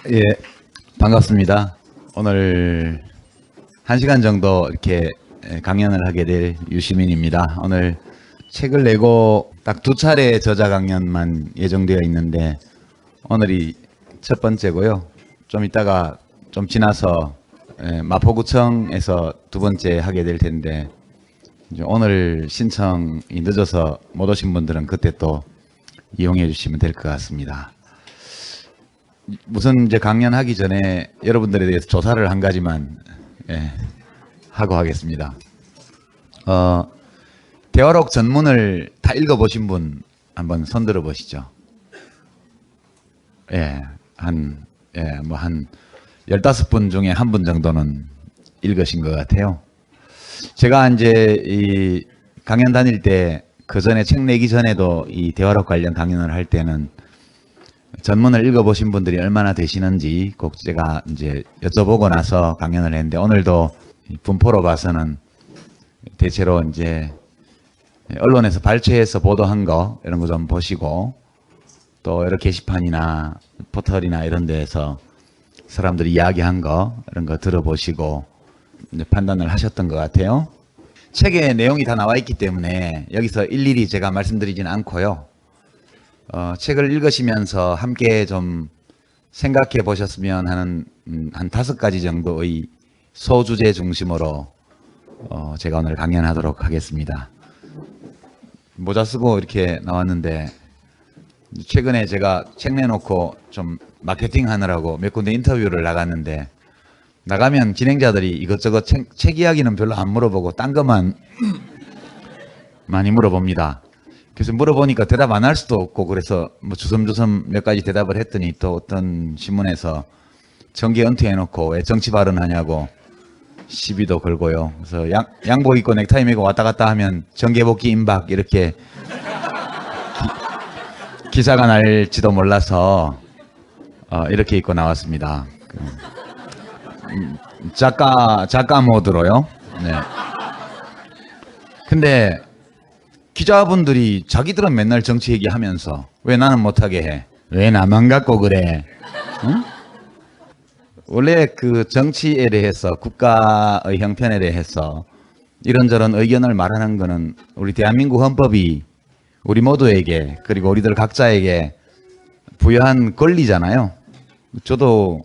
예, 반갑습니다. 오늘 1시간 정도 이렇게 강연을 하게 될 유시민입니다. 오늘 책을 내고 딱 2차례 저자 강연만 예정되어 있는데 오늘이 첫 번째고요. 좀 이따가 좀 지나서 마포구청에서 2번째 하게 될 텐데 이제 오늘 신청이 늦어서 못 오신 분들은 그때 또 이용해 주시면 될 것 같습니다. 우선 이제 강연하기 전에 여러분들에 대해서 조사를 한 가지만 하고 하겠습니다. 대화록 전문을 다 읽어보신 분 한번 손 들어 보시죠. 한 15분 중에 한 분 정도는 읽으신 것 같아요. 제가 이제 이 강연 다닐 때 그 전에 책 내기 전에도 이 대화록 관련 강연을 할 때는 전문을 읽어보신 분들이 얼마나 되시는지 꼭 제가 이제 여쭤보고 나서 강연을 했는데 오늘도 분포로 봐서는 대체로 이제 언론에서 발췌해서 보도한 거 이런 거 좀 보시고 또 여러 게시판이나 포털이나 이런 데에서 사람들이 이야기한 거 이런 거 들어보시고 이제 판단을 하셨던 것 같아요. 책에 내용이 다 나와 있기 때문에 여기서 일일이 제가 말씀드리진 않고요. 책을 읽으시면서 함께 좀 생각해 보셨으면 하는 한 5가지 정도의 소주제 중심으로 제가 오늘 강연하도록 하겠습니다. 모자 쓰고 이렇게 나왔는데 최근에 제가 책 내놓고 좀 마케팅 하느라고 몇 군데 인터뷰를 나갔는데 나가면 진행자들이 이것저것 책 이야기는 별로 안 물어보고 딴 것만 많이 물어봅니다. 그래서 물어보니까 대답 안 할 수도 없고 그래서 뭐 주섬주섬 몇 가지 대답을 했더니 또 어떤 신문에서 정계 은퇴해놓고 왜 정치 발언하냐고 시비도 걸고요. 그래서 양복 입고 넥타이 메고 왔다 갔다 하면 정계복귀 임박 이렇게 기사가 날지도 몰라서 이렇게 입고 나왔습니다. 작가 모드로요. 네. 근데 기자분들이 자기들은 맨날 정치 얘기하면서 왜 나는 못하게 해? 왜 나만 갖고 그래? 응? 원래 그 정치에 대해서 국가의 형편에 대해서 이런저런 의견을 말하는 거는 우리 대한민국 헌법이 우리 모두에게 그리고 우리들 각자에게 부여한 권리잖아요. 저도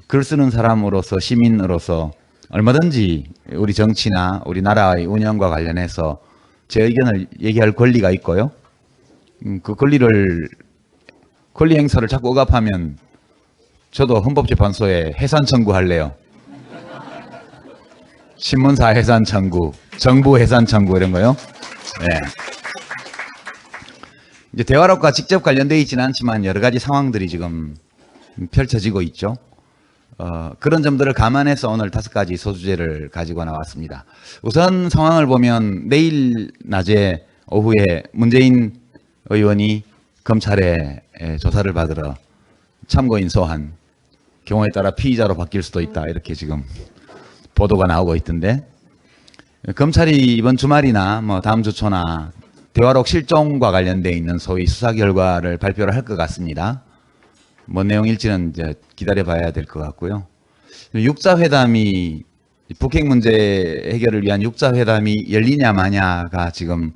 글 쓰는 사람으로서 시민으로서 얼마든지 우리 정치나 우리 나라의 운영과 관련해서 제 의견을 얘기할 권리가 있고요. 그 권리 행사를 자꾸 억압하면 저도 헌법재판소에 해산 청구할래요. 신문사 해산 청구, 정부 해산 청구 이런 거요. 네. 이제 대화록과 직접 관련되어 있지는 않지만 여러 가지 상황들이 지금 펼쳐지고 있죠. 그런 점들을 감안해서 오늘 5가지 소주제를 가지고 나왔습니다. 우선 상황을 보면 내일 낮에 오후에 문재인 의원이 검찰에 조사를 받으러 참고인 소환, 경우에 따라 피의자로 바뀔 수도 있다 이렇게 지금 보도가 나오고 있던데 검찰이 이번 주말이나 뭐 다음 주 초나 대화록 실종과 관련되어 있는 소위 수사 결과를 발표를 할 것 같습니다. 뭔 내용일지는 이제 기다려봐야 될 것 같고요. 육자회담이 북핵 문제 해결을 위한 육자회담이 열리냐 마냐가 지금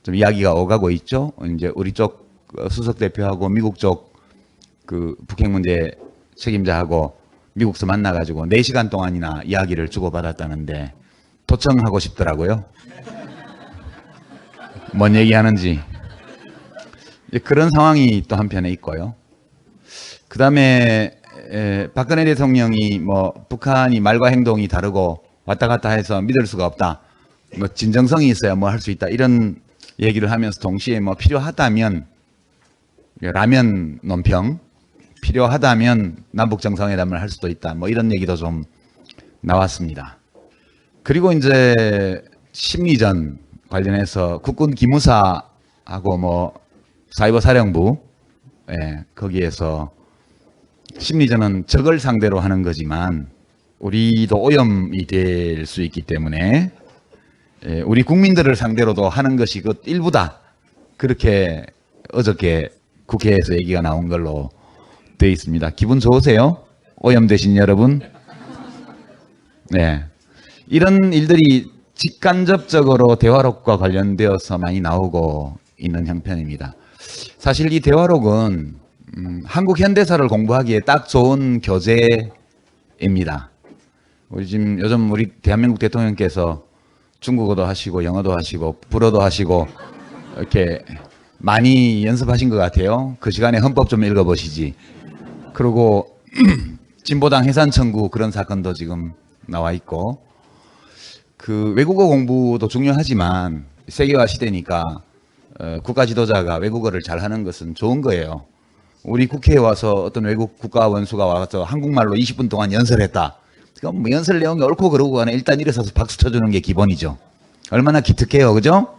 좀 이야기가 오가고 있죠. 이제 우리 쪽 수석 대표하고 미국 쪽 그 북핵 문제 책임자하고 미국서 만나가지고 4시간 동안이나 이야기를 주고받았다는데 도청하고 싶더라고요. 뭔 얘기하는지. 그런 상황이 또 한편에 있고요. 그 다음에 박근혜 대통령이 뭐 북한이 말과 행동이 다르고 왔다 갔다 해서 믿을 수가 없다. 뭐 진정성이 있어야 뭐 할 수 있다. 이런 얘기를 하면서 동시에 뭐 필요하다면 라면 논평, 필요하다면 남북 정상회담을 할 수도 있다. 뭐 이런 얘기도 좀 나왔습니다. 그리고 이제 심리전 관련해서 국군 기무사하고 뭐 사이버 사령부 거기에서 심리전은 적을 상대로 하는 거지만 우리도 오염이 될 수 있기 때문에 우리 국민들을 상대로도 하는 것이 그 일부다. 그렇게 어저께 국회에서 얘기가 나온 걸로 되어 있습니다. 기분 좋으세요? 오염되신 여러분? 네. 이런 일들이 직간접적으로 대화록과 관련되어서 많이 나오고 있는 형편입니다. 사실 이 대화록은 한국 현대사를 공부하기에 딱 좋은 교재입니다. 요즘 우리 대한민국 대통령께서 중국어도 하시고 영어도 하시고 불어도 하시고 이렇게 많이 연습하신 것 같아요. 그 시간에 헌법 좀 읽어보시지. 그리고 진보당 해산 청구 그런 사건도 지금 나와 있고, 그 외국어 공부도 중요하지만 세계화 시대니까 국가 지도자가 외국어를 잘하는 것은 좋은 거예요. 우리 국회에 와서 어떤 외국 국가 원수가 와서 한국말로 20분 동안 연설했다. 그럼 뭐 연설 내용이 옳고 그러고 간에 일단 일어서서 박수 쳐주는 게 기본이죠. 얼마나 기특해요, 그죠?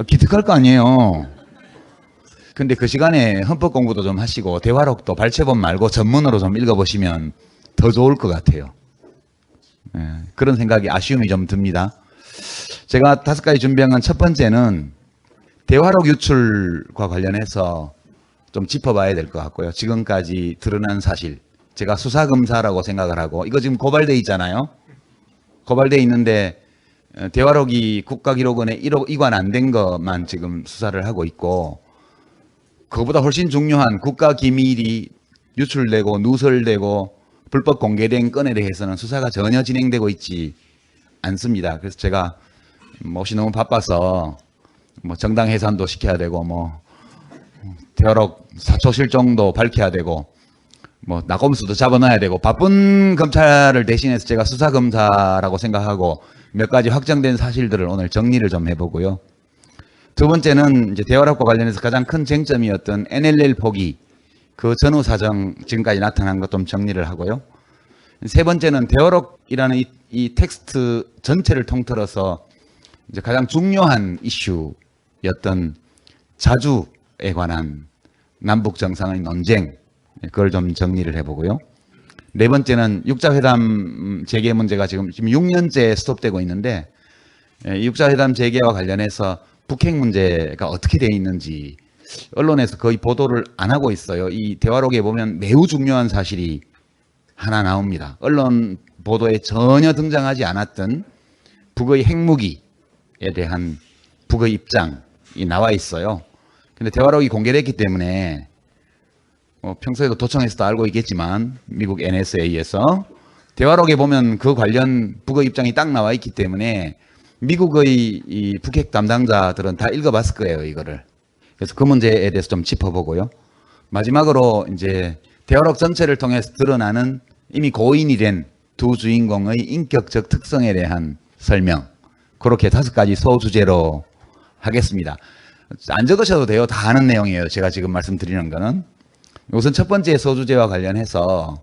기특할 거 아니에요. 근데 그 시간에 헌법 공부도 좀 하시고 대화록도 발췌본 말고 전문으로 좀 읽어보시면 더 좋을 것 같아요. 그런 생각이 아쉬움이 좀 듭니다. 제가 5가지 준비한 건 첫 번째는 대화록 유출과 관련해서 좀 짚어봐야 될 것 같고요. 지금까지 드러난 사실, 제가 수사검사라고 생각을 하고, 이거 지금 고발돼 있잖아요. 고발돼 있는데 대화록이 국가기록원에 이관 안 된 것만 지금 수사를 하고 있고, 그거보다 훨씬 중요한 국가기밀이 유출되고 누설되고 불법 공개된 건에 대해서는 수사가 전혀 진행되고 있지 않습니다. 그래서 제가 혹시 너무 바빠서 뭐 정당 해산도 시켜야 되고, 뭐 대화록 사초 실종도 밝혀야 되고, 뭐 나꼼수도 잡아놔야 되고, 바쁜 검찰을 대신해서 제가 수사검사라고 생각하고 몇 가지 확정된 사실들을 오늘 정리를 좀 해보고요. 두 번째는 이제 대화록과 관련해서 가장 큰 쟁점이었던 NLL 포기, 그 전후 사정 지금까지 나타난 것 좀 정리를 하고요. 세 번째는 대화록이라는 이 텍스트 전체를 통틀어서 이제 가장 중요한 이슈였던 자주에 관한 남북 정상의 논쟁, 그걸 좀 정리를 해보고요. 네 번째는 육자회담 재개 문제가 지금 6년째 스톱되고 있는데, 육자회담 재개와 관련해서 북핵 문제가 어떻게 되어 있는지 언론에서 거의 보도를 안 하고 있어요. 이 대화록에 보면 매우 중요한 사실이 하나 나옵니다. 언론 보도에 전혀 등장하지 않았던 북의 핵무기에 대한 북의 입장이 나와 있어요. 근데 대화록이 공개됐기 때문에 평소에도 도청에서도 알고 있겠지만 미국 NSA에서 대화록에 보면 그 관련 북의 입장이 딱 나와 있기 때문에 미국의 이 북핵 담당자들은 다 읽어봤을 거예요, 이거를. 그래서 그 문제에 대해서 좀 짚어보고요. 마지막으로 이제 대화록 전체를 통해서 드러나는 이미 고인이 된 두 주인공의 인격적 특성에 대한 설명, 그렇게 5가지 소주제로 하겠습니다. 안 적으셔도 돼요. 다 아는 내용이에요. 제가 지금 말씀드리는 거는. 우선 첫 번째 소주제와 관련해서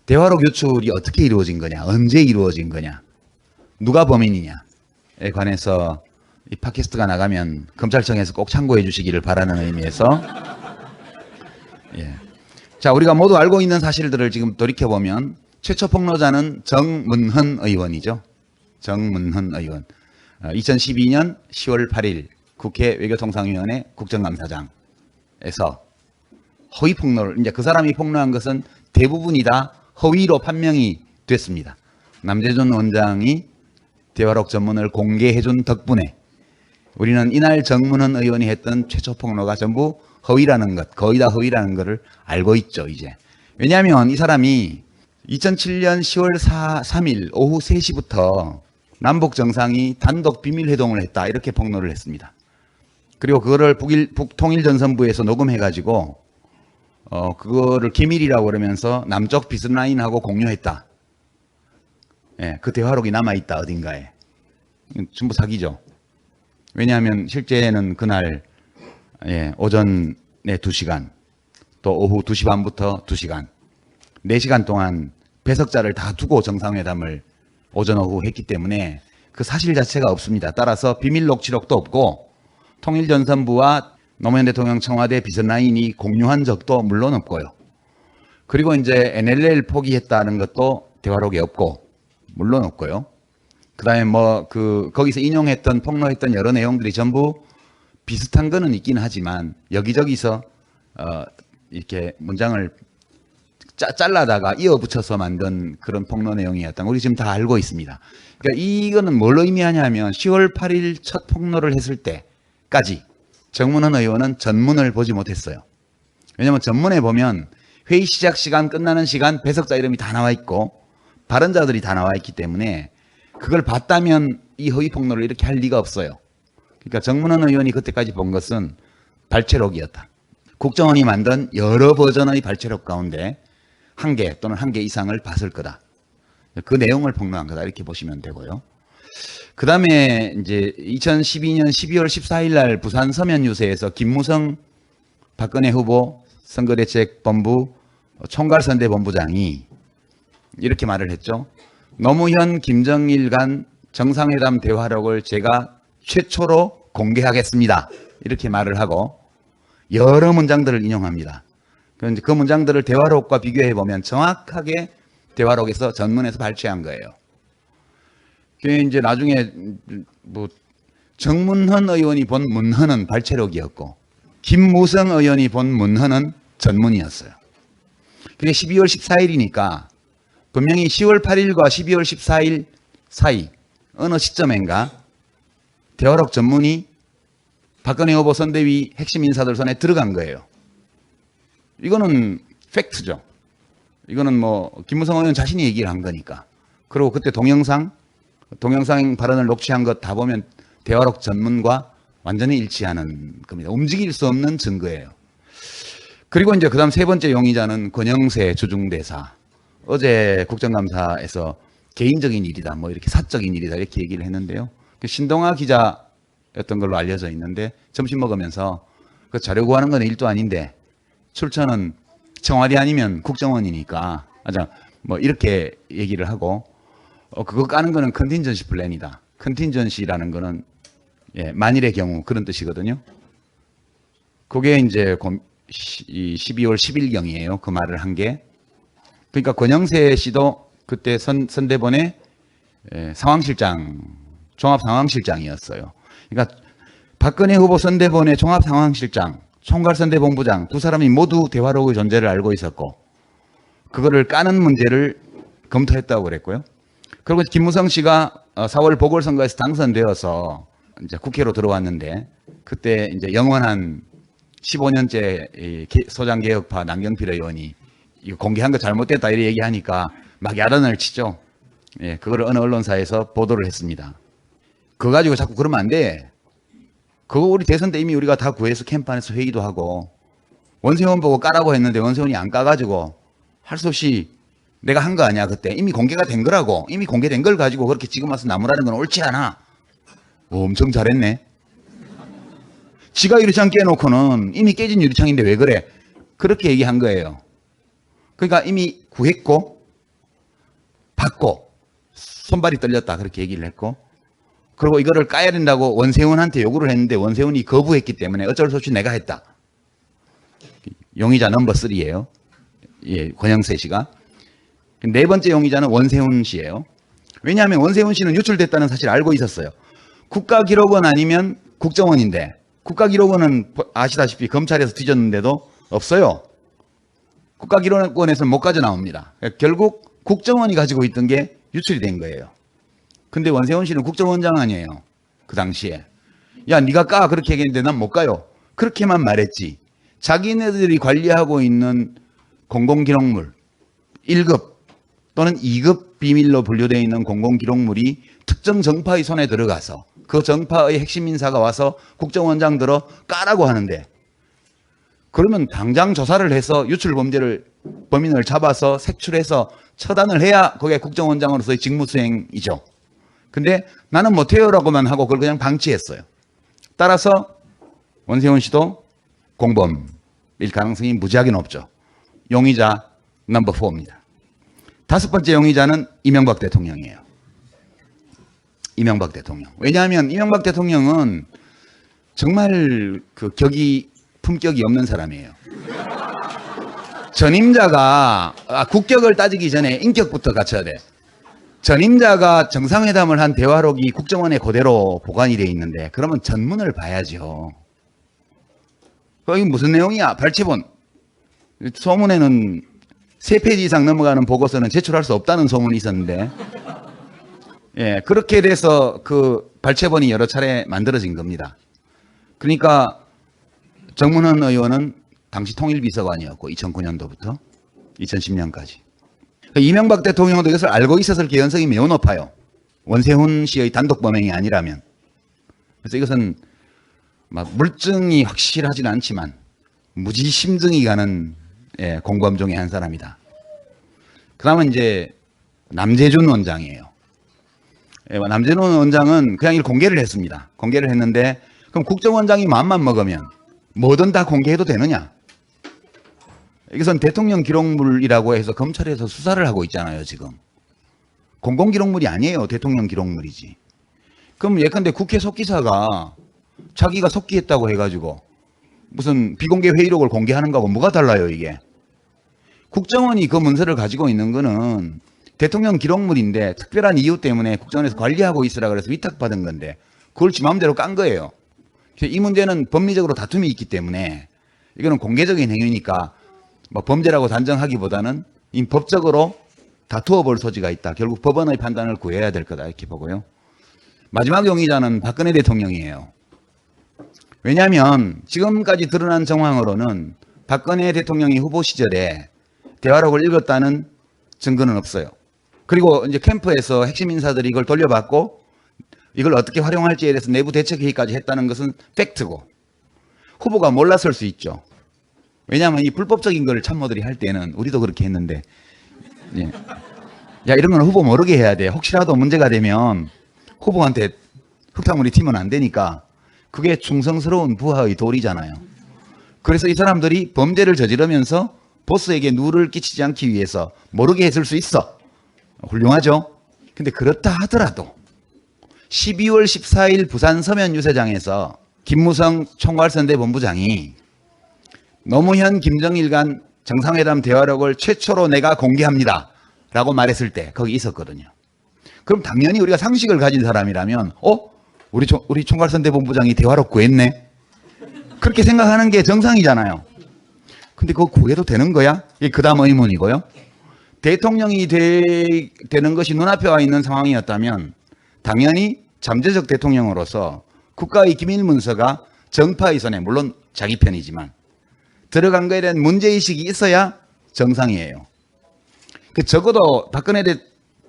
대화록 유출이 어떻게 이루어진 거냐, 언제 이루어진 거냐, 누가 범인이냐에 관해서 이 팟캐스트가 나가면 검찰청에서 꼭 참고해 주시기를 바라는 의미에서, 자, 우리가 모두 알고 있는 사실들을 지금 돌이켜보면 최초 폭로자는 정문헌 의원이죠. 정문헌 의원. 2012년 10월 8일 국회 외교통상위원회 국정감사장에서 허위 폭로를, 이제 그 사람이 폭로한 것은 대부분이 다 허위로 판명이 됐습니다. 남재준 원장이 대화록 전문을 공개해준 덕분에 우리는 이날 정문헌 의원이 했던 최초 폭로가 전부 허위라는 것, 거의 다 허위라는 것을 알고 있죠, 이제. 왜냐하면 이 사람이 2007년 10월 3일 오후 3시부터 남북 정상이 단독 비밀회동을 했다, 이렇게 폭로를 했습니다. 그리고 그거를 북통일전선부에서 녹음해가지고 그거를 기밀이라고 그러면서 남쪽 비스라인하고 공유했다. 그 대화록이 남아있다, 어딘가에. 전부 사기죠. 왜냐하면 실제는 그날 오전에 2시간, 또 오후 2시 반부터 2시간, 4시간 동안 배석자를 다 두고 정상회담을 오전 오후 했기 때문에 그 사실 자체가 없습니다. 따라서 비밀 녹취록도 없고 통일전선부와 노무현 대통령 청와대 비서라인이 공유한 적도 물론 없고요. 그리고 이제 NLL 포기했다는 것도 대화록에 없고 물론 없고요. 그다음에 거기서 인용했던 폭로했던 여러 내용들이 전부 비슷한 거는 있긴 하지만 여기저기서 이렇게 문장을 잘라다가 이어붙여서 만든 그런 폭로 내용이었던 거 우리 지금 다 알고 있습니다. 그러니까 이거는 뭘 의미하냐면 10월 8일 첫 폭로를 했을 때까지 정문헌 의원은 전문을 보지 못했어요. 왜냐하면 전문에 보면 회의 시작 시간, 끝나는 시간, 배석자 이름이 다 나와 있고 발언자들이 다 나와 있기 때문에 그걸 봤다면 이 허위 폭로를 이렇게 할 리가 없어요. 그러니까 정문헌 의원이 그때까지 본 것은 발췌록이었다. 국정원이 만든 여러 버전의 발췌록 가운데 한 개 또는 한 개 이상을 봤을 거다. 그 내용을 폭로한 거다. 이렇게 보시면 되고요. 그 다음에 이제 2012년 12월 14일 날 부산 서면 유세에서 김무성 박근혜 후보 선거대책본부 총괄선대본부장이 이렇게 말을 했죠. 노무현 김정일 간 정상회담 대화록을 제가 최초로 공개하겠습니다. 이렇게 말을 하고 여러 문장들을 인용합니다. 그 문장들을 대화록과 비교해 보면 정확하게 대화록에서 전문에서 발췌한 거예요. 그게 이제 나중에 뭐 정문헌 의원이 본 문헌은 발췌록이었고 김무성 의원이 본 문헌은 전문이었어요. 그게 12월 14일이니까 분명히 10월 8일과 12월 14일 사이 어느 시점인가 대화록 전문이 박근혜 후보 선대위 핵심 인사들 손에 들어간 거예요. 이거는 팩트죠. 이거는 뭐 김무성 의원 자신이 얘기를 한 거니까. 그리고 그때 동영상 발언을 녹취한 것 다 보면 대화록 전문과 완전히 일치하는 겁니다. 움직일 수 없는 증거예요. 그리고 이제 그다음 세 번째 용의자는 권영세 주중대사. 어제 국정감사에서 개인적인 일이다, 뭐 이렇게 사적인 일이다 이렇게 얘기를 했는데요. 신동아 기자였던 걸로 알려져 있는데 점심 먹으면서 그 자료 구하는 건 일도 아닌데 출처는 청와대 아니면 국정원이니까 뭐 이렇게 얘기를 하고 그거 까는 거는 컨틴전시 플랜이다. 컨틴전시라는 거는 만일의 경우 그런 뜻이거든요. 그게 이제 12월 10일경이에요. 그 말을 한 게. 그러니까 권영세 씨도 그때 선대본의 상황실장, 종합상황실장이었어요. 그러니까 박근혜 후보 선대본의 종합상황실장, 총괄선대본부장 두 사람이 모두 대화록의 존재를 알고 있었고 그거를 까는 문제를 검토했다고 그랬고요. 그리고 김무성 씨가 4월 보궐선거에서 당선되어서 이제 국회로 들어왔는데 그때 이제 영원한 15년째 소장개혁파 남경필 의원이 이거 공개한 거 잘못됐다 이렇게 얘기하니까 막 야단을 치죠. 그거를 어느 언론사에서 보도를 했습니다. 그거 가지고 자꾸 그러면 안 돼. 그거 우리 대선 때 이미 우리가 다 구해서 캠프안에서 회의도 하고 원세훈 보고 까라고 했는데 원세훈이 안 까가지고 할 수 없이 내가 한 거 아니야 그때. 이미 공개가 된 거라고. 이미 공개된 걸 가지고 그렇게 지금 와서 나무라는 건 옳지 않아. 엄청 잘했네. 지가 유리창 깨놓고는 이미 깨진 유리창인데 왜 그래? 그렇게 얘기한 거예요. 그러니까 이미 구했고 받고 손발이 떨렸다 그렇게 얘기를 했고 그리고 이거를 까야 된다고 원세훈한테 요구를 했는데 원세훈이 거부했기 때문에 어쩔 수 없이 내가 했다. 용의자 넘버 3예요. 권영세 씨가. 네 번째 용의자는 원세훈 씨예요. 왜냐하면 원세훈 씨는 유출됐다는 사실을 알고 있었어요. 국가기록원 아니면 국정원인데 국가기록원은 아시다시피 검찰에서 뒤졌는데도 없어요. 국가기록원에서는 못 가져 나옵니다. 결국 국정원이 가지고 있던 게 유출이 된 거예요. 근데 원세훈 씨는 국정원장 아니에요. 그 당시에. 야, 네가 까 그렇게 얘기했는데 난 못 가요. 그렇게만 말했지. 자기네들이 관리하고 있는 공공기록물 1급 또는 2급 비밀로 분류되어 있는 공공기록물이 특정 정파의 손에 들어가서 그 정파의 핵심 인사가 와서 국정원장 들어 까라고 하는데 그러면 당장 조사를 해서 유출 범인을 잡아서 색출해서 처단을 해야 그게 국정원장으로서의 직무수행이죠. 근데 나는 못해요라고만 하고 그걸 그냥 방치했어요. 따라서 원세훈 씨도 공범일 가능성이 무지하게 높죠. 용의자 넘버 4입니다. 다섯 번째 용의자는 이명박 대통령이에요. 이명박 대통령. 왜냐하면 이명박 대통령은 정말 그 품격이 없는 사람이에요. 전임자가 국격을 따지기 전에 인격부터 갖춰야 돼. 전임자가 정상회담을 한 대화록이 국정원에 그대로 보관이 돼 있는데 그러면 전문을 봐야죠. 이게 무슨 내용이야? 발췌본. 소문에는 3페이지 이상 넘어가는 보고서는 제출할 수 없다는 소문이 있었는데, 예, 그렇게 돼서 그 발췌본이 여러 차례 만들어진 겁니다. 그러니까 정문헌 의원은 당시 통일비서관이었고 2009년도부터 2010년까지. 이명박 대통령도 이것을 알고 있었을 개연성이 매우 높아요. 원세훈 씨의 단독 범행이 아니라면. 그래서 이것은 막 물증이 확실하진 않지만 무지 심증이 가는, 예, 공범 중에 한 사람이다. 그 다음은 이제 남재준 원장이에요. 예, 남재준 원장은 그냥 이걸 공개를 했습니다. 공개를 했는데 그럼 국정원장이 마음만 먹으면 뭐든 다 공개해도 되느냐? 이것은 대통령 기록물이라고 해서 검찰에서 수사를 하고 있잖아요, 지금. 공공기록물이 아니에요. 대통령 기록물이지. 그럼 예컨대 국회 속기사가 자기가 속기했다고 해가지고 무슨 비공개 회의록을 공개하는 거하고 뭐가 달라요, 이게? 국정원이 그 문서를 가지고 있는 거는 대통령 기록물인데 특별한 이유 때문에 국정원에서 관리하고 있으라 그래서 위탁받은 건데 그걸 지 마음대로 깐 거예요. 이 문제는 법리적으로 다툼이 있기 때문에 이거는 공개적인 행위니까 뭐 범죄라고 단정하기보다는 이 법적으로 다투어 볼 소지가 있다. 결국 법원의 판단을 구해야 될 거다, 이렇게 보고요. 마지막 용의자는 박근혜 대통령이에요. 왜냐하면 지금까지 드러난 정황으로는 박근혜 대통령이 후보 시절에 대화록을 읽었다는 증거는 없어요. 그리고 이제 캠프에서 핵심 인사들이 이걸 돌려받고 이걸 어떻게 활용할지에 대해서 내부 대책 회의까지 했다는 것은 팩트고, 후보가 몰랐을 수 있죠. 왜냐하면 이 불법적인 걸 참모들이 할 때는 우리도 그렇게 했는데, 예. 야, 이런 건 후보 모르게 해야 돼. 혹시라도 문제가 되면 후보한테 흙탕물이 튀면 안 되니까. 그게 충성스러운 부하의 도리잖아요. 그래서 이 사람들이 범죄를 저지르면서 보스에게 누를 끼치지 않기 위해서 모르게 했을 수 있어. 훌륭하죠? 근데 그렇다 하더라도 12월 14일 부산 서면 유세장에서 김무성 총괄선대본부장이 노무현 김정일 간 정상회담 대화록을 최초로 내가 공개합니다 라고 말했을 때 거기 있었거든요. 그럼 당연히 우리가 상식을 가진 사람이라면 우리 총괄선대본부장이 대화록 구했네? 그렇게 생각하는 게 정상이잖아요. 근데 그거 구해도 되는 거야? 이게 그 다음 의문이고요. 대통령이 되는 것이 눈앞에 와 있는 상황이었다면 당연히 잠재적 대통령으로서 국가의 기밀문서가 정파의 손에, 물론 자기 편이지만 들어간 거에 대한 문제의식이 있어야 정상이에요. 적어도 박근혜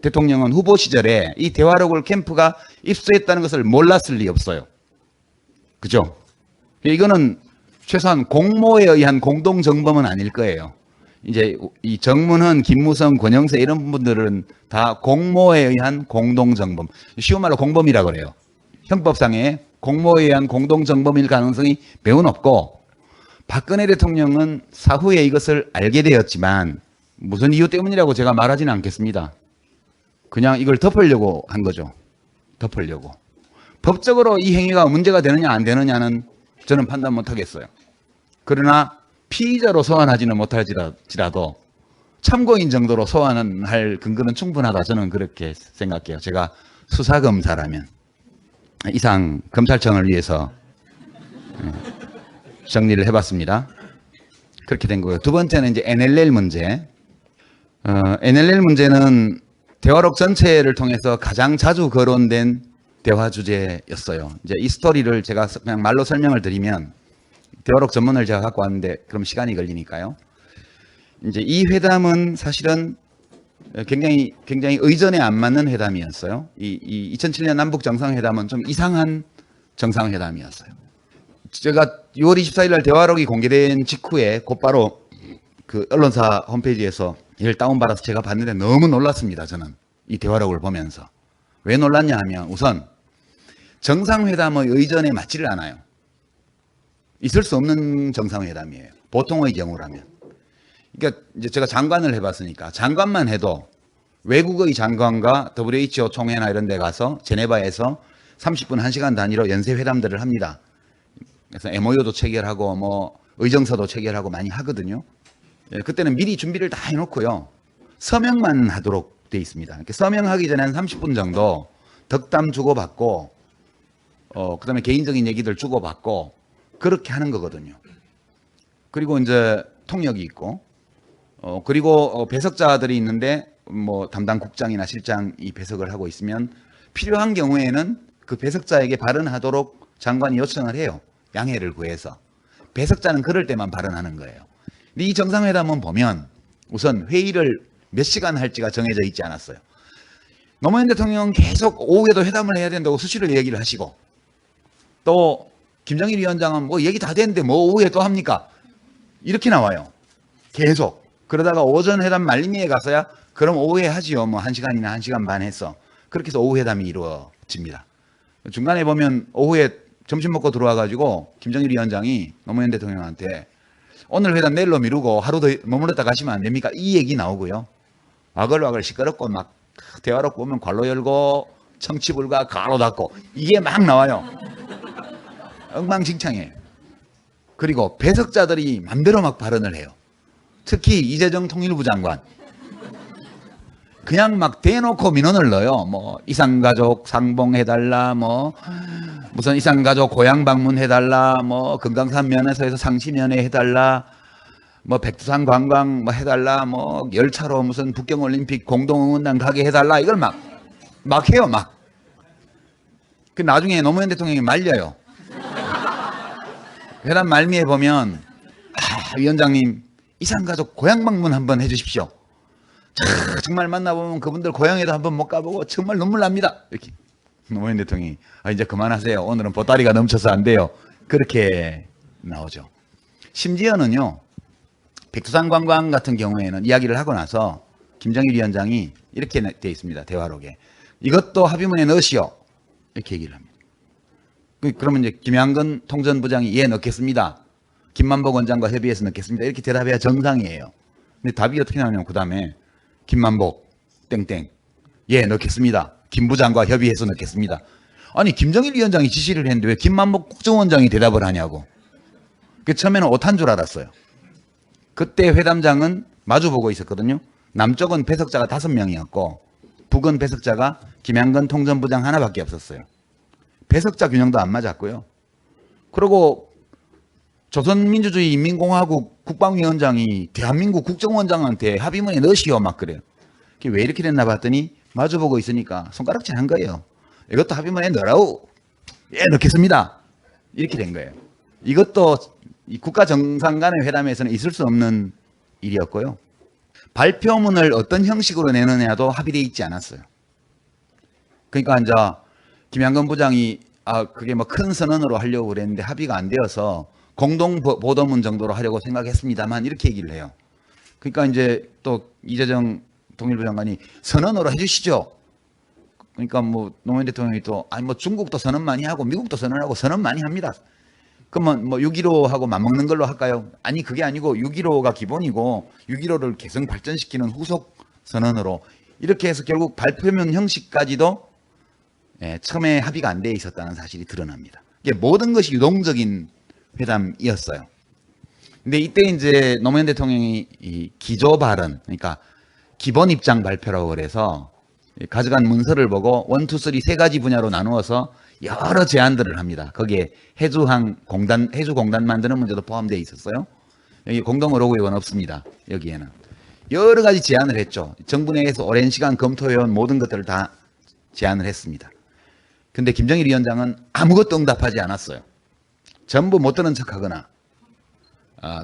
대통령은 후보 시절에 이 대화록을 캠프가 입수했다는 것을 몰랐을 리 없어요. 그죠? 이거는 최소한 공모에 의한 공동정범은 아닐 거예요. 이제 이 정문헌, 김무성, 권영세 이런 분들은 다 공모에 의한 공동정범. 쉬운 말로 공범이라고 그래요. 형법상의 공모에 의한 공동정범일 가능성이 매우 높고, 박근혜 대통령은 사후에 이것을 알게 되었지만 무슨 이유 때문이라고 제가 말하지는 않겠습니다. 그냥 이걸 덮으려고 한 거죠. 덮으려고. 법적으로 이 행위가 문제가 되느냐 안 되느냐는 저는 판단 못 하겠어요. 그러나 피의자로 소환하지는 못할지라도 참고인 정도로 소환할 근거는 충분하다. 저는 그렇게 생각해요. 제가 수사검사라면. 이상 검찰청을 위해서 정리를 해봤습니다. 그렇게 된 거고요. 두 번째는 이제 NLL 문제. NLL 문제는 대화록 전체를 통해서 가장 자주 거론된 대화 주제였어요. 이제 이 스토리를 제가 그냥 말로 설명을 드리면, 대화록 전문을 제가 갖고 왔는데 그럼 시간이 걸리니까요. 이제 이 회담은 사실은 굉장히 의전에 안 맞는 회담이었어요. 이 2007년 남북 정상회담은 좀 이상한 정상회담이었어요. 제가 6월 24일 날 대화록이 공개된 직후에 곧바로 그 언론사 홈페이지에서 이걸 다운받아서 제가 봤는데 너무 놀랐습니다. 저는 이 대화록을 보면서. 왜 놀랐냐 하면, 우선 정상회담의 의전에 맞지를 않아요. 있을 수 없는 정상회담이에요. 보통의 경우라면. 그러니까 이제 제가 장관을 해봤으니까 장관만 해도 외국의 장관과 WHO 총회나 이런 데 가서 제네바에서 30분 1시간 단위로 연쇄 회담들을 합니다. 그래서 MOU도 체결하고 뭐 의정서도 체결하고 많이 하거든요. 예, 그때는 미리 준비를 다 해놓고요. 서명만 하도록 돼 있습니다. 서명하기 전에 한 30분 정도 덕담 주고받고, 그다음에 개인적인 얘기들 주고받고 그렇게 하는 거거든요. 그리고 이제 통역이 있고, 그리고 배석자들이 있는데 뭐 담당 국장이나 실장이 배석을 하고 있으면 필요한 경우에는 그 배석자에게 발언하도록 장관이 요청을 해요. 양해를 구해서. 배석자는 그럴 때만 발언하는 거예요. 근데 이 정상회담은 보면 우선 회의를 몇 시간 할지가 정해져 있지 않았어요. 노무현 대통령은 계속 오후에도 회담을 해야 된다고 수시로 얘기를 하시고, 또 김정일 위원장은 뭐 얘기 다 됐는데 뭐 오후에 또 합니까? 이렇게 나와요. 계속. 그러다가 오전 회담 말미에 가서야 그럼 오후에 하지요. 뭐 1시간이나 1시간 반 했어. 그렇게 해서 오후 회담이 이루어집니다. 중간에 보면 오후에 점심 먹고 들어와가지고 김정일 위원장이 노무현 대통령한테 오늘 회담 내일로 미루고 하루 더 머물렀다 가시면 안 됩니까? 이 얘기 나오고요. 와글와글 시끄럽고 막 대화록 보면 괄로 열고 청취불가 가로 닫고 이게 막 나와요. 엉망진창이에요. 그리고 배석자들이 맘대로 막 발언을 해요. 특히 이재정 통일부 장관. 그냥 막 대놓고 민원을 넣어요. 뭐 이산가족 상봉해달라, 뭐 무슨 이산가족 고향 방문해달라, 뭐 금강산 면에서해서 상시면에 해달라, 뭐 백두산 관광 뭐 해달라, 뭐 열차로 무슨 북경올림픽 공동응원단 가게 해달라, 이걸 막 해요, 막. 그 나중에 노무현 대통령이 말려요. 회담 말미에 보면, 위원장님, 이산가족 고향 방문 한번 해주십시오. 정말 만나보면 그분들 고향에도 한번 못 가보고 정말 눈물 납니다. 이렇게. 노무현 대통령이, 이제 그만하세요. 오늘은 보따리가 넘쳐서 안 돼요. 그렇게 나오죠. 심지어는요, 백두산 관광 같은 경우에는 이야기를 하고 나서 김정일 위원장이 이렇게 돼 있습니다. 대화록에. 이것도 합의문에 넣으시오. 이렇게 얘기를 합니다. 그러면 이제 김양근 통전부장이 예, 넣겠습니다. 김만복 원장과 협의해서 넣겠습니다. 이렇게 대답해야 정상이에요. 근데 답이 어떻게 나오냐면 그 다음에 김만복 땡땡 예, 넣겠습니다. 김 부장과 협의해서 넣겠습니다. 아니 김정일 위원장이 지시를 했는데 왜 김만복 국정원장이 대답을 하냐고. 처음에는 오탄 줄 알았어요. 그때 회담장은 마주보고 있었거든요. 남쪽은 배석자가 5명이었고 북은 배석자가 김양근 통전부장 하나밖에 없었어요. 배석자 균형도 안 맞았고요. 그리고 조선민주주의 인민공화국 국방위원장이 대한민국 국정원장한테 합의문에 넣으시오 막 그래요. 왜 이렇게 됐나 봤더니 마주보고 있으니까 손가락질 한 거예요. 이것도 합의문에 넣으라고. 예, 넣겠습니다. 이렇게 된 거예요. 이것도 이 국가 정상 간의 회담에서는 있을 수 없는 일이었고요. 발표문을 어떤 형식으로 내느냐도 합의되어 있지 않았어요. 그러니까 이제 김양근 부장이 그게 뭐 큰 선언으로 하려고 그랬는데 합의가 안 되어서 공동 보도문 정도로 하려고 생각했습니다만 이렇게 얘기를 해요. 그러니까 이제 또 이재정 통일부 장관이 선언으로 해주시죠. 그러니까 뭐 노무현 대통령이 또 뭐 중국도 선언 많이 하고 미국도 선언하고 선언 많이 합니다. 그러면 뭐 6.15하고 맞먹는 걸로 할까요? 아니 그게 아니고 6.15가 기본이고 6.15를 계속 발전시키는 후속 선언으로 이렇게 해서 결국 발표문 형식까지도 처음에 합의가 안 돼 있었다는 사실이 드러납니다. 이게 모든 것이 유동적인 회담이었어요. 근데 이때 이제 노무현 대통령이 이 기조 발언, 그러니까 기본 입장 발표라고 그래서 가져간 문서를 보고 1, 2, 3 세 가지 분야로 나누어서 여러 제안들을 합니다. 거기에 해주공단 만드는 문제도 포함되어 있었어요. 여기 공동의료구역은 없습니다. 여기에는. 여러 가지 제안을 했죠. 정부 내에서 오랜 시간 검토해온 모든 것들을 다 제안을 했습니다. 근데 김정일 위원장은 아무것도 응답하지 않았어요. 전부 못 들은 척하거나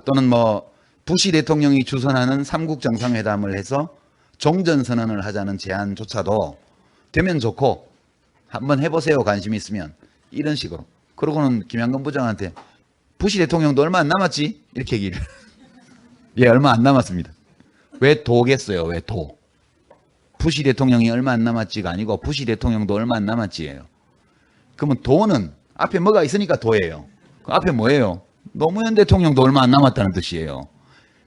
또는 뭐 부시 대통령이 주선하는 3국 정상회담을 해서 종전선언을 하자는 제안조차도 되면 좋고 한번 해보세요 관심 있으면 이런 식으로. 그러고는 김양근 부장한테 부시 대통령도 얼마 안 남았지? 이렇게 얘기를. 예, 얼마 안 남았습니다. 왜 도겠어요? 왜 도? 부시 대통령이 얼마 안 남았지가 아니고 부시 대통령도 얼마 안 남았지예요. 그러면 도는 앞에 뭐가 있으니까 도예요. 그 앞에 뭐예요? 노무현 대통령도 얼마 안 남았다는 뜻이에요.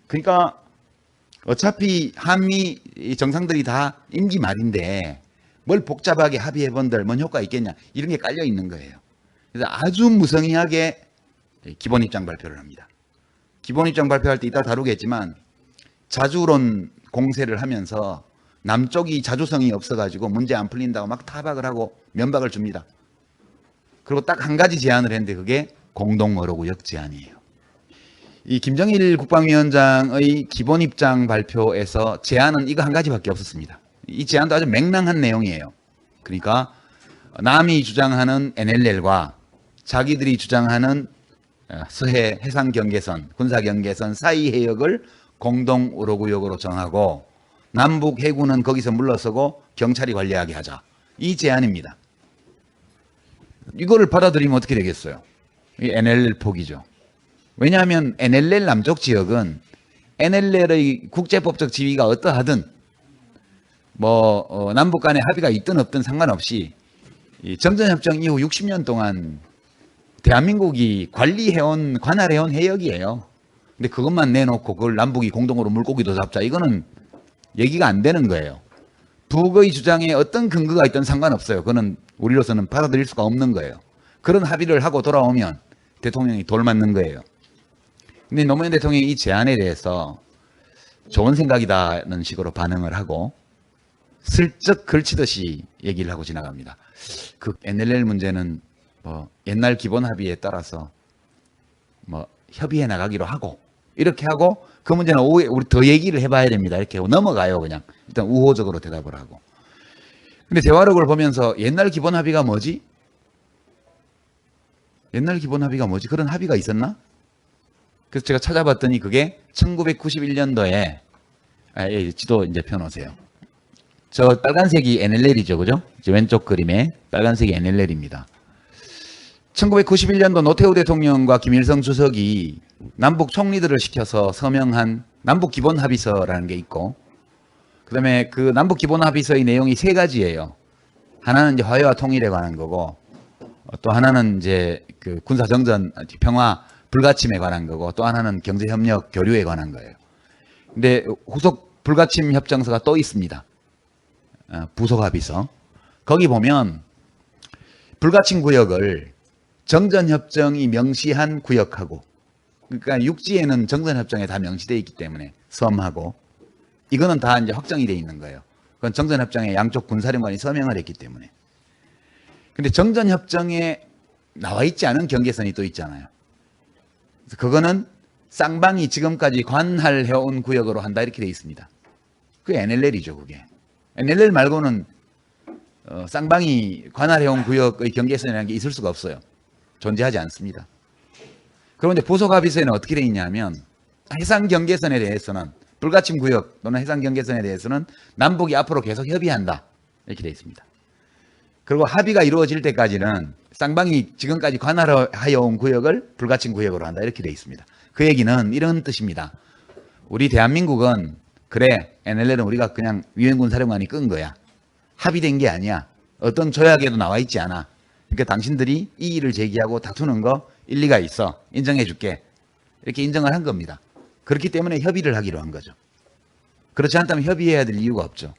그러니까 어차피 한미 정상들이 다 임기 말인데 뭘 복잡하게 합의해본들 뭔 효과 있겠냐 이런 게 깔려 있는 거예요. 그래서 아주 무성의하게 기본 입장 발표를 합니다. 기본 입장 발표할 때 이따 다루겠지만 자주론 공세를 하면서 남쪽이 자주성이 없어가지고 문제 안 풀린다고 막 타박을 하고 면박을 줍니다. 그리고 딱 한 가지 제안을 했는데 그게 공동어로구역 제안이에요. 이 김정일 국방위원장의 기본 입장 발표에서 제안은 이거 한 가지밖에 없었습니다. 이 제안도 아주 맹랑한 내용이에요. 그러니까 남이 주장하는 NLL과 자기들이 주장하는 서해 해상 경계선, 군사 경계선 사이 해역을 공동 우호구역으로 정하고 남북 해군은 거기서 물러서고 경찰이 관리하게 하자. 이 제안입니다. 이거를 받아들이면 어떻게 되겠어요? 이 NLL 포기죠. 왜냐하면 NLL 남쪽 지역은 NLL의 국제법적 지위가 어떠하든 남북 간에 합의가 있든 없든 상관없이 이 정전협정 이후 60년 동안 대한민국이 관리해온, 관할해온 해역이에요. 근데 그것만 내놓고 그걸 남북이 공동으로 물고기도 잡자. 이거는 얘기가 안 되는 거예요. 북의 주장에 어떤 근거가 있든 상관없어요. 그거는 우리로서는 받아들일 수가 없는 거예요. 그런 합의를 하고 돌아오면 대통령이 돌맞는 거예요. 근데 노무현 대통령이 이 제안에 대해서 좋은 생각이다는 식으로 반응을 하고 슬쩍 걸치듯이 얘기를 하고 지나갑니다. 그 NLL 문제는 옛날 기본 합의에 따라서 협의해 나가기로 하고 이렇게 하고 그 문제는 오후에 우리 더 얘기를 해봐야 됩니다. 이렇게 하고 넘어가요. 그냥 일단 우호적으로 대답을 하고. 근데 대화록을 보면서 옛날 기본 합의가 뭐지? 옛날 기본 합의가 뭐지? 그런 합의가 있었나? 그래서 제가 찾아봤더니 그게 1991년도에 지도 이제 펴놓으세요. 저 빨간색이 NLL이죠, 그죠? 왼쪽 그림에 빨간색이 NLL입니다. 1991년도 노태우 대통령과 김일성 주석이 남북 총리들을 시켜서 서명한 남북 기본 합의서라는 게 있고, 그다음에 그 남북 기본 합의서의 내용이 세 가지예요. 하나는 이제 화해와 통일에 관한 거고, 또 하나는 이제 그 군사 정전, 평화 불가침에 관한 거고, 또 하나는 경제 협력 교류에 관한 거예요. 근데 후속 불가침 협정서가 또 있습니다. 부속 합의서. 거기 보면 불가침 구역을 정전협정이 명시한 구역하고, 그러니까 육지에는 정전협정에 다 명시되어 있기 때문에 섬하고, 이거는 다 이제 확정이 되어 있는 거예요. 그건 정전협정에 양쪽 군사령관이 서명을 했기 때문에. 근데 정전협정에 나와 있지 않은 경계선이 또 있잖아요. 그래서 그거는 쌍방이 지금까지 관할해온 구역으로 한다 이렇게 되어 있습니다. 그게 NLL이죠, 그게. NLL 말고는 쌍방이 관할해온 구역의 경계선이라는 게 있을 수가 없어요. 존재하지 않습니다. 그런데 부속합의서에는 어떻게 되어 있냐면 해상 경계선에 대해서는 불가침 구역 또는 해상 경계선에 대해서는 남북이 앞으로 계속 협의한다 이렇게 되어 있습니다. 그리고 합의가 이루어질 때까지는 쌍방이 지금까지 관할하여온 구역을 불가침 구역으로 한다 이렇게 되어 있습니다. 그 얘기는 이런 뜻입니다. 우리 대한민국은 그래 NLL은 우리가 그냥 유엔군 사령관이 끈 거야. 합의된 게 아니야. 어떤 조약에도 나와 있지 않아. 그러니까 당신들이 이의를 제기하고 다투는 거 일리가 있어. 인정해 줄게. 이렇게 인정을 한 겁니다. 그렇기 때문에 협의를 하기로 한 거죠. 그렇지 않다면 협의해야 될 이유가 없죠.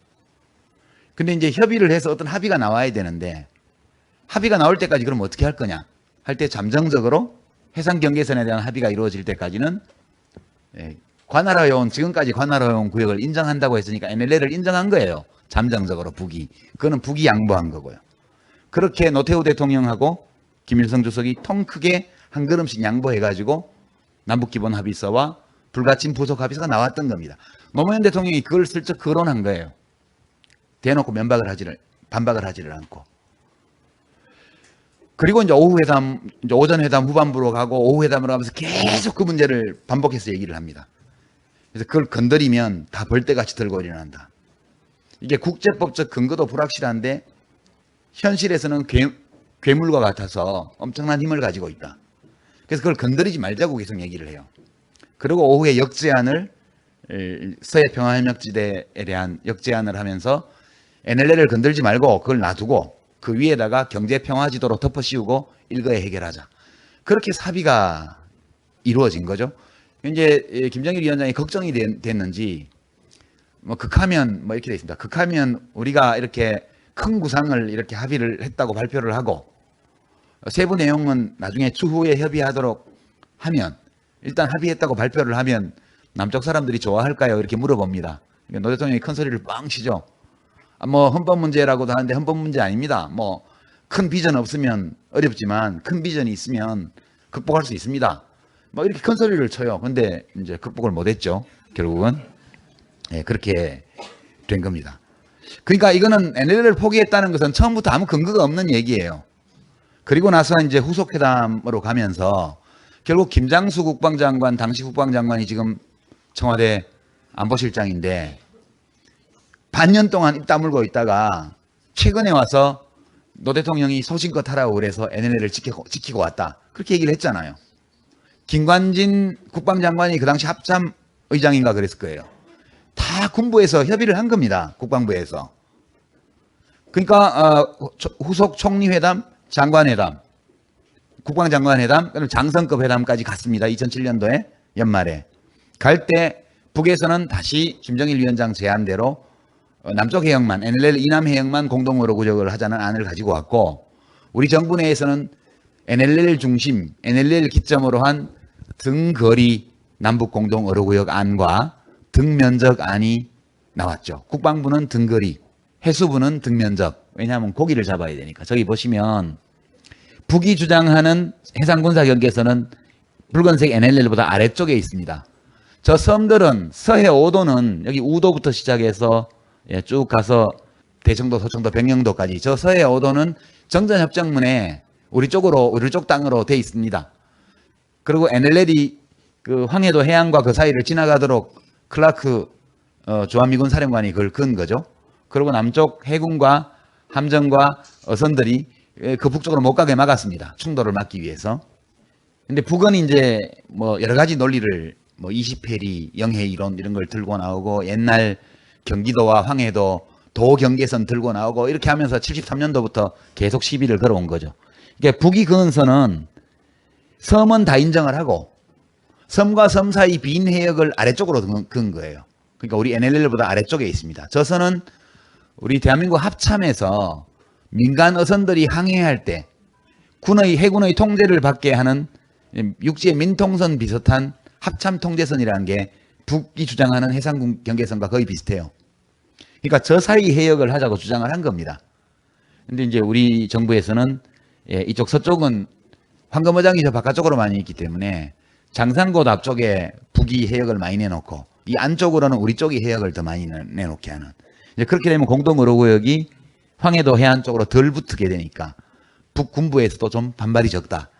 근데 이제 협의를 해서 어떤 합의가 나와야 되는데 합의가 나올 때까지 그럼 어떻게 할 거냐? 할 때 잠정적으로 해상 경계선에 대한 합의가 이루어질 때까지는 관할해온 지금까지 관할해온 구역을 인정한다고 했으니까 NLL을 인정한 거예요. 잠정적으로 북이. 그거는 북이 양보한 거고요. 그렇게 노태우 대통령하고 김일성 주석이 통 크게 한 걸음씩 양보해가지고 남북기본합의서와 불가침 부속합의서가 나왔던 겁니다. 노무현 대통령이 그걸 슬쩍 거론한 거예요. 대놓고 반박을 하지를 않고. 그리고 이제 오후 회담, 이제 오전 회담 후반부로 가고 오후 회담으로 가면서 계속 그 문제를 반복해서 얘기를 합니다. 그래서 그걸 건드리면 다 벌떼같이 들고 일어난다. 이게 국제법적 근거도 불확실한데 현실에서는 괴물과 같아서 엄청난 힘을 가지고 있다. 그래서 그걸 건드리지 말자고 계속 얘기를 해요. 그리고 오후에 역제안을 서해 평화협력지대에 대한 역제안을 하면서 NLL을 건들지 말고 그걸 놔두고 그 위에다가 경제평화지도로 덮어씌우고 일거에 해결하자. 그렇게 합의가 이루어진 거죠. 이제 김정일 위원장이 걱정이 됐는지 극하면 이렇게 돼 있습니다. 극하면 우리가 이렇게 큰 구상을 이렇게 합의를 했다고 발표를 하고 세부 내용은 나중에 추후에 협의하도록 하면 일단 합의했다고 발표를 하면 남쪽 사람들이 좋아할까요? 이렇게 물어봅니다. 노 대통령이 큰 소리를 뻥 치죠. 헌법 문제라고도 하는데 헌법 문제 아닙니다. 큰 비전 없으면 어렵지만 큰 비전이 있으면 극복할 수 있습니다. 뭐 이렇게 큰 소리를 쳐요. 근데 이제 극복을 못했죠. 결국은 예, 그렇게 된 겁니다. 그러니까 이거는 NLL을 포기했다는 것은 처음부터 아무 근거가 없는 얘기예요. 그리고 나서 이제 후속 회담으로 가면서 결국 김장수 국방장관, 당시 국방장관이 지금 청와대 안보실장인데 반년 동안 입 다물고 있다가 최근에 와서 노 대통령이 소신껏 하라고 그래서 NLL을 지키고 왔다. 그렇게 얘기를 했잖아요. 김관진 국방장관이 그 당시 합참 의장인가 그랬을 거예요. 다 군부에서 협의를 한 겁니다. 국방부에서. 그러니까 후속 총리회담, 장관회담, 국방장관회담, 그리고 장성급 회담까지 갔습니다. 2007년도에 연말에. 갈 때 북에서는 다시 김정일 위원장 제안대로 남쪽 해역만, NLL 이남 해역만 공동으로 구역을 하자는 안을 가지고 왔고, 우리 정부 내에서는 NLL 중심, NLL 기점으로 한 등거리 남북 공동 어로구역 안과 등면적 안이 나왔죠. 국방부는 등거리, 해수부는 등면적. 왜냐하면 고기를 잡아야 되니까. 저기 보시면 북이 주장하는 해상군사경계선은 붉은색 NLL보다 아래쪽에 있습니다. 저 섬들은 서해 5도는 여기 우도부터 시작해서 쭉 가서 대청도, 소청도, 백령도까지 저 서해 5도는 정전협정문에 우리 쪽 땅으로 돼 있습니다. 그리고 NLL이 그 황해도 해안과 그 사이를 지나가도록 클라크 주한미군 사령관이 그걸 건 거죠. 그리고 남쪽 해군과 함정과 어선들이 그 북쪽으로 못 가게 막았습니다. 충돌을 막기 위해서. 근데 북은 이제 뭐 여러 가지 논리를 뭐 20해리, 영해 이론 이런 걸 들고 나오고 옛날 경기도와 황해도 도경계선 들고 나오고 이렇게 하면서 73년도부터 계속 시비를 걸어온 거죠. 그러니까 북이 그은 선은 섬은 다 인정을 하고 섬과 섬 사이 빈 해역을 아래쪽으로 그은 거예요. 그러니까 우리 NLL보다 아래쪽에 있습니다. 저 선은 우리 대한민국 합참에서 민간 어선들이 항해할 때 해군의 통제를 받게 하는 육지의 민통선 비슷한 합참 통제선이라는 게 북이 주장하는 해상 경계선과 거의 비슷해요. 그러니까 저 사이 해역을 하자고 주장을 한 겁니다. 근데 이제 우리 정부에서는 이쪽 서쪽은 황금어장이 저 바깥쪽으로 많이 있기 때문에 장산곶 앞쪽에 북이 해역을 많이 내놓고 이 안쪽으로는 우리 쪽이 해역을 더 많이 내놓게 하는. 이제 그렇게 되면 공동어로구역이 황해도 해안 쪽으로 덜 붙게 되니까 북군부에서도 좀 반발이 적다.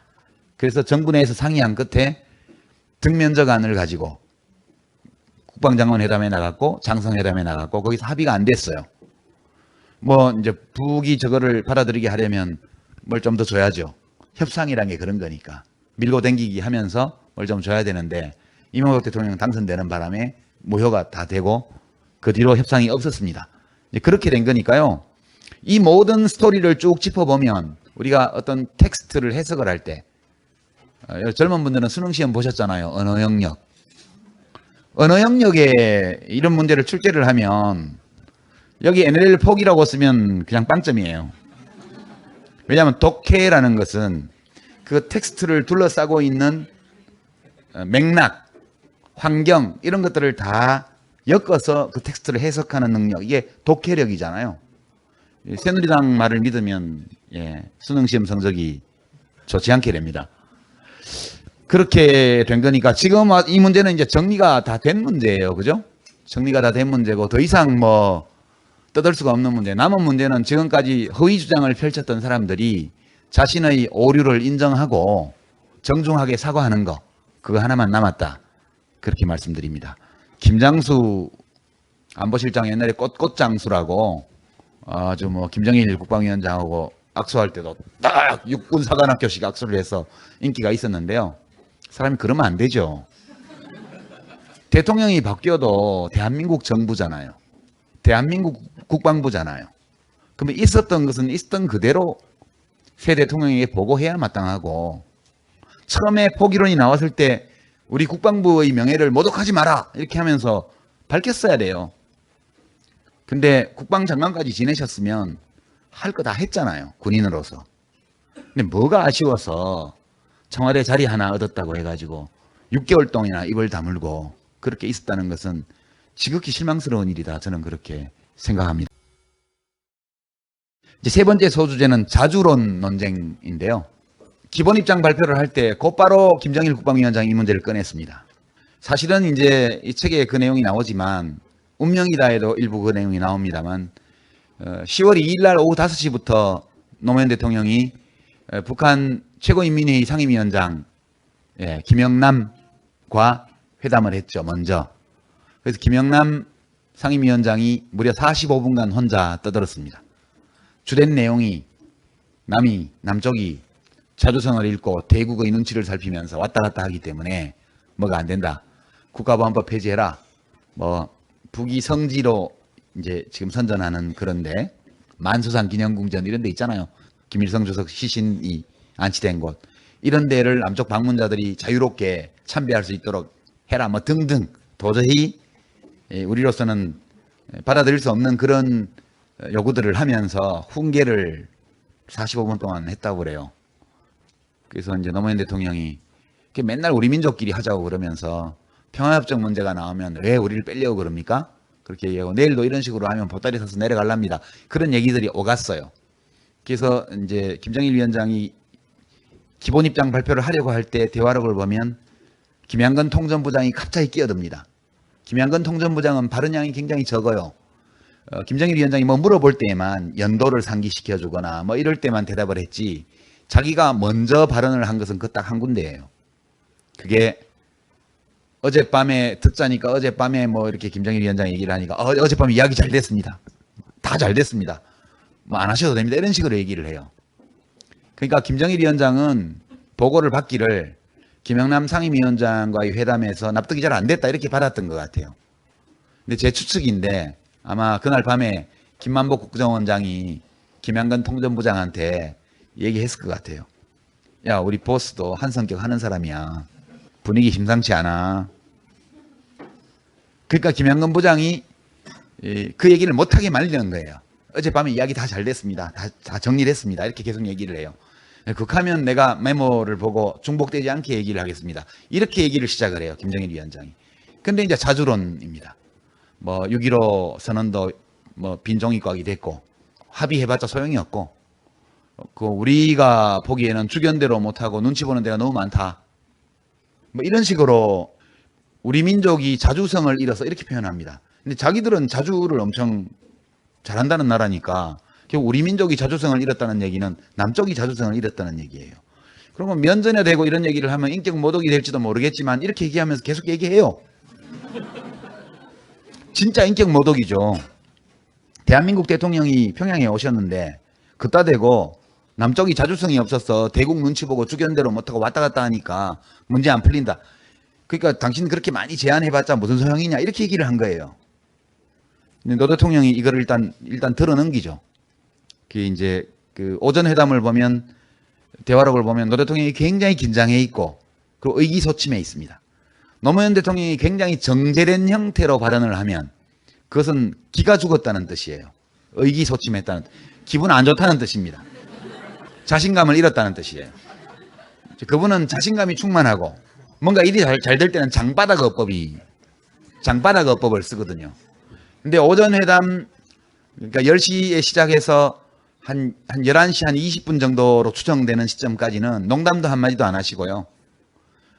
그래서 정부 내에서 상의한 끝에 등면적안을 가지고 국방장관 회담에 나갔고 장성회담에 나갔고 거기서 합의가 안 됐어요. 뭐 이제 북이 저거를 받아들이게 하려면 뭘 좀 더 줘야죠. 협상이란 게 그런 거니까 밀고 당기기 하면서 뭘 좀 줘야 되는데 이명박 대통령 당선되는 바람에 무효가 다 되고 그 뒤로 협상이 없었습니다. 이제 그렇게 된 거니까요. 이 모든 스토리를 쭉 짚어보면 우리가 어떤 텍스트를 해석을 할 때 젊은 분들은 수능시험 보셨잖아요. 언어 영역. 언어 영역에 이런 문제를 출제를 하면 여기 NLL 포기라고 쓰면 그냥 빵점이에요. 왜냐하면 독해라는 것은 그 텍스트를 둘러싸고 있는 맥락, 환경 이런 것들을 다 엮어서 그 텍스트를 해석하는 능력, 이게 독해력이잖아요. 새누리당 말을 믿으면 수능시험 성적이 좋지 않게 됩니다. 그렇게 된 거니까 지금 이 문제는 이제 정리가 다 된 문제예요. 그죠? 정리가 다 된 문제고 더 이상 뭐 떠들 수가 없는 문제. 남은 문제는 지금까지 허위 주장을 펼쳤던 사람들이 자신의 오류를 인정하고 정중하게 사과하는 거. 그거 하나만 남았다. 그렇게 말씀드립니다. 김장수 안보실장 옛날에 꽃장수라고 아주 뭐 김정일 국방위원장하고 악수할 때도 딱 육군사관학교식 악수를 해서 인기가 있었는데요. 사람이 그러면 안 되죠. 대통령이 바뀌어도 대한민국 정부잖아요. 대한민국 국방부잖아요. 그러면 있었던 것은 있었던 그대로 새 대통령에게 보고해야 마땅하고 처음에 포기론이 나왔을 때 우리 국방부의 명예를 모독하지 마라 이렇게 하면서 밝혔어야 돼요. 근데 국방장관까지 지내셨으면 할 거 다 했잖아요. 군인으로서. 근데 뭐가 아쉬워서 청와대 자리 하나 얻었다고 해가지고 6개월 동안이나 입을 다물고 그렇게 있었다는 것은 지극히 실망스러운 일이다. 저는 그렇게 생각합니다. 이제 세 번째 소주제는 자주론 논쟁인데요. 기본 입장 발표를 할 때 곧바로 김정일 국방위원장이 이 문제를 꺼냈습니다. 사실은 이제 이 책에 그 내용이 나오지만 운명이다에도 일부 그 내용이 나옵니다만 10월 2일 날 오후 5시부터 노무현 대통령이 북한 최고인민회의 상임위원장 김영남과 회담을 했죠. 먼저. 그래서 김영남 상임위원장이 무려 45분간 혼자 떠들었습니다. 주된 내용이 남쪽이 자주성을 잃고 대국의 눈치를 살피면서 왔다 갔다 하기 때문에 뭐가 안 된다. 국가보안법 폐지해라. 뭐 북이 성지로 이제 지금 선전하는 그런데 만수산 기념궁전 이런 데 있잖아요. 김일성 주석 시신이 안치된 곳. 이런 데를 남쪽 방문자들이 자유롭게 참배할 수 있도록 해라. 뭐 등등. 도저히 우리로서는 받아들일 수 없는 그런 요구들을 하면서 훈계를 45분 동안 했다고 그래요. 그래서 이제 노무현 대통령이 맨날 우리 민족끼리 하자고 그러면서 평화협정 문제가 나오면 왜 우리를 빼려고 그럽니까? 그렇게 얘기하고 내일도 이런 식으로 하면 보따리 사서 내려갈랍니다. 그런 얘기들이 오갔어요. 그래서 이제 김정일 위원장이 기본 입장 발표를 하려고 할 때 대화록을 보면 김양근 통전부장이 갑자기 끼어듭니다. 김양근 통전부장은 발언량이 굉장히 적어요. 김정일 위원장이 뭐 물어볼 때에만 연도를 상기시켜 주거나 뭐 이럴 때만 대답을 했지 자기가 먼저 발언을 한 것은 그 딱 한 군데예요. 그게 어젯밤에 듣자니까 어젯밤에 뭐 이렇게 김정일 위원장이 얘기를 하니까 어젯밤에 이야기 잘 됐습니다. 다 잘 됐습니다. 뭐 안 하셔도 됩니다. 이런 식으로 얘기를 해요. 그러니까 김정일 위원장은 보고를 받기를 김영남 상임위원장과의 회담에서 납득이 잘 안 됐다 이렇게 받았던 것 같아요. 근데 제 추측인데 아마 그날 밤에 김만복 국정원장이 김양근 통전부장한테 얘기했을 것 같아요. 야, 우리 보스도 한 성격 하는 사람이야. 분위기 심상치 않아. 그러니까 김양근 부장이 그 얘기를 못하게 말리는 거예요. 어젯밤에 이야기 다 잘 됐습니다. 다 정리됐습니다. 이렇게 계속 얘기를 해요. 극하면 내가 메모를 보고 중복되지 않게 얘기를 하겠습니다. 이렇게 얘기를 시작을 해요. 김정일 위원장이. 근데 이제 자주론입니다. 뭐 6.15 선언도 뭐 빈종이과학이 됐고 합의해봤자 소용이 없고 그 우리가 보기에는 주견대로 못하고 눈치 보는 데가 너무 많다. 뭐 이런 식으로 우리 민족이 자주성을 잃어서 이렇게 표현합니다. 근데 자기들은 자주를 엄청 잘한다는 나라니까 결국 우리 민족이 자주성을 잃었다는 얘기는 남쪽이 자주성을 잃었다는 얘기예요. 그러면 면전에 대고 이런 얘기를 하면 인격 모독이 될지도 모르겠지만 이렇게 얘기하면서 계속 얘기해요. 진짜 인격 모독이죠. 대한민국 대통령이 평양에 오셨는데 그따 대고 남쪽이 자주성이 없어서 대국 눈치 보고 주견대로 못하고 왔다 갔다 하니까 문제 안 풀린다. 그러니까 당신 그렇게 많이 제안해봤자 무슨 소용이냐 이렇게 얘기를 한 거예요. 근데 노 대통령이 이거를 일단 들어넘기죠. 그 이제 그 오전 회담을 보면 대화록을 보면 노 대통령이 굉장히 긴장해 있고 그리고 의기소침해 있습니다. 노무현 대통령이 굉장히 정제된 형태로 발언을 하면 그것은 기가 죽었다는 뜻이에요. 의기소침했다는 기분 안 좋다는 뜻입니다. 자신감을 잃었다는 뜻이에요. 그분은 자신감이 충만하고 뭔가 일이 잘 될 때는 장바닥어법을 쓰거든요. 근데 오전 회담 그러니까 10시에 시작해서 한 11시 한 20분 정도로 추정되는 시점까지는 농담도 한마디도 안 하시고요.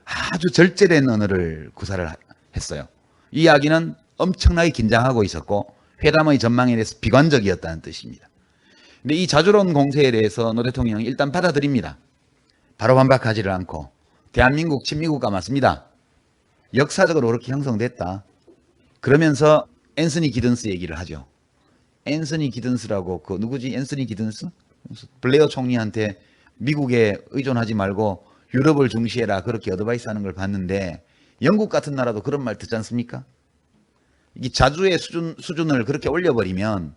아주 절제된 언어를 구사를 했어요. 이 이야기는 엄청나게 긴장하고 있었고 회담의 전망에 대해서 비관적이었다는 뜻입니다. 근데 이 자주론 공세에 대해서 노 대통령이 일단 받아들입니다. 바로 반박하지를 않고 대한민국 친미국가 맞습니다. 역사적으로 그렇게 형성됐다. 그러면서 앤서니 기든스 얘기를 하죠. 앤서니 기든스라고 그 누구지? 앤서니 기든스? 블레어 총리한테 미국에 의존하지 말고 유럽을 중시해라 그렇게 어드바이스 하는 걸 봤는데 영국 같은 나라도 그런 말 듣지 않습니까? 이 자주의 수준을 그렇게 올려버리면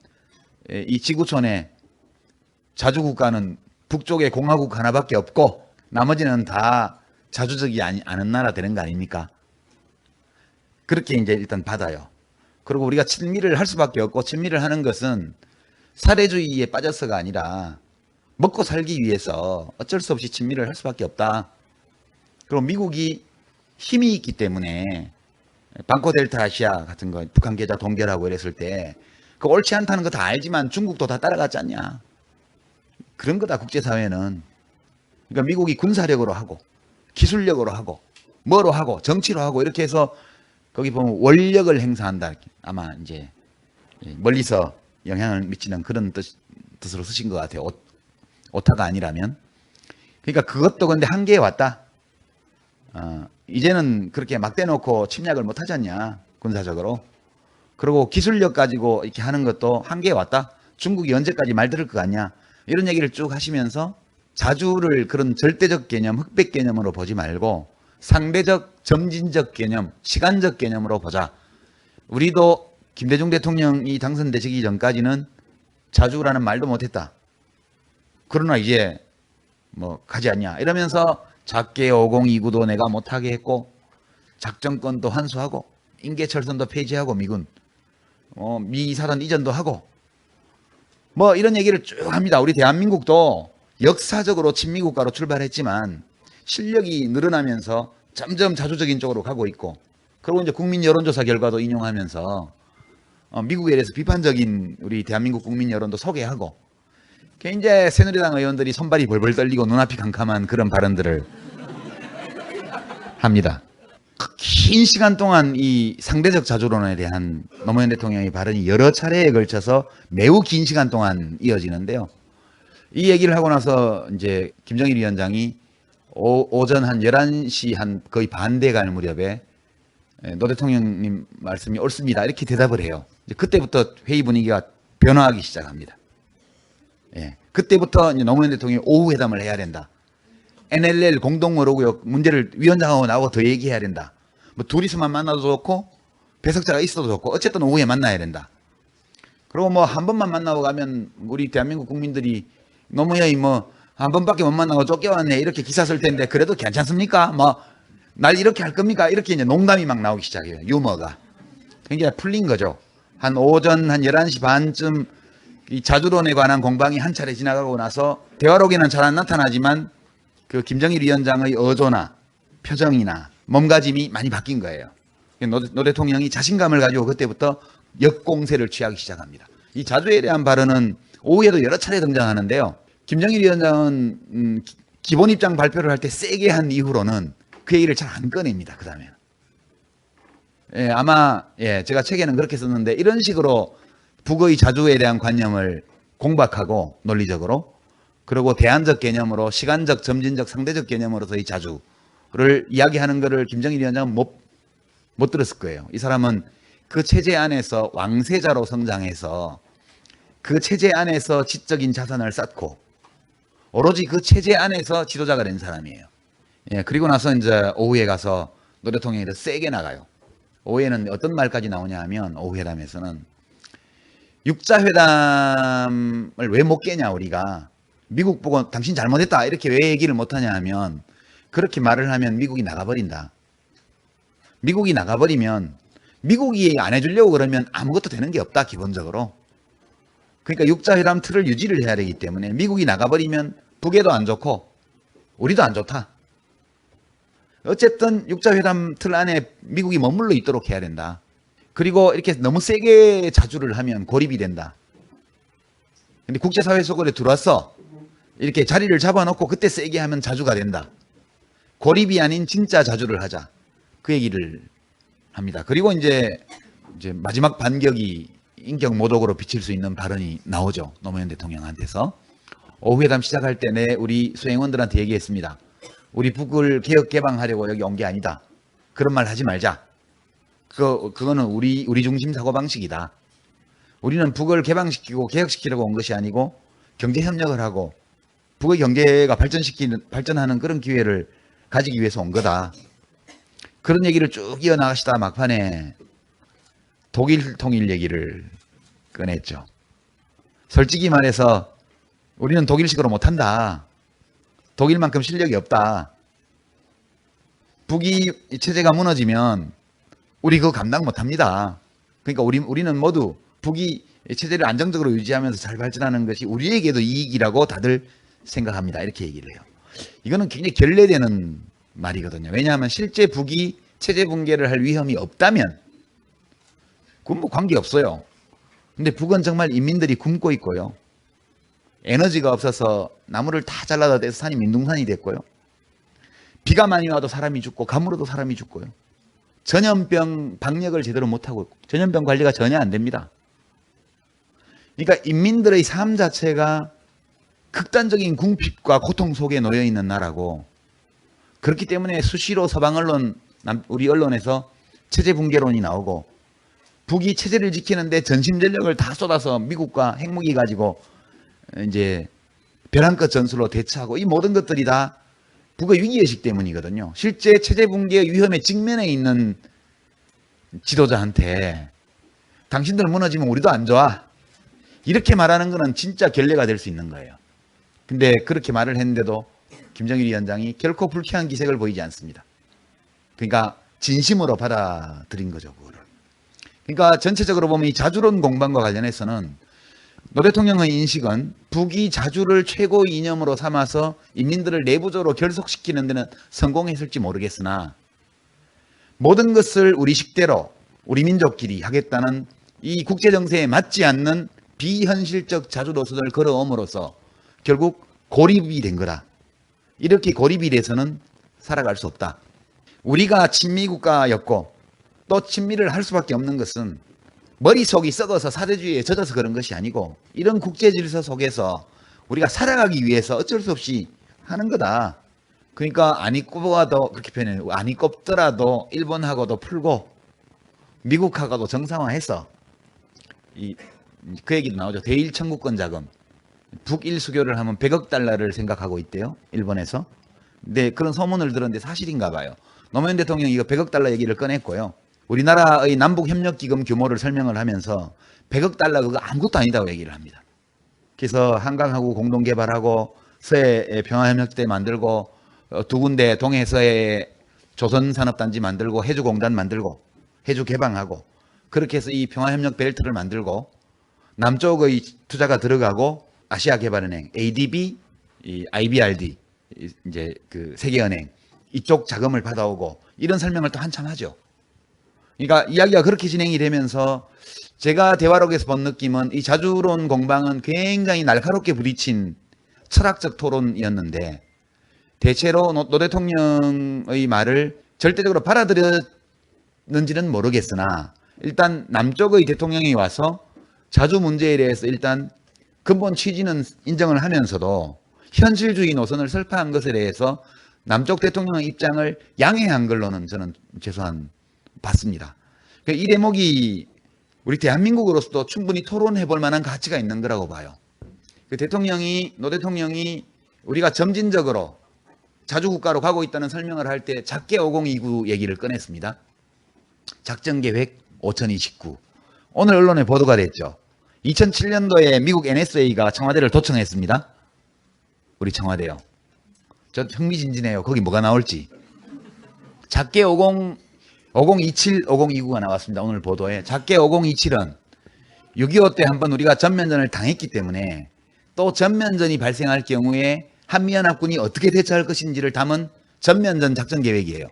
이 지구촌에 자주국가는 북쪽에 공화국 하나밖에 없고 나머지는 다 자주적이 않은 나라 되는 거 아닙니까? 그렇게 이제 일단 받아요. 그리고 우리가 친미를 할 수밖에 없고 친미를 하는 것은 사례주의에 빠져서가 아니라 먹고 살기 위해서 어쩔 수 없이 친미를 할 수밖에 없다. 그리고 미국이 힘이 있기 때문에 방코 델타 아시아 같은 거 북한 계좌 동결하고 이랬을 때 그 옳지 않다는 거 다 알지만 중국도 다 따라갔지 않냐. 그런 거다 국제사회는. 그러니까 미국이 군사력으로 하고 기술력으로 하고 뭐로 하고 정치로 하고 이렇게 해서 거기 보면 원력을 행사한다. 아마 이제 멀리서 영향을 미치는 그런 뜻으로 쓰신 것 같아요. 오타가 아니라면. 그러니까 그것도 근데 한계에 왔다. 이제는 그렇게 막 대놓고 침략을 못 하지 않냐, 군사적으로. 그리고 기술력 가지고 이렇게 하는 것도 한계에 왔다. 중국이 언제까지 말 들을 것 같냐. 이런 얘기를 쭉 하시면서 자주를 그런 절대적 개념, 흑백 개념으로 보지 말고 상대적, 점진적 개념, 시간적 개념으로 보자. 우리도 김대중 대통령이 당선되시기 전까지는 자주라는 말도 못했다. 그러나 이제 뭐 가지 않냐 이러면서 작게 5029도 내가 못하게 했고 작전권도 환수하고 인계철선도 폐지하고 미군 미사단 이전도 하고 뭐 이런 얘기를 쭉 합니다. 우리 대한민국도 역사적으로 친미국가로 출발했지만 실력이 늘어나면서 점점 자주적인 쪽으로 가고 있고 그리고 이제 국민 여론조사 결과도 인용하면서 미국에 대해서 비판적인 우리 대한민국 국민 여론도 소개하고 이제 새누리당 의원들이 손발이 벌벌 떨리고 눈앞이 캄캄한 그런 발언들을 합니다. 긴 시간 동안 이 상대적 자주론에 대한 노무현 대통령의 발언이 여러 차례에 걸쳐서 매우 긴 시간 동안 이어지는데요. 이 얘기를 하고 나서 이제 김정일 위원장이 오전 한 11시 한 거의 반대 갈 무렵에 노 대통령님 말씀이 옳습니다. 이렇게 대답을 해요. 이제 그때부터 회의 분위기가 변화하기 시작합니다. 예. 그때부터 이제 노무현 대통령이 오후 회담을 해야 된다. NLL 공동의료구역 문제를 위원장하고 나하고 더 얘기해야 된다. 뭐 둘이서만 만나도 좋고 배석자가 있어도 좋고 어쨌든 오후에 만나야 된다. 그리고 뭐 한 번만 만나고 가면 우리 대한민국 국민들이 노무현이 뭐 한 번밖에 못 만나고 쫓겨왔네 이렇게 기사 쓸 텐데 그래도 괜찮습니까? 뭐 날 이렇게 할 겁니까? 이렇게 이제 농담이 막 나오기 시작해요. 유머가. 굉장히 풀린 거죠. 한 오전 한 11시 반쯤 이 자주론에 관한 공방이 한 차례 지나가고 나서 대화록에는 잘 안 나타나지만 그 김정일 위원장의 어조나 표정이나 몸가짐이 많이 바뀐 거예요. 노 대통령이 자신감을 가지고 그때부터 역공세를 취하기 시작합니다. 이 자주에 대한 발언은 오후에도 여러 차례 등장하는데요. 김정일 위원장은 기본 입장 발표를 할 때 세게 한 이후로는 그 얘기를 잘 안 꺼냅니다. 그 다음에는. 예, 아마 제가 책에는 그렇게 썼는데 이런 식으로 북의 자주에 대한 관념을 공박하고 논리적으로 그리고 대안적 개념으로 시간적, 점진적, 상대적 개념으로서의 자주를 이야기하는 것을 김정일 위원장은 못 들었을 거예요. 이 사람은 그 체제 안에서 왕세자로 성장해서 그 체제 안에서 지적인 자산을 쌓고 오로지 그 체제 안에서 지도자가 된 사람이에요. 예, 그리고 나서 이제 오후에 가서 노 대통령이 더 세게 나가요. 오후에는 어떤 말까지 나오냐 하면 오후 회담에서는 육자회담을 왜 못 깨냐 우리가 미국 보고 당신 잘못했다 이렇게 왜 얘기를 못하냐 하면 그렇게 말을 하면 미국이 나가버린다. 미국이 나가버리면 미국이 안 해주려고 그러면 아무것도 되는 게 없다 기본적으로. 그러니까 육자회담 틀을 유지를 해야 되기 때문에 미국이 나가버리면 북에도 안 좋고 우리도 안 좋다. 어쨌든 육자회담 틀 안에 미국이 머물러 있도록 해야 된다. 그리고 이렇게 너무 세게 자주를 하면 고립이 된다. 근데 국제사회 속으로 들어왔어. 이렇게 자리를 잡아놓고 그때 세게 하면 자주가 된다. 고립이 아닌 진짜 자주를 하자. 그 얘기를 합니다. 그리고 이제 마지막 반격이 인격 모독으로 비칠 수 있는 발언이 나오죠. 노무현 대통령한테서. 오후 회담 시작할 때 우리 수행원들한테 얘기했습니다. 우리 북을 개혁 개방하려고 여기 온 게 아니다. 그런 말 하지 말자. 그거는 우리 중심 사고 방식이다. 우리는 북을 개방시키고 개혁시키려고 온 것이 아니고 경제 협력을 하고 북의 경제가 발전하는 그런 기회를 가지기 위해서 온 거다. 그런 얘기를 쭉 이어나가시다 막판에 독일 통일 얘기를 꺼냈죠. 솔직히 말해서 우리는 독일식으로 못한다. 독일만큼 실력이 없다. 북이 체제가 무너지면 우리 그거 감당 못합니다. 그러니까 우리는 모두 북이 체제를 안정적으로 유지하면서 잘 발전하는 것이 우리에게도 이익이라고 다들 생각합니다. 이렇게 얘기를 해요. 이거는 굉장히 결례되는 말이거든요. 왜냐하면 실제 북이 체제 붕괴를 할 위험이 없다면 그건 뭐 관계없어요. 근데 북은 정말 인민들이 굶고 있고요. 에너지가 없어서 나무를 다 잘라다 대서 산이 민둥산이 됐고요. 비가 많이 와도 사람이 죽고 가물어도 사람이 죽고요. 전염병 방역을 제대로 못하고 있고 전염병 관리가 전혀 안 됩니다. 그러니까 인민들의 삶 자체가 극단적인 궁핍과 고통 속에 놓여 있는 나라고, 그렇기 때문에 수시로 서방 언론, 우리 언론에서 체제 붕괴론이 나오고, 북이 체제를 지키는데 전심전력을 다 쏟아서 미국과 핵무기 가지고 이제 벼랑끝 전술로 대처하고, 이 모든 것들이 다 북의 위기의식 때문이거든요. 실제 체제 붕괴 위험에 직면해 있는 지도자한테 당신들 무너지면 우리도 안 좋아, 이렇게 말하는 거는 진짜 결례가 될 수 있는 거예요. 근데 그렇게 말을 했는데도 김정일 위원장이 결코 불쾌한 기색을 보이지 않습니다. 그러니까 진심으로 받아들인 거죠, 그거를. 그러니까 전체적으로 보면 이 자주론 공방과 관련해서는 노 대통령의 인식은 북이 자주를 최고의 이념으로 삼아서 인민들을 내부적으로 결속시키는 데는 성공했을지 모르겠으나, 모든 것을 우리 식대로 우리 민족끼리 하겠다는 이 국제정세에 맞지 않는 비현실적 자주 노선을 걸어옴으로써 결국 고립이 된 거다. 이렇게 고립이 돼서는 살아갈 수 없다. 우리가 친미국가였고 또 친미를 할 수밖에 없는 것은 머릿속이 썩어서 사대주의에 젖어서 그런 것이 아니고, 이런 국제질서 속에서 우리가 살아가기 위해서 어쩔 수 없이 하는 거다. 그러니까 안이 꼽아도, 그렇게 표현해요. 안이 꼽더라도 일본하고도 풀고 미국하고도 정상화해서, 그 얘기도 나오죠. 대일 청구권 자금. 북일 수교를 하면 100억 달러를 생각하고 있대요, 일본에서. 근데 그런 소문을 들었는데 사실인가 봐요. 노무현 대통령이 이거 100억 달러 얘기를 꺼냈고요. 우리나라의 남북협력기금 규모를 설명을 하면서 100억 달러 그거 아무것도 아니다고 얘기를 합니다. 그래서 한강하고 공동개발하고 서해 평화협력대 만들고, 두 군데 동해서해 조선산업단지 만들고, 해주공단 만들고, 해주 개방하고, 그렇게 해서 이 평화협력 벨트를 만들고, 남쪽의 투자가 들어가고 아시아개발은행, ADB, IBRD, 이제 그 세계은행 이쪽 자금을 받아오고, 이런 설명을 또 한참 하죠. 그러니까 이야기가 그렇게 진행이 되면서 제가 대화록에서 본 느낌은 이 자주론 공방은 굉장히 날카롭게 부딪힌 철학적 토론이었는데, 대체로 노 대통령의 말을 절대적으로 받아들였는지는 모르겠으나, 일단 남쪽의 대통령이 와서 자주 문제에 대해서 일단 근본 취지는 인정을 하면서도 현실주의 노선을 설파한 것에 대해서 남쪽 대통령의 입장을 양해한 걸로는 저는 최소한 봤습니다. 이 대목이 우리 대한민국으로서도 충분히 토론해 볼 만한 가치가 있는 거라고 봐요. 노 대통령이 우리가 점진적으로 자주국가로 가고 있다는 설명을 할 때 작게 5029 얘기를 꺼냈습니다. 작전계획 5029. 오늘 언론에 보도가 됐죠. 2007년도에 미국 NSA가 청와대를 도청했습니다. 우리 청와대요. 저 흥미진진해요. 거기 뭐가 나올지. 작게 5027, 5029가 나왔습니다. 오늘 보도에. 작게 5027은 6.25 때 한번 우리가 전면전을 당했기 때문에 또 전면전이 발생할 경우에 한미연합군이 어떻게 대처할 것인지를 담은 전면전 작전 계획이에요.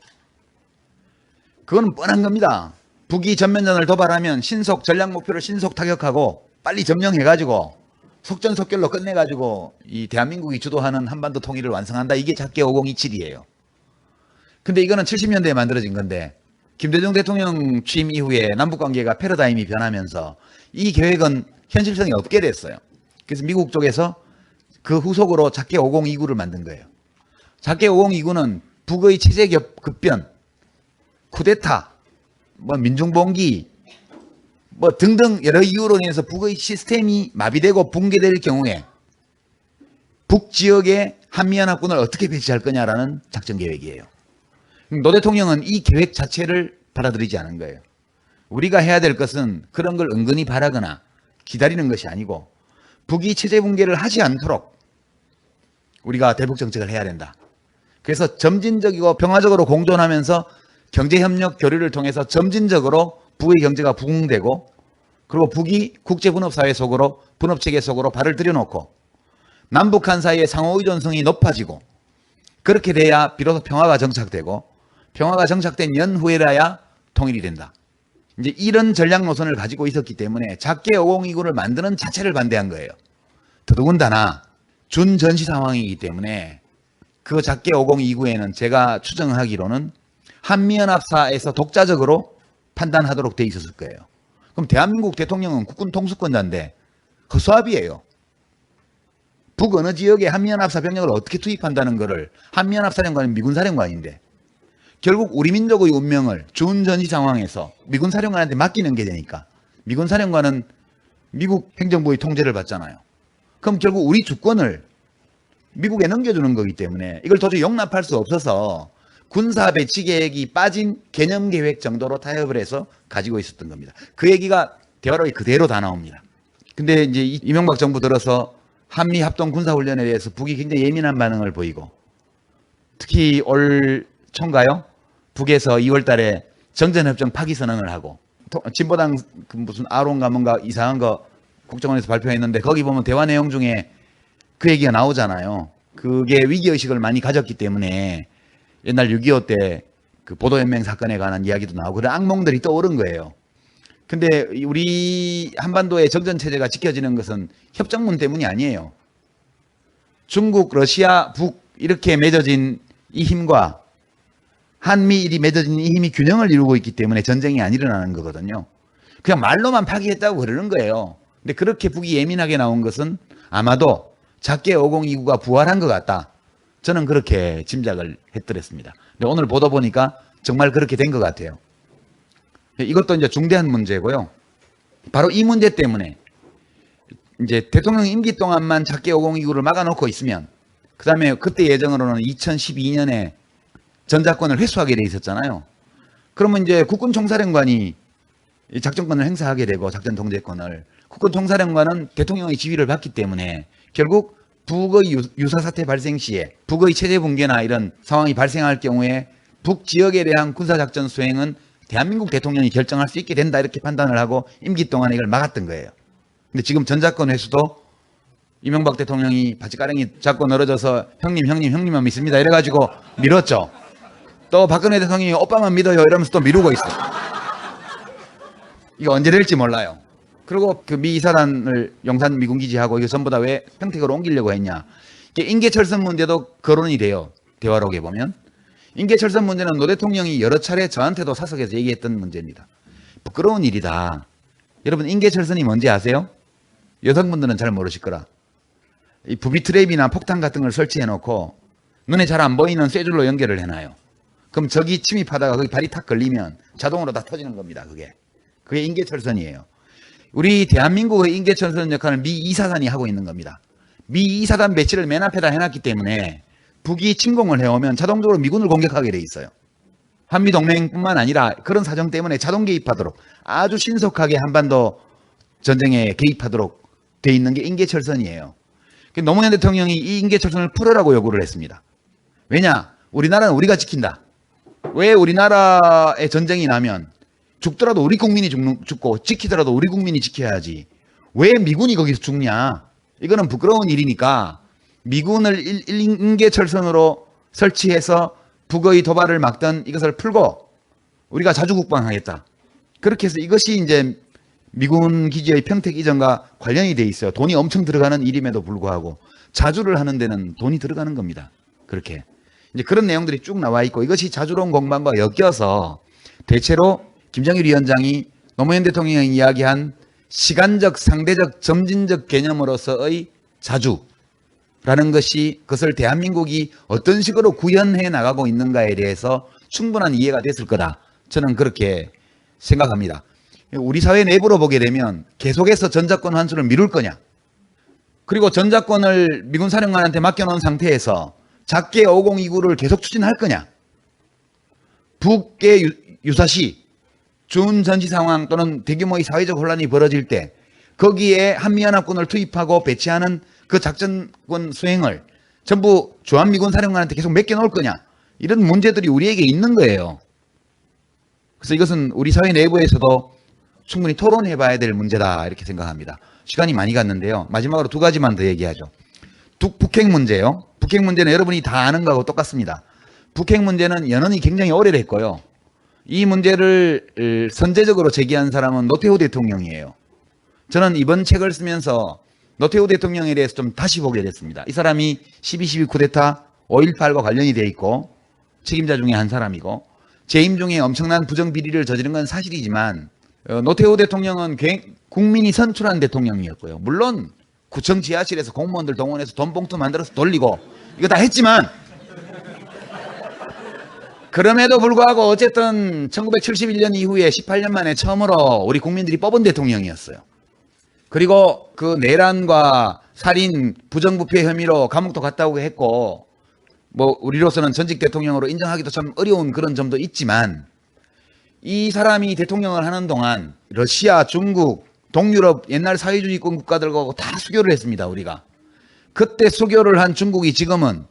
그건 뻔한 겁니다. 북이 전면전을 도발하면 신속 전략 목표를 신속 타격하고 빨리 점령해가지고 속전속결로 끝내가지고 이 대한민국이 주도하는 한반도 통일을 완성한다. 이게 작게 5027이에요. 근데 이거는 70년대에 만들어진 건데, 김대중 대통령 취임 이후에 남북관계가 패러다임이 변하면서 이 계획은 현실성이 없게 됐어요. 그래서 미국 쪽에서 그 후속으로 작게 5029를 만든 거예요. 작게 5029는 북의 체제 급변, 쿠데타, 민중봉기, 등등 여러 이유로 인해서 북의 시스템이 마비되고 붕괴될 경우에 북지역에 한미연합군을 어떻게 배치할 거냐라는 작전 계획이에요. 노 대통령은 이 계획 자체를 받아들이지 않은 거예요. 우리가 해야 될 것은 그런 걸 은근히 바라거나 기다리는 것이 아니고, 북이 체제 붕괴를 하지 않도록 우리가 대북 정책을 해야 된다. 그래서 점진적이고 평화적으로 공존하면서 경제협력 교류를 통해서 점진적으로 북의 경제가 부흥되고, 그리고 북이 국제분업사회 속으로, 분업체계 속으로 발을 들여놓고 남북한 사이의 상호의존성이 높아지고, 그렇게 돼야 비로소 평화가 정착되고, 평화가 정착된 연후에라야 통일이 된다. 이제 이런 전략 노선을 가지고 있었기 때문에 작게 5029를 만드는 자체를 반대한 거예요. 더더군다나 준전시 상황이기 때문에 그 작게 5029에는 제가 추정하기로는 한미연합사에서 독자적으로 판단하도록 돼 있었을 거예요. 그럼 대한민국 대통령은 국군 통수권자인데 허수아비예요. 북 어느 지역에 한미연합사 병력을 어떻게 투입한다는 것을 한미연합사령관은 미군사령관인데 결국 우리 민족의 운명을 준전시 상황에서 미군사령관한테 맡기는 게 되니까 미군사령관은 미국 행정부의 통제를 받잖아요. 그럼 결국 우리 주권을 미국에 넘겨주는 거기 때문에 이걸 도저히 용납할 수 없어서 군사 배치 계획이 빠진 개념 계획 정도로 타협을 해서 가지고 있었던 겁니다. 그 얘기가 대화록에 그대로 다 나옵니다. 근데 이제 이명박 정부 들어서 한미 합동 군사훈련에 대해서 북이 굉장히 예민한 반응을 보이고 특히 올 초인가요? 북에서 2월 달에 정전협정 파기 선언을 하고 진보당 그 무슨 아론가 뭔가 이상한 거 국정원에서 발표했는데 거기 보면 대화 내용 중에 그 얘기가 나오잖아요. 그게 위기의식을 많이 가졌기 때문에 옛날 6.25 때 그 보도연맹 사건에 관한 이야기도 나오고 그런 악몽들이 떠오른 거예요. 근데 우리 한반도의 정전체제가 지켜지는 것은 협정문 때문이 아니에요. 중국, 러시아, 북 이렇게 맺어진 이 힘과 한미일이 맺어진 이 힘이 균형을 이루고 있기 때문에 전쟁이 안 일어나는 거거든요. 그냥 말로만 파기했다고 그러는 거예요. 근데 그렇게 북이 예민하게 나온 것은 아마도 작게 5029가 부활한 것 같다. 저는 그렇게 짐작을 했더랬습니다. 근데 오늘 보도 보니까 정말 그렇게 된 것 같아요. 이것도 이제 중대한 문제고요. 바로 이 문제 때문에 이제 대통령 임기 동안만 작게 5029를 막아놓고 있으면 그 다음에 그때 예정으로는 2012년에 전작권을 회수하게 돼 있었잖아요. 그러면 이제 국군 총사령관이 작전권을 행사하게 되고 작전 통제권을 국군 총사령관은 대통령의 지휘를 받기 때문에 결국 북의 유사 사태 발생 시에 북의 체제 붕괴나 이런 상황이 발생할 경우에 북 지역에 대한 군사작전 수행은 대한민국 대통령이 결정할 수 있게 된다 이렇게 판단을 하고 임기 동안에 이걸 막았던 거예요. 근데 지금 전작권 회수도 이명박 대통령이 바지가랑이 잡고 늘어져서 형님만 믿습니다 이래가지고 미뤘죠. 또 박근혜 대통령이 오빠만 믿어요 이러면서 또 미루고 있어요. 이거 언제 될지 몰라요. 그리고 그 미 이사단을 용산 미군기지하고 이거 전부 다 왜 평택으로 옮기려고 했냐. 이게 인계철선 문제도 거론이 돼요. 대화록에 보면. 인계철선 문제는 노 대통령이 여러 차례 저한테도 사석에서 얘기했던 문제입니다. 부끄러운 일이다. 여러분 인계철선이 뭔지 아세요? 여성분들은 잘 모르실 거라. 이 부비 트랩이나 폭탄 같은 걸 설치해 놓고 눈에 잘 안 보이는 쇠줄로 연결을 해놔요. 그럼 적이 침입하다가 거기 발이 탁 걸리면 자동으로 다 터지는 겁니다. 그게 인계철선이에요. 우리 대한민국의 인계철선 역할을 미 이사단이 하고 있는 겁니다. 미 이사단 배치를 맨 앞에다 해놨기 때문에 북이 침공을 해오면 자동적으로 미군을 공격하게 돼 있어요. 한미동맹뿐만 아니라 그런 사정 때문에 자동 개입하도록 아주 신속하게 한반도 전쟁에 개입하도록 돼 있는 게 인계철선이에요. 노무현 대통령이 이 인계철선을 풀으라고 요구를 했습니다. 왜냐? 우리나라는 우리가 지킨다. 왜 우리나라의 전쟁이 나면 죽더라도 우리 국민이 죽고 지키더라도 우리 국민이 지켜야지. 왜 미군이 거기서 죽냐? 이거는 부끄러운 일이니까 미군을 인계철선으로 설치해서 북의 도발을 막던 이것을 풀고 우리가 자주 국방하겠다. 그렇게 해서 이것이 이제 미군 기지의 평택 이전과 관련이 돼 있어요. 돈이 엄청 들어가는 일임에도 불구하고 자주를 하는 데는 돈이 들어가는 겁니다. 그렇게. 이제 그런 내용들이 쭉 나와 있고 이것이 자주론 공방과 엮여서 대체로 김정일 위원장이 노무현 대통령이 이야기한 시간적, 상대적, 점진적 개념으로서의 자주라는 것이 그것을 대한민국이 어떤 식으로 구현해 나가고 있는가에 대해서 충분한 이해가 됐을 거다. 저는 그렇게 생각합니다. 우리 사회 내부로 보게 되면 계속해서 전작권 환수를 미룰 거냐. 그리고 전작권을 미군 사령관한테 맡겨놓은 상태에서 작게 5029를 계속 추진할 거냐. 북의 유사시 준전시 상황 또는 대규모의 사회적 혼란이 벌어질 때 거기에 한미연합군을 투입하고 배치하는 그 작전권 수행을 전부 주한미군 사령관한테 계속 맡겨놓을 거냐. 이런 문제들이 우리에게 있는 거예요. 그래서 이것은 우리 사회 내부에서도 충분히 토론해 봐야 될 문제다 이렇게 생각합니다. 시간이 많이 갔는데요. 마지막으로 두 가지만 더 얘기하죠. 북핵 문제요. 북핵 문제는 여러분이 다 아는 거하고 똑같습니다. 북핵 문제는 연원이 굉장히 오래됐고요. 이 문제를 선제적으로 제기한 사람은 노태우 대통령이에요. 저는 이번 책을 쓰면서 노태우 대통령에 대해서 좀 다시 보게 됐습니다. 이 사람이 12.12 쿠데타 5.18과 관련이 돼 있고 책임자 중에 한 사람이고 재임 중에 엄청난 부정비리를 저지른 건 사실이지만 노태우 대통령은 국민이 선출한 대통령이었고요. 물론 구청 지하실에서 공무원들 동원해서 돈 봉투 만들어서 돌리고 이거 다 했지만 그럼에도 불구하고 어쨌든 1971년 이후에 18년 만에 처음으로 우리 국민들이 뽑은 대통령이었어요. 그리고 그 내란과 살인, 부정부패 혐의로 감옥도 갔다 오게 했고 뭐 우리로서는 전직 대통령으로 인정하기도 참 어려운 그런 점도 있지만 이 사람이 대통령을 하는 동안 러시아, 중국, 동유럽 옛날 사회주의권 국가들과 다 수교를 했습니다. 우리가. 그때 수교를 한 중국이 지금은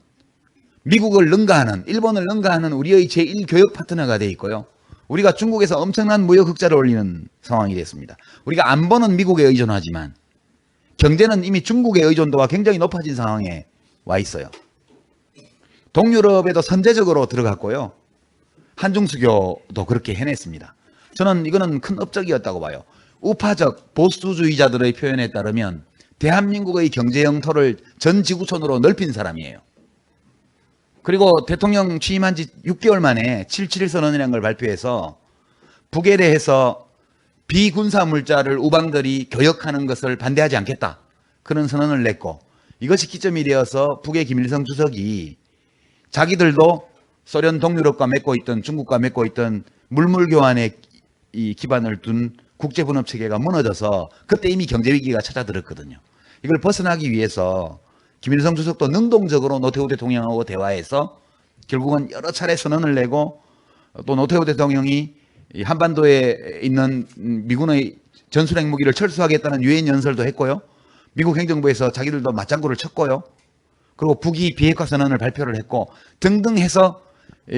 미국을 능가하는, 일본을 능가하는 우리의 제1교역 파트너가 돼 있고요. 우리가 중국에서 엄청난 무역 흑자를 올리는 상황이 됐습니다. 우리가 안보는 미국에 의존하지만 경제는 이미 중국의 의존도가 굉장히 높아진 상황에 와 있어요. 동유럽에도 선제적으로 들어갔고요. 한중수교도 그렇게 해냈습니다. 저는 이거는 큰 업적이었다고 봐요. 우파적 보수주의자들의 표현에 따르면 대한민국의 경제 영토를 전 지구촌으로 넓힌 사람이에요. 그리고 대통령 취임한 지 6개월 만에 7.7 선언이라는 걸 발표해서 북에 대해서 비군사 물자를 우방들이 교역하는 것을 반대하지 않겠다. 그런 선언을 냈고 이것이 기점이 되어서 북의 김일성 주석이 자기들도 소련 동유럽과 맺고 있던 중국과 맺고 있던 물물 교환에 이 기반을 둔 국제분업 체계가 무너져서 그때 이미 경제 위기가 찾아들었거든요. 이걸 벗어나기 위해서 김일성 주석도 능동적으로 노태우 대통령하고 대화해서 결국은 여러 차례 선언을 내고 또 노태우 대통령이 한반도에 있는 미군의 전술 핵무기를 철수하겠다는 유엔 연설도 했고요. 미국 행정부에서 자기들도 맞장구를 쳤고요. 그리고 북이 비핵화 선언을 발표를 했고 등등 해서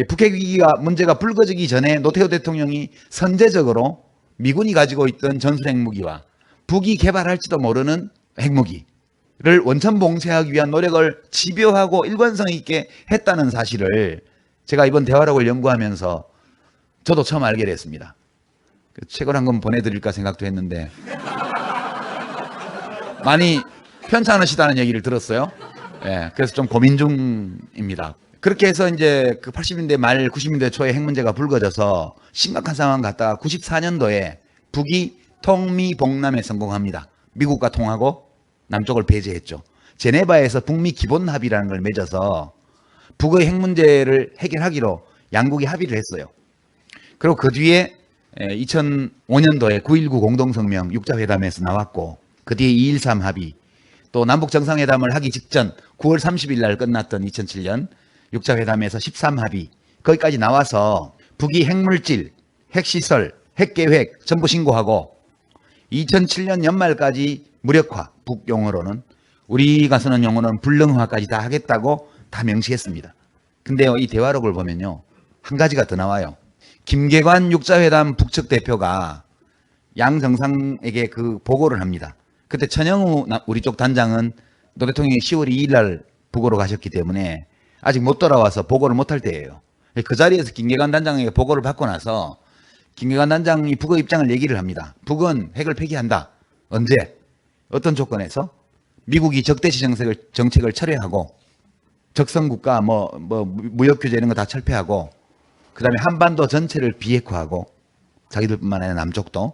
북핵 위기가 문제가 불거지기 전에 노태우 대통령이 선제적으로 미군이 가지고 있던 전술 핵무기와 북이 개발할지도 모르는 핵무기를 원천 봉쇄하기 위한 노력을 집요하고 일관성 있게 했다는 사실을 제가 이번 대화록을 연구하면서 저도 처음 알게 됐습니다. 책을 한 권 보내드릴까 생각도 했는데 많이 편찮으시다는 얘기를 들었어요. 예, 그래서 좀 고민 중입니다. 그렇게 해서 이제 그 80년대 말 90년대 초에 핵 문제가 불거져서 심각한 상황 갔다가 94년도에 북이 통미봉남에 성공합니다. 미국과 통하고 남쪽을 배제했죠. 제네바에서 북미 기본 합의라는 걸 맺어서 북의 핵 문제를 해결하기로 양국이 합의를 했어요. 그리고 그 뒤에 2005년도에 9.19 공동성명 6자회담에서 나왔고 그 뒤에 2.13 합의 또 남북 정상회담을 하기 직전 9월 30일 날 끝났던 2007년 6자 회담에서 13합의 거기까지 나와서 북이 핵물질, 핵시설, 핵계획 전부 신고하고 2007년 연말까지 무력화, 북용어로는 우리가 쓰는 용어는 불능화까지 다 하겠다고 다 명시했습니다. 근데요, 이 대화록을 보면요, 한 가지가 더 나와요. 김계관 6자회담 북측 대표가 양 정상에게 그 보고를 합니다. 그때 천영우 우리 쪽 단장은 노 대통령이 10월 2일 날 북으로 가셨기 때문에 아직 못 돌아와서 보고를 못할 때예요. 그 자리에서 김계관 단장에게 보고를 받고 나서 김계관 단장이 북의 입장을 얘기를 합니다. 북은 핵을 폐기한다. 언제? 어떤 조건에서? 미국이 적대시 정책을 철회하고 적성국가 무역 규제 이런 거 다 철폐하고 그 다음에 한반도 전체를 비핵화하고 자기들뿐만 아니라 남쪽도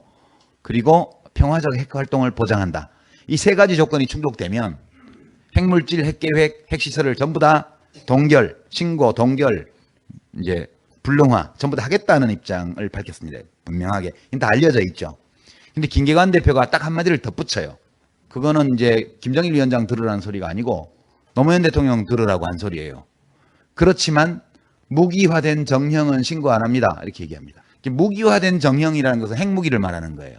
그리고 평화적 핵 활동을 보장한다. 이 세 가지 조건이 충족되면 핵물질, 핵계획, 핵시설을 전부 다 동결, 신고, 동결, 이제 불능화 전부 다 하겠다는 입장을 밝혔습니다. 분명하게. 다 알려져 있죠. 근데 김계관 대표가 딱 한마디를 덧붙여요. 그거는 이제 김정일 위원장 들으라는 소리가 아니고 노무현 대통령 들으라고 한 소리예요. 그렇지만 무기화된 정형은 신고 안 합니다. 이렇게 얘기합니다. 무기화된 정형이라는 것은 핵무기를 말하는 거예요.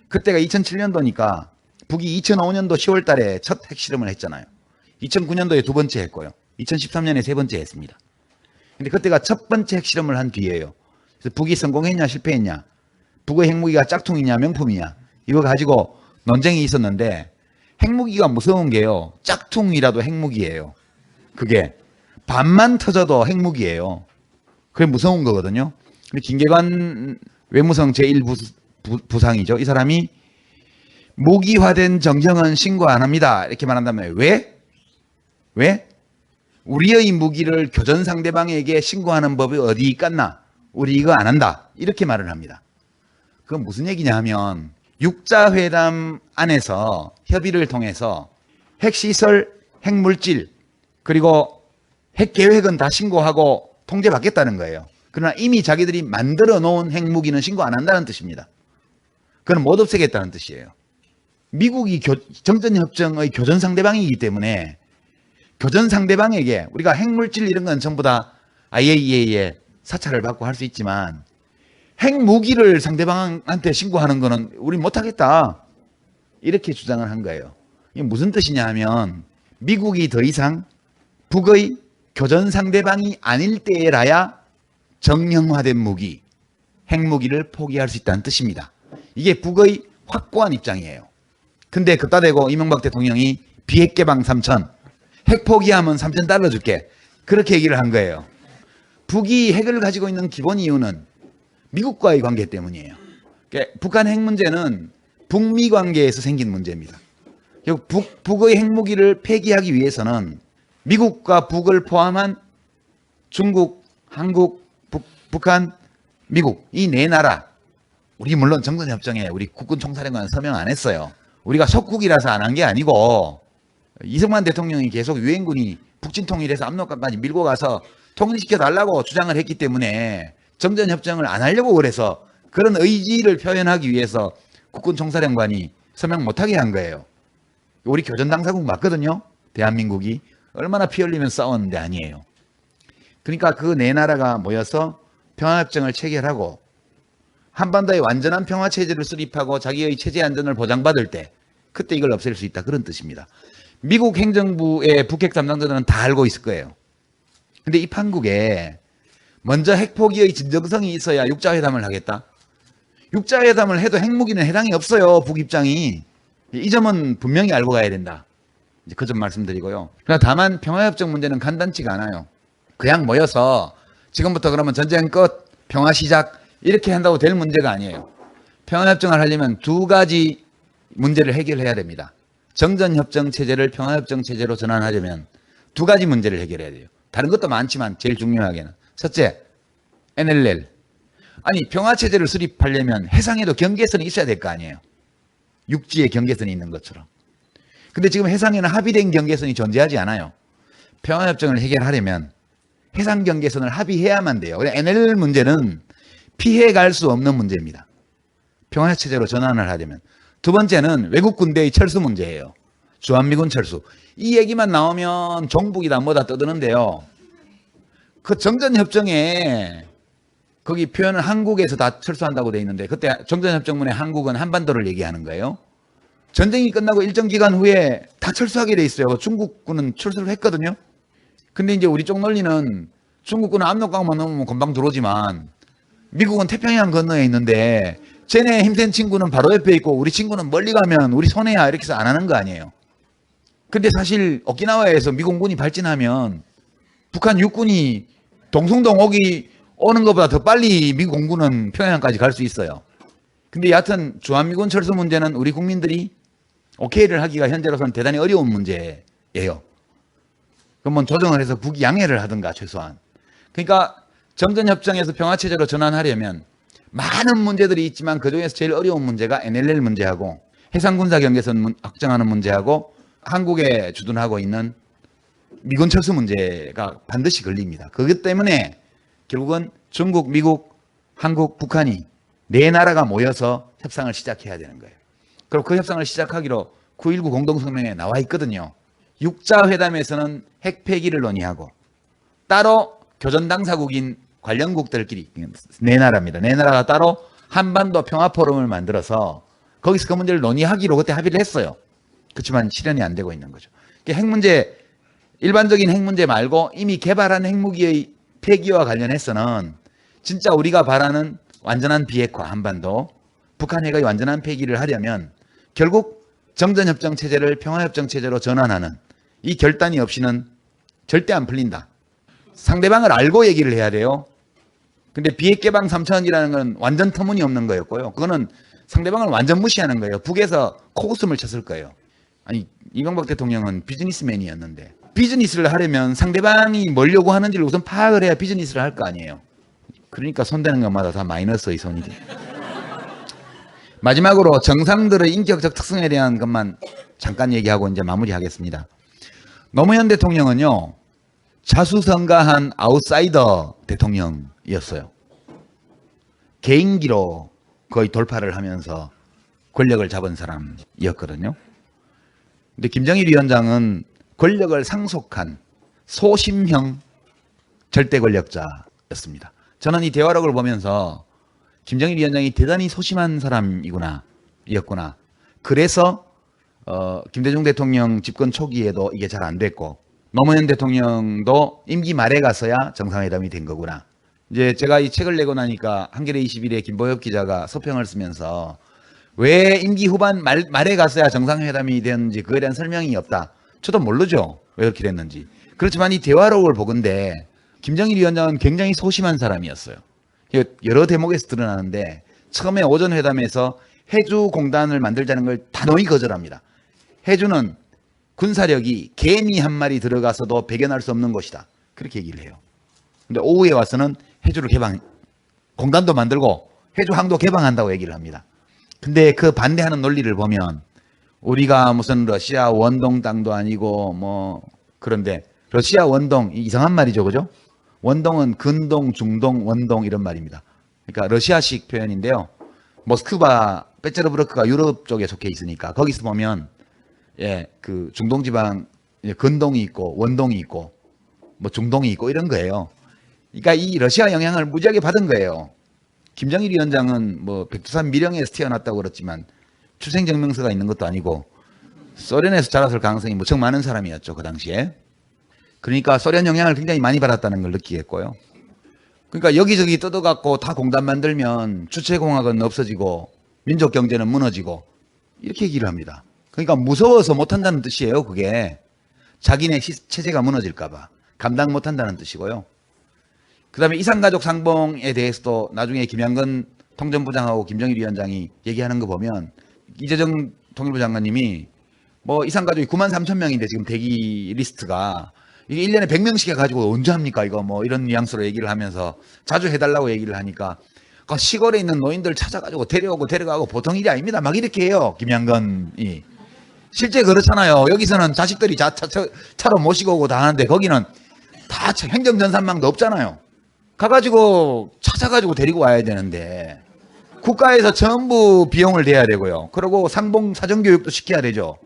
그때가 2007년도니까 북이 2005년도 10월 달에 첫 핵실험을 했잖아요. 2009년도에 두 번째 했고요. 2013년에 세 번째 했습니다. 근데 그때가 첫 번째 핵실험을 한 뒤에요. 그래서 북이 성공했냐 실패했냐, 북의 핵무기가 짝퉁이냐 명품이냐, 이거 가지고 논쟁이 있었는데 핵무기가 무서운 게요, 짝퉁이라도 핵무기예요. 그게 반만 터져도 핵무기예요. 그게 무서운 거거든요. 김계관 외무성 제1부상이죠. 이 사람이 무기화된 정정은 신고 안 합니다. 이렇게 말한다면 왜? 왜? 우리의 무기를 교전 상대방에게 신고하는 법이 어디 있겠나? 우리 이거 안 한다. 이렇게 말을 합니다. 그건 무슨 얘기냐 하면 육자회담 안에서 협의를 통해서 핵시설, 핵물질, 그리고 핵계획은 다 신고하고 통제받겠다는 거예요. 그러나 이미 자기들이 만들어 놓은 핵무기는 신고 안 한다는 뜻입니다. 그건 못 없애겠다는 뜻이에요. 미국이 정전협정의 교전 상대방이기 때문에 교전 상대방에게 우리가 핵물질 이런 건 전부 다 IAEA에 사찰을 받고 할 수 있지만 핵무기를 상대방한테 신고하는 거는 우리 못하겠다. 이렇게 주장을 한 거예요. 이게 무슨 뜻이냐 하면 미국이 더 이상 북의 교전 상대방이 아닐 때라야 정형화된 무기, 핵무기를 포기할 수 있다는 뜻입니다. 이게 북의 확고한 입장이에요. 근데 그따 대고 이명박 대통령이 비핵 개방 3천, 핵 포기하면 3,000달러 줄게. 그렇게 얘기를 한 거예요. 북이 핵을 가지고 있는 기본 이유는 미국과의 관계 때문이에요. 그러니까 북한 핵 문제는 북미 관계에서 생긴 문제입니다. 결국 북의 핵무기를 폐기하기 위해서는 미국과 북을 포함한 중국, 한국, 북한, 미국 이 네 나라, 우리 물론 정전협정에 우리 국군총사령관 서명 안 했어요. 우리가 속국이라서 안 한 게 아니고 이승만 대통령이 계속 유엔군이 북진 통일해서 압록강까지 밀고 가서 통일시켜 달라고 주장을 했기 때문에 정전협정을 안 하려고 그래서 그런 의지를 표현하기 위해서 국군총사령관이 서명 못하게 한 거예요. 우리 교전당사국 맞거든요. 대한민국이 얼마나 피 흘리면 싸웠는데 아니에요. 그러니까 그 네 나라가 모여서 평화협정을 체결하고 한반도의 완전한 평화체제를 수립하고 자기의 체제 안전을 보장받을 때 그때 이걸 없앨 수 있다. 그런 뜻입니다. 미국 행정부의 북핵 담당자들은 다 알고 있을 거예요. 근데 이 판국에 먼저 핵포기의 진정성이 있어야 육자회담을 하겠다. 육자회담을 해도 핵무기는 해당이 없어요. 북 입장이. 이 점은 분명히 알고 가야 된다. 이제 그 점 말씀드리고요. 그러나 다만 평화협정 문제는 간단치가 않아요. 그냥 모여서 지금부터 그러면 전쟁 끝, 평화 시작 이렇게 한다고 될 문제가 아니에요. 평화협정을 하려면 두 가지 문제를 해결해야 됩니다. 정전협정 체제를 평화협정 체제로 전환하려면 두 가지 문제를 해결해야 돼요. 다른 것도 많지만 제일 중요하게는 첫째, NLL. 아니 평화체제를 수립하려면 해상에도 경계선이 있어야 될 거 아니에요. 육지에 경계선이 있는 것처럼. 근데 지금 해상에는 합의된 경계선이 존재하지 않아요. 평화협정을 해결하려면 해상 경계선을 합의해야만 돼요. NLL 문제는 피해갈 수 없는 문제입니다. 평화체제로 전환을 하려면. 두 번째는 외국 군대의 철수 문제예요. 주한미군 철수. 이 얘기만 나오면 종북이다 뭐다 떠드는데요. 그 정전협정에 거기 표현은 한국에서 다 철수한다고 돼 있는데 그때 정전협정문에 한국은 한반도를 얘기하는 거예요. 전쟁이 끝나고 일정 기간 후에 다 철수하게 돼 있어요. 중국군은 철수를 했거든요. 근데 이제 우리 쪽 논리는 중국군은 압록강만 넘으면 금방 들어오지만 미국은 태평양 건너에 있는데 쟤네 힘센 친구는 바로 옆에 있고 우리 친구는 멀리 가면 우리 손해야 이렇게 해서 안 하는 거 아니에요. 근데 사실 오키나와에서 미군군이 발진하면 북한 육군이 동숭동 오는 것보다 더 빨리 미국 공군은 평양까지 갈 수 있어요. 근데 여하튼 주한미군 철수 문제는 우리 국민들이 오케이를 하기가 현재로서는 대단히 어려운 문제예요. 그러면 조정을 해서 북이 양해를 하든가 최소한. 그러니까 정전협정에서 평화체제로 전환하려면 많은 문제들이 있지만 그중에서 제일 어려운 문제가 NLL 문제하고 해상군사경계선 확정하는 문제하고 한국에 주둔하고 있는 미군 철수 문제가 반드시 걸립니다. 그것 때문에 결국은 중국, 미국, 한국, 북한이 네 나라가 모여서 협상을 시작해야 되는 거예요. 그리고 그 협상을 시작하기로 9.19 공동성명에 나와 있거든요. 육자회담에서는 핵 폐기를 논의하고 따로 교전 당사국인 관련국들끼리 네 나라입니다. 네 나라가 따로 한반도 평화포럼을 만들어서 거기서 그 문제를 논의하기로 그때 합의를 했어요. 그렇지만 실현이 안 되고 있는 거죠. 핵 문제, 일반적인 핵 문제 말고 이미 개발한 핵무기의 폐기와 관련해서는 진짜 우리가 바라는 완전한 비핵화 한반도, 북한 핵의 완전한 폐기를 하려면 결국 정전협정 체제를 평화협정 체제로 전환하는 이 결단이 없이는 절대 안 풀린다. 상대방을 알고 얘기를 해야 돼요. 근데 비핵 개방 3천억이라는 건 완전 터무니없는 거였고요. 그거는 상대방을 완전 무시하는 거예요. 북에서 코웃음을 쳤을 거예요. 아니, 이명박 대통령은 비즈니스맨이었는데 비즈니스를 하려면 상대방이 뭘 요구하는지를 우선 파악을 해야 비즈니스를 할 거 아니에요. 그러니까 손대는 것마다 다 마이너스의 손이 돼. 마지막으로 정상들의 인격적 특성에 대한 것만 잠깐 얘기하고 이제 마무리하겠습니다. 노무현 대통령은요, 자수성가한 아웃사이더 대통령이었어요. 개인기로 거의 돌파를 하면서 권력을 잡은 사람이었거든요. 근데 김정일 위원장은 권력을 상속한 소심형 절대 권력자였습니다. 저는 이 대화록을 보면서 김정일 위원장이 대단히 소심한 사람이구나, 이었구나. 그래서 김대중 대통령 집권 초기에도 이게 잘 안 됐고 노무현 대통령도 임기 말에 가서야 정상회담이 된 거구나. 이제 제가 이 책을 내고 나니까 한겨레 21의 김보엽 기자가 서평을 쓰면서 왜 임기 후반 말에 갔어야 정상회담이 되는지 그에 대한 설명이 없다. 저도 모르죠. 왜 그렇게 됐는지. 그렇지만 이 대화록을 보건대 김정일 위원장은 굉장히 소심한 사람이었어요. 여러 대목에서 드러나는데 처음에 오전 회담에서 해주 공단을 만들자는 걸 단호히 거절합니다. 해주는 군사력이 개미 한 마리 들어가서도 배견할 수 없는 곳이다. 그렇게 얘기를 해요. 근데 오후에 와서는 해주를 공단도 만들고 해주항도 개방한다고 얘기를 합니다. 근데 그 반대하는 논리를 보면 우리가 무슨 러시아 원동 땅도 아니고 뭐 그런데 러시아 원동 이상한 말이죠, 그죠? 원동은 근동, 중동, 원동 이런 말입니다. 그러니까 러시아식 표현인데요. 모스크바, 페테르부르크가 유럽 쪽에 속해 있으니까 거기서 보면 그 중동 지방 근동이 있고 원동이 있고 뭐 중동이 있고 이런 거예요. 그러니까 이 러시아 영향을 무지하게 받은 거예요. 김정일 위원장은 뭐 백두산 밀양에서 태어났다고 그랬지만 출생증명서가 있는 것도 아니고 소련에서 자랐을 가능성이 무척 많은 사람이었죠, 그 당시에. 그러니까 소련 영향을 굉장히 많이 받았다는 걸 느끼겠고요. 그러니까 여기저기 뜯어갖고 다 공단 만들면 주체공학은 없어지고 민족 경제는 무너지고 이렇게 얘기를 합니다. 그러니까 무서워서 못한다는 뜻이에요, 그게. 자기네 체제가 무너질까 봐 감당 못한다는 뜻이고요. 그 다음에 이산가족 상봉에 대해서도 나중에 김양근 통전부장하고 김정일 위원장이 얘기하는 거 보면 이재정 통일부 장관님이 뭐 이산가족이 9만 3천 명인데 지금 대기 리스트가 이게 1년에 100명씩 해가지고 언제 합니까 이거 뭐 이런 뉘앙스로 얘기를 하면서 자주 해달라고 얘기를 하니까 그 시골에 있는 노인들 찾아가지고 데려오고 데려가고 보통 일이 아닙니다. 막 이렇게 해요, 김양근이. 실제 그렇잖아요. 여기서는 자식들이 차로 모시고 오고 다 하는데 거기는 다 행정전산망도 없잖아요. 가가지고 찾아가지고 데리고 와야 되는데 국가에서 전부 비용을 대야 되고요. 그리고 상봉 사전교육도 시켜야 되죠.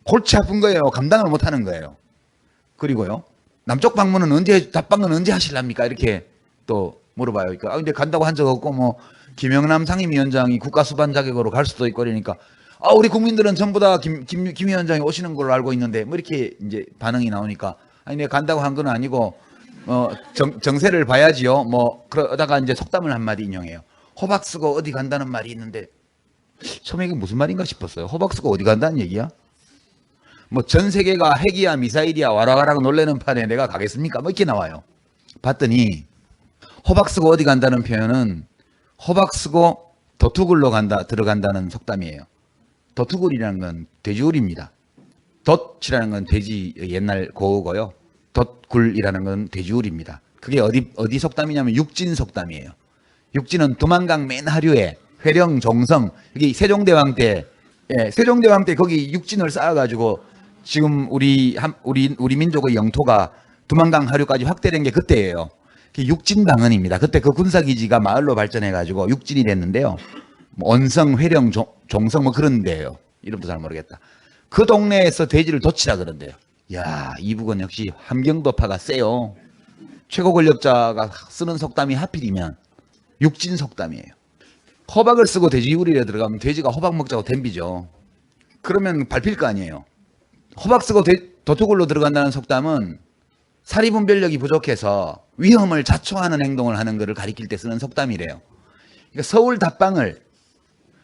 골치 아픈 거예요. 감당을 못하는 거예요. 그리고요, 남쪽 방문은 답방은 언제 하실랍니까? 이렇게 또 물어봐요. 그러니까 근데 간다고 한 적 없고 뭐 김영남 상임위원장이 국가수반 자격으로 갈 수도 있고 그러니까 우리 국민들은 전부 다 김 위원장이 오시는 걸로 알고 있는데 뭐 이렇게 이제 반응이 나오니까 아니 내가 간다고 한 건 아니고 정세를 봐야지요. 뭐 그러다가 이제 속담을 한마디 인용해요. 호박 쓰고 어디 간다는 말이 있는데 처음에 이게 무슨 말인가 싶었어요. 호박 쓰고 어디 간다는 얘기야? 뭐 전 세계가 핵이야 미사일이야 와라와라 놀래는 판에 내가 가겠습니까? 뭐 이렇게 나와요. 봤더니 호박 쓰고 어디 간다는 표현은 호박 쓰고 도투굴로 들어간다는 속담이에요. 도투굴이라는 건 돼지굴입니다. 돛이라는 건 돼지 옛날 고어고요. 돛굴이라는 건 돼지굴입니다. 그게 어디 속담이냐면 육진 속담이에요. 육진은 두만강 맨 하류에 회령, 종성, 여기 세종대왕 때 거기 육진을 쌓아가지고 지금 우리 민족의 영토가 두만강 하류까지 확대된 게 그때예요. 육진방언입니다. 그때 그 군사기지가 마을로 발전해가지고 육진이 됐는데요. 뭐 언성, 회령, 종성 뭐 그런 데예요. 이름도 잘 모르겠다. 그 동네에서 돼지를 돛이라 그런대요. 야, 이북은 역시 함경도파가 세요. 최고 권력자가 쓰는 속담이 하필이면 육진 속담이에요. 호박을 쓰고 돼지우리에 들어가면 돼지가 호박 먹자고 덤비죠. 그러면 밟힐 거 아니에요. 호박 쓰고 도투굴로 들어간다는 속담은 사리분별력이 부족해서 위험을 자초하는 행동을 하는 것을 가리킬 때 쓰는 속담이래요. 그러니까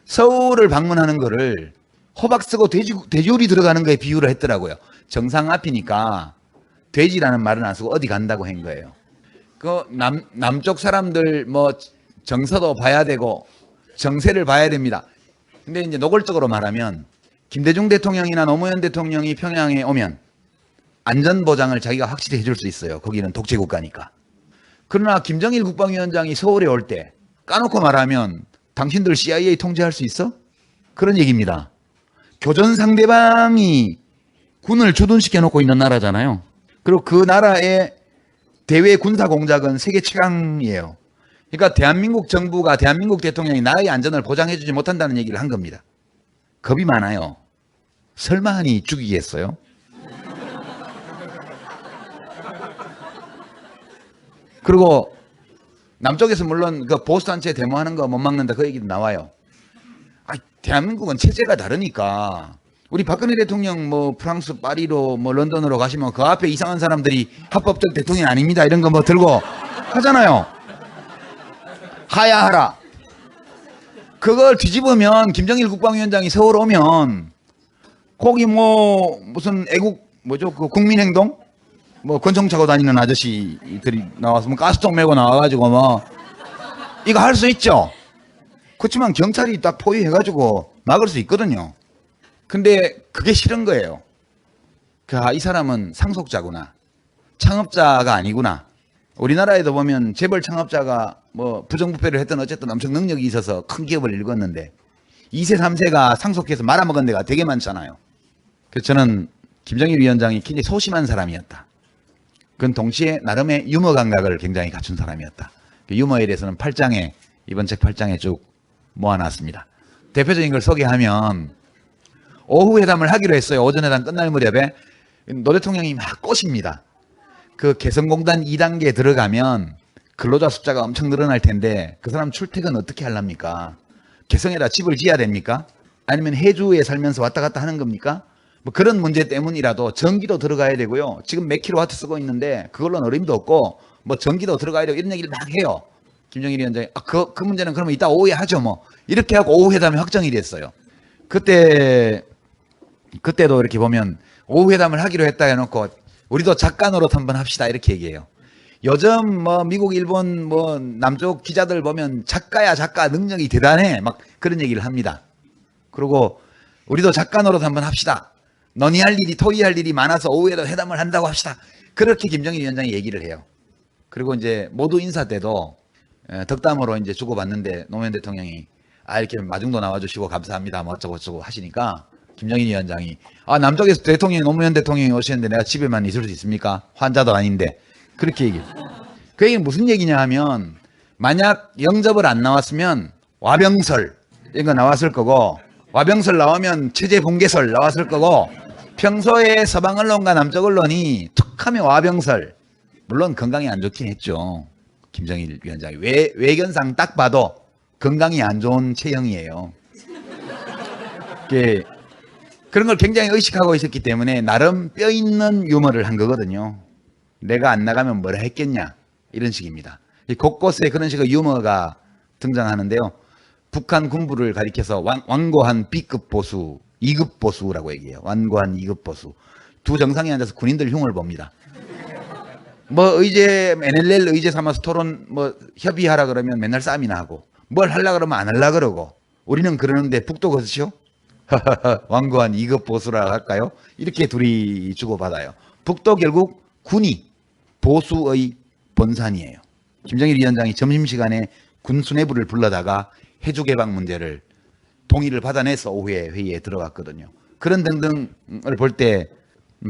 서울을 방문하는 거를 호박 쓰고 돼지우리 들어가는 거에 비유를 했더라고요. 정상 앞이니까 돼지라는 말은 안 쓰고 어디 간다고 한 거예요. 그 남쪽 사람들 뭐 정서도 봐야 되고 정세를 봐야 됩니다. 근데 이제 노골적으로 말하면 김대중 대통령이나 노무현 대통령이 평양에 오면 안전 보장을 자기가 확실히 해줄 수 있어요. 거기는 독재 국가니까. 그러나 김정일 국방위원장이 서울에 올 때 까놓고 말하면 당신들 CIA 통제할 수 있어? 그런 얘기입니다. 교전 상대방이 군을 주둔시켜 놓고 있는 나라잖아요. 그리고 그 나라의 대외 군사 공작은 세계 최강이에요. 그러니까 대한민국 정부가 대한민국 대통령이 나의 안전을 보장해주지 못한다는 얘기를 한 겁니다. 겁이 많아요. 설마 하니 죽이겠어요? 그리고 남쪽에서 물론 그 보수단체 데모하는 거 못 막는다 그 얘기도 나와요. 대한민국은 체제가 다르니까 우리 박근혜 대통령 뭐 프랑스 파리로 뭐 런던으로 가시면 그 앞에 이상한 사람들이 합법적 대통령이 아닙니다 이런 거 뭐 들고 하잖아요. 하야하라. 그걸 뒤집으면 김정일 국방위원장이 서울 오면 거기 뭐 무슨 애국 뭐죠 그 국민행동 뭐 권총 차고 다니는 아저씨들이 나와서 뭐 가스통 메고 나와가지고 뭐 이거 할 수 있죠. 그렇지만 경찰이 딱 포위해가지고 막을 수 있거든요. 근데 그게 싫은 거예요. 이 사람은 상속자구나. 창업자가 아니구나. 우리나라에도 보면 재벌 창업자가 뭐 부정부패를 했던 어쨌든 엄청 능력이 있어서 큰 기업을 일궜는데 2세, 3세가 상속해서 말아먹은 데가 되게 많잖아요. 그래서 저는 김정일 위원장이 굉장히 소심한 사람이었다. 그건 동시에 나름의 유머 감각을 굉장히 갖춘 사람이었다. 그 유머에 대해서는 8장에 이번 책 8장에 쭉 모아놨습니다. 대표적인 걸 소개하면 오후 회담을 하기로 했어요. 오전 회담 끝날 무렵에 노 대통령이 막 꼬십니다. 그 개성공단 2단계에 들어가면 근로자 숫자가 엄청 늘어날 텐데 그 사람 출퇴근 어떻게 하랍니까? 개성에다 집을 지어야 됩니까? 아니면 해주에 살면서 왔다 갔다 하는 겁니까? 뭐 그런 문제 때문이라도 전기도 들어가야 되고요. 지금 몇 킬로와트 쓰고 있는데 그걸로는 어림도 없고 뭐 전기도 들어가야 되고 이런 얘기를 막 해요. 김정일 위원장이 그 문제는 그러면 이따 오후에 하죠 뭐 이렇게 하고 오후 회담이 확정이 됐어요. 그때도 이렇게 보면 오후 회담을 하기로 했다 해놓고 우리도 작가 노릇 한번 합시다 이렇게 얘기해요. 요즘 뭐 미국 일본 뭐 남쪽 기자들 보면 작가야 작가 능력이 대단해 막 그런 얘기를 합니다. 그리고 우리도 작가 노릇 한번 합시다. 논의할 일이 토의할 일이 많아서 오후에도 회담을 한다고 합시다. 그렇게 김정일 위원장이 얘기를 해요. 그리고 이제 모두 인사 때도 덕담으로 이제 주고받는데 노무현 대통령이 이렇게 마중도 나와주시고 감사합니다 뭐 어쩌고 저쩌고 하시니까 김정일 위원장이 남쪽에서 대통령이 노무현 대통령이 오시는데 내가 집에만 있을 수 있습니까? 환자도 아닌데 그렇게 얘기해요. 그 얘기는 무슨 얘기냐 하면 만약 영접을 안 나왔으면 와병설 이런 거 나왔을 거고 와병설 나오면 체제 붕괴설 나왔을 거고 평소에 서방 언론과 남쪽 언론이 툭하면 와병설 물론 건강이 안 좋긴 했죠. 김정일 위원장이 외견상 딱 봐도 건강이 안 좋은 체형이에요. 그런 걸 굉장히 의식하고 있었기 때문에 나름 뼈 있는 유머를 한 거거든요. 내가 안 나가면 뭐라 했겠냐 이런 식입니다. 곳곳에 그런 식의 유머가 등장하는데요. 북한 군부를 가리켜서 완고한 B급 보수, 2급 보수라고 얘기해요. 완고한 2급 보수. 두 정상이 앉아서 군인들 흉을 봅니다. 뭐 NLL 의제 삼아서 토론 뭐 협의하라 그러면 맨날 싸움이나 하고 뭘 하려 그러면 안 하려 그러고 우리는 그러는데 북도 그렇죠? 완고한 2급 보수라 할까요? 이렇게 둘이 주고받아요. 북도 결국 군이 보수의 본산이에요. 김정일 위원장이 점심시간에 군 수뇌부를 불러다가 해주개방 문제를 동의를 받아내서 오후에 회의에 들어갔거든요. 그런 등등을 볼 때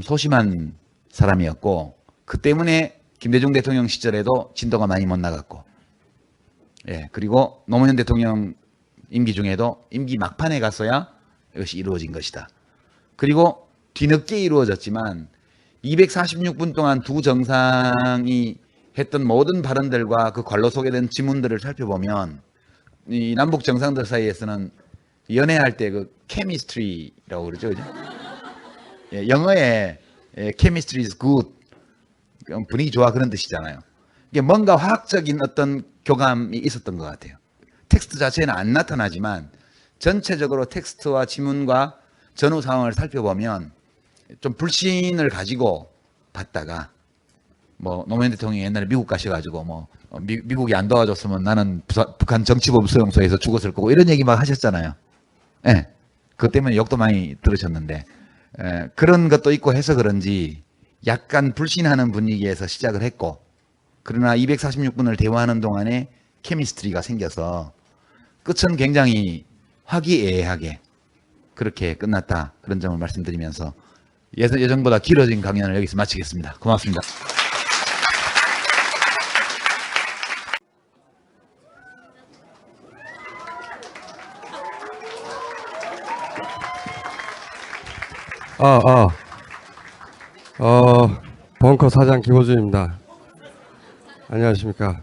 소심한 사람이었고 그 때문에 김대중 대통령 시절에도 진도가 많이 못 나갔고 그리고 노무현 대통령 임기 중에도 임기 막판에 갔어야 이것이 이루어진 것이다. 그리고 뒤늦게 이루어졌지만 246분 동안 두 정상이 했던 모든 발언들과 그 관로 소개된 지문들을 살펴보면 이 남북 정상들 사이에서는 연애할 때 그 케미스트리라고 그러죠. 그죠? 영어에 chemistry is good 분위기 좋아 그런 뜻이잖아요. 이게 뭔가 화학적인 어떤 교감이 있었던 것 같아요. 텍스트 자체는 안 나타나지만 전체적으로 텍스트와 지문과 전후 상황을 살펴보면 좀 불신을 가지고 봤다가 뭐 노무현 대통령이 옛날에 미국 가셔가지고 뭐 미국이 안 도와줬으면 나는 북한 정치범 수용소에서 죽었을 거고 이런 얘기 막 하셨잖아요. 예. 그것 때문에 욕도 많이 들으셨는데 그런 것도 있고 해서 그런지 약간 불신하는 분위기에서 시작을 했고 그러나 246분을 대화하는 동안에 케미스트리가 생겨서 끝은 굉장히 화기애애하게 그렇게 끝났다. 그런 점을 말씀드리면서 예정보다 길어진 강연을 여기서 마치겠습니다. 고맙습니다. 벙커 사장 김호준입니다. 안녕하십니까.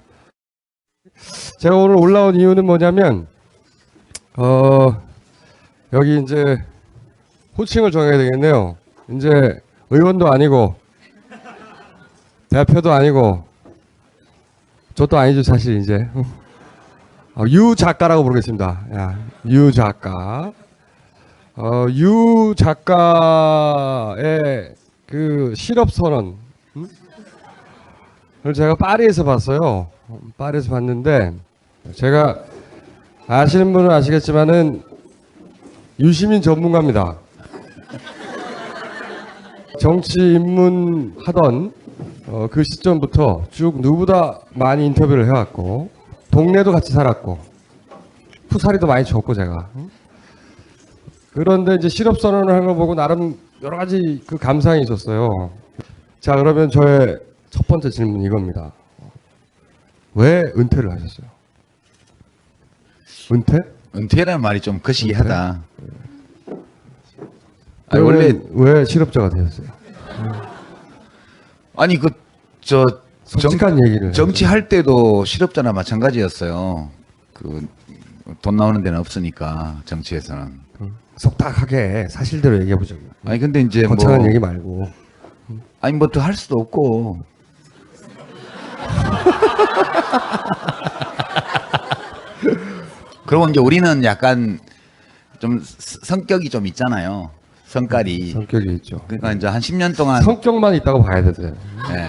제가 오늘 올라온 이유는 뭐냐면, 여기 이제 호칭을 정해야 되겠네요. 이제 의원도 아니고, 대표도 아니고, 저도 아니죠, 사실 이제. 유 작가라고 부르겠습니다. 야, 유 작가. 유 작가의 그 실업선언, 을 제가 파리에서 봤어요. 파리에서 봤는데, 제가 아시는 분은 아시겠지만은 유시민 전문가입니다. 정치 입문 하던 그 시점부터 쭉 누구보다 많이 인터뷰를 해왔고, 동네도 같이 살았고, 푸사리도 많이 줬고 제가. 그런데 이제 실업선언을 한 걸 보고 나름 여러 가지 그 감상이 있었어요. 자, 그러면 저의 첫 번째 질문은 이겁니다. 왜 은퇴를 하셨어요? 은퇴? 은퇴라는 말이 좀 거시기하다. 아니, 원래 왜 실업자가 되셨어요? 아니 솔직한 얘기를 정치할 때도 실업자나 마찬가지였어요. 그 돈 나오는 데는 없으니까 정치에서는. 속닥하게 사실대로 얘기해 보자고. 아니 근데 이제 거창한 얘기 말고. 아니 뭐 더 할 수도 없고. 그리고 이제 우리는 약간 좀 성격이 좀 있잖아요. 성격이 있죠. 그러니까 이제 한 10년 동안 성격만 있다고 봐야 되세요. 네.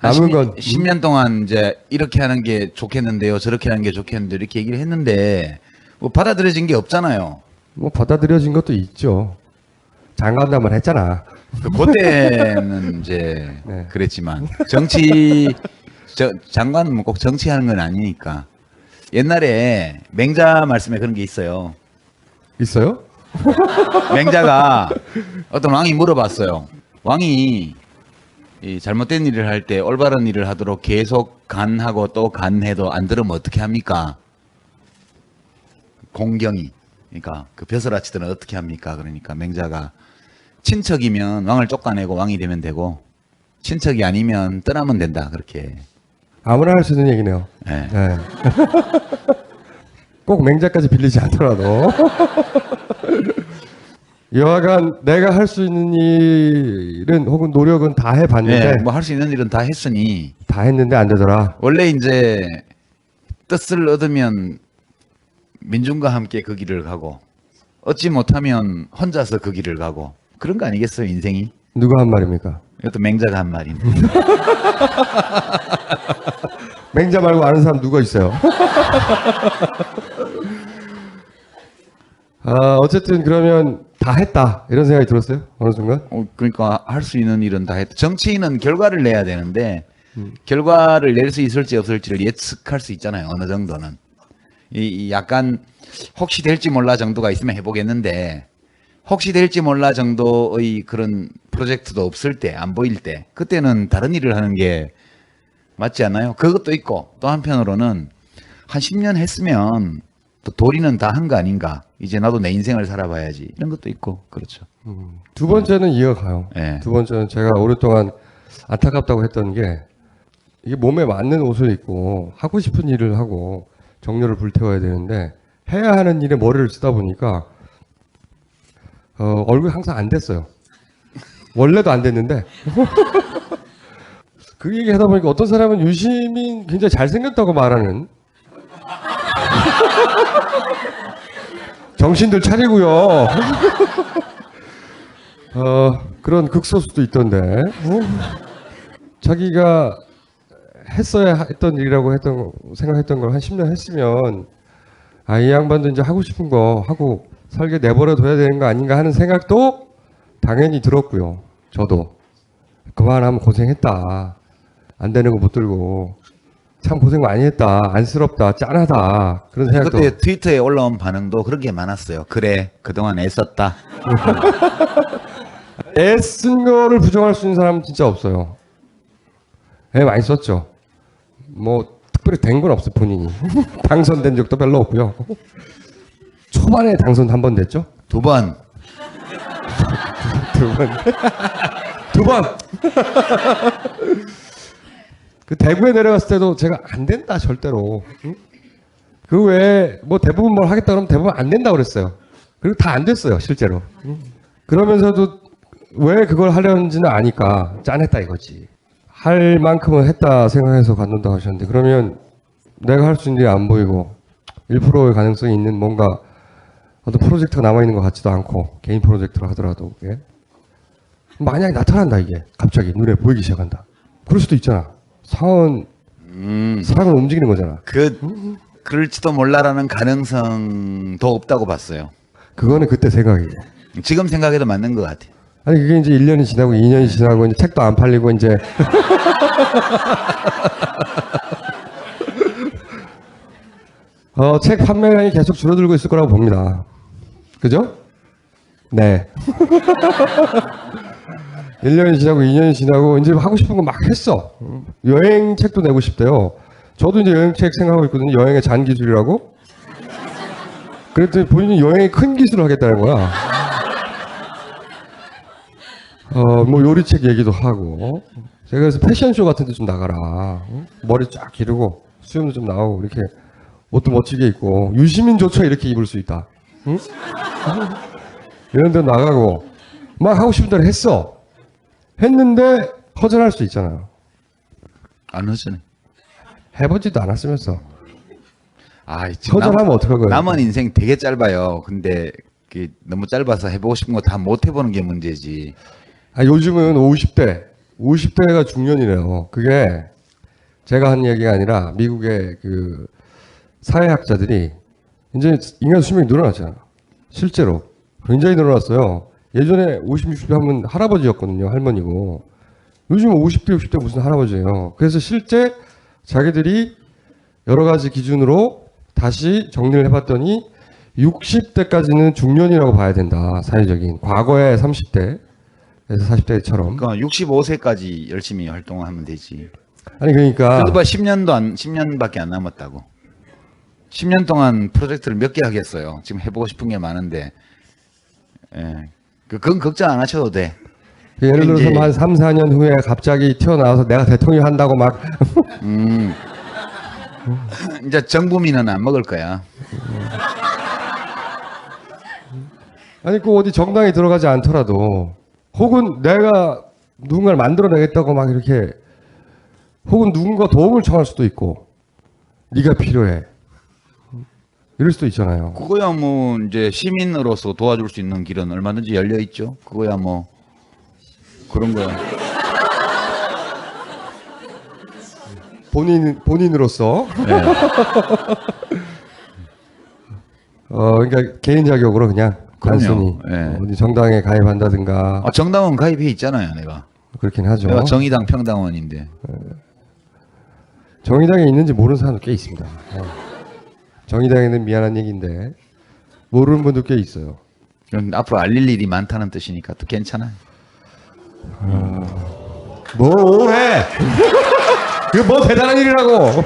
남은 건 10년 동안 이제 이렇게 하는 게 좋겠는데요, 저렇게 하는 게 좋겠는데 이렇게 얘기를 했는데 뭐 받아들여진 게 없잖아요. 뭐 받아들여진 것도 있죠. 장관담을 했잖아. 그때는 이제 네. 그랬지만 장관은 뭐 꼭 정치하는 건 아니니까. 옛날에 맹자 말씀에 그런 게 있어요. 있어요? 맹자가 어떤 왕이 물어봤어요. 왕이 이 잘못된 일을 할 때 올바른 일을 하도록 계속 간하고 또 간해도 안 들으면 어떻게 합니까? 공경이. 그러니까 그 벼슬아치들은 어떻게 합니까? 그러니까 맹자가 친척이면 왕을 쫓아내고 왕이 되면 되고 친척이 아니면 떠나면 된다. 그렇게. 아무나 할 수 있는 얘기네요. 네. 네. 꼭 맹자까지 빌리지 않더라도 여하간 내가 할 수 있는 일은 혹은 노력은 다 해봤는데 뭐 할 수 있는 일은 다 했으니 다 했는데 안 되더라. 원래 이제 뜻을 얻으면 민중과 함께 그 길을 가고 얻지 못하면 혼자서 그 길을 가고 그런 거 아니겠어요, 인생이? 누가 한 말입니까? 이것도 맹자가 한 말입니다. 맹자 말고 아는 사람 누가 있어요? 어쨌든 그러면 다 했다 이런 생각이 들었어요? 어느 순간? 그러니까 할 수 있는 일은 다 했다. 정치인은 결과를 내야 되는데 결과를 낼 수 있을지 없을지를 예측할 수 있잖아요. 어느 정도는. 이 약간 혹시 될지 몰라 정도가 있으면 해보겠는데 혹시 될지 몰라 정도의 그런 프로젝트도 없을 때, 안 보일 때 그때는 다른 일을 하는 게 맞지 않나요? 그것도 있고 또 한편으로는 한 10년 했으면 또 도리는 다 한 거 아닌가. 이제 나도 내 인생을 살아봐야지. 이런 것도 있고 그렇죠. 두 번째는 이어가요. 네. 두 번째는 제가 오랫동안 안타깝다고 했던 게 이게 몸에 맞는 옷을 입고 하고 싶은 일을 하고 정열을 불태워야 되는데 해야 하는 일에 머리를 쓰다 보니까 얼굴이 항상 안 됐어요. 원래도 안 됐는데 그 얘기 하다 보니까 어떤 사람은 유시민 굉장히 잘생겼다고 말하는 정신들 차리고요. 그런 극소수도 있던데 자기가 했어야 했던 일이라고 생각했던 걸 한 10년 했으면 이 양반도 이제 하고 싶은 거 하고 살게 내버려 둬야 되는 거 아닌가 하는 생각도 당연히 들었고요. 저도 그만하면 고생했다. 안 되는 거 못 들고 참 고생 많이 했다. 안쓰럽다. 짠하다. 그런 생각도. 그때 트위터에 올라온 반응도 그렇게 많았어요. 그래, 그동안 애썼다. 애쓴 거를 부정할 수 있는 사람은 진짜 없어요. 애 많이 썼죠. 뭐 특별히 된 건 없어요. 본인이. 당선된 적도 별로 없고요. 초반에 당선 한 번 됐죠? 2번. 두 번. 두 번. 그 대구에 내려갔을 때도 제가 안 된다 절대로. 응? 그 외에 뭐 대부분 뭘 하겠다 그러면 대부분 안 된다 그랬어요. 그리고 다 안 됐어요 실제로. 그러면서도 왜 그걸 하려는지는 아니까 짠했다 이거지. 할 만큼은 했다 생각해서 갖는다 하셨는데 그러면 내가 할 수 있는 일이 안 보이고 1%의 가능성이 있는 뭔가 어떤 프로젝트가 남아있는 것 같지도 않고 개인 프로젝트로 하더라도 예? 만약에 나타난다 이게 갑자기 눈에 보이기 시작한다. 그럴 수도 있잖아. 사람은 움직이는 거잖아. 그럴지도 몰라라는 가능성도 없다고 봤어요. 그거는 그때 생각이고. 지금 생각해도 맞는 것 같아요. 아니 그게 이제 1년이 지나고 2년이 지나고 이제 책도 안 팔리고 이제 책 판매량이 계속 줄어들고 있을 거라고 봅니다. 그죠? 네. 1년이 지나고 2년이 지나고 이제 하고 싶은 거 막 했어. 여행책도 내고 싶대요. 저도 이제 여행책 생각하고 있거든요. 여행의 잔 기술이라고. 그랬더니 본인이 여행의 큰 기술을 하겠다는 거야. 뭐 요리책 얘기도 하고. 제가 그래서 패션쇼 같은 데 좀 나가라. 머리 쫙 기르고 수염도 좀 나오고 이렇게 옷도 멋지게 입고 유시민조차 이렇게 입을 수 있다. 응? 이런 데 나가고 막 하고 싶은 대로 했어. 했는데 허전할 수 있잖아요. 안 허전해. 해보지도 않았으면서. 지금 허전하면 어떡할 거예요? 남은 인생 되게 짧아요. 근데 너무 짧아서 해보고 싶은 거 다 못 해보는 게 문제지. 요즘은 50대가 중년이래요. 그게 제가 한 얘기가 아니라 미국의 그 사회학자들이 이제 인간 수명이 늘어났잖아. 실제로 굉장히 늘어났어요. 예전에 50, 60대 하면 할아버지였거든요. 할머니고. 요즘 50대, 60대 무슨 할아버지예요. 그래서 실제 자기들이 여러 가지 기준으로 다시 정리를 해봤더니 60대까지는 중년이라고 봐야 된다. 사회적인. 과거에 30대에서 40대처럼. 그러니까 65세까지 열심히 활동을 하면 되지. 아니 그러니까 그래도 10년밖에 안 남았다고. 10년 동안 프로젝트를 몇 개 하겠어요. 지금 해보고 싶은 게 많은데. 예. 그건 걱정 안 하셔도 돼. 예를 들어서 이제- 한 3, 4년 후에 갑자기 튀어나와서 내가 대통령 한다고 막 이제 정부민은 안 먹을 거야. 아니 그 어디 정당에 들어가지 않더라도 혹은 내가 누군가를 만들어내겠다고 막 이렇게 혹은 누군가 도움을 청할 수도 있고 네가 필요해 이럴 수도 있잖아요. 그거야 뭐 이제 시민으로서 도와줄 수 있는 길은 얼마든지 열려 있죠. 그거야 뭐 그런 거야. 본인으로서 네. 그러니까 개인 자격으로 그냥 그럼요. 단순히 예. 어디 정당에 가입한다든가 정당원 가입해 있잖아요, 내가. 그렇긴 하죠. 내가 정의당 평당원인데. 정의당에 있는지 모르는 사람도 꽤 있습니다. 정의당에는 미안한 얘기인데 모르는 분도 꽤 있어요. 그럼 앞으로 알릴 일이 많다는 뜻이니까 또 괜찮아요. 뭐해? 그게 뭐 대단한 일이라고.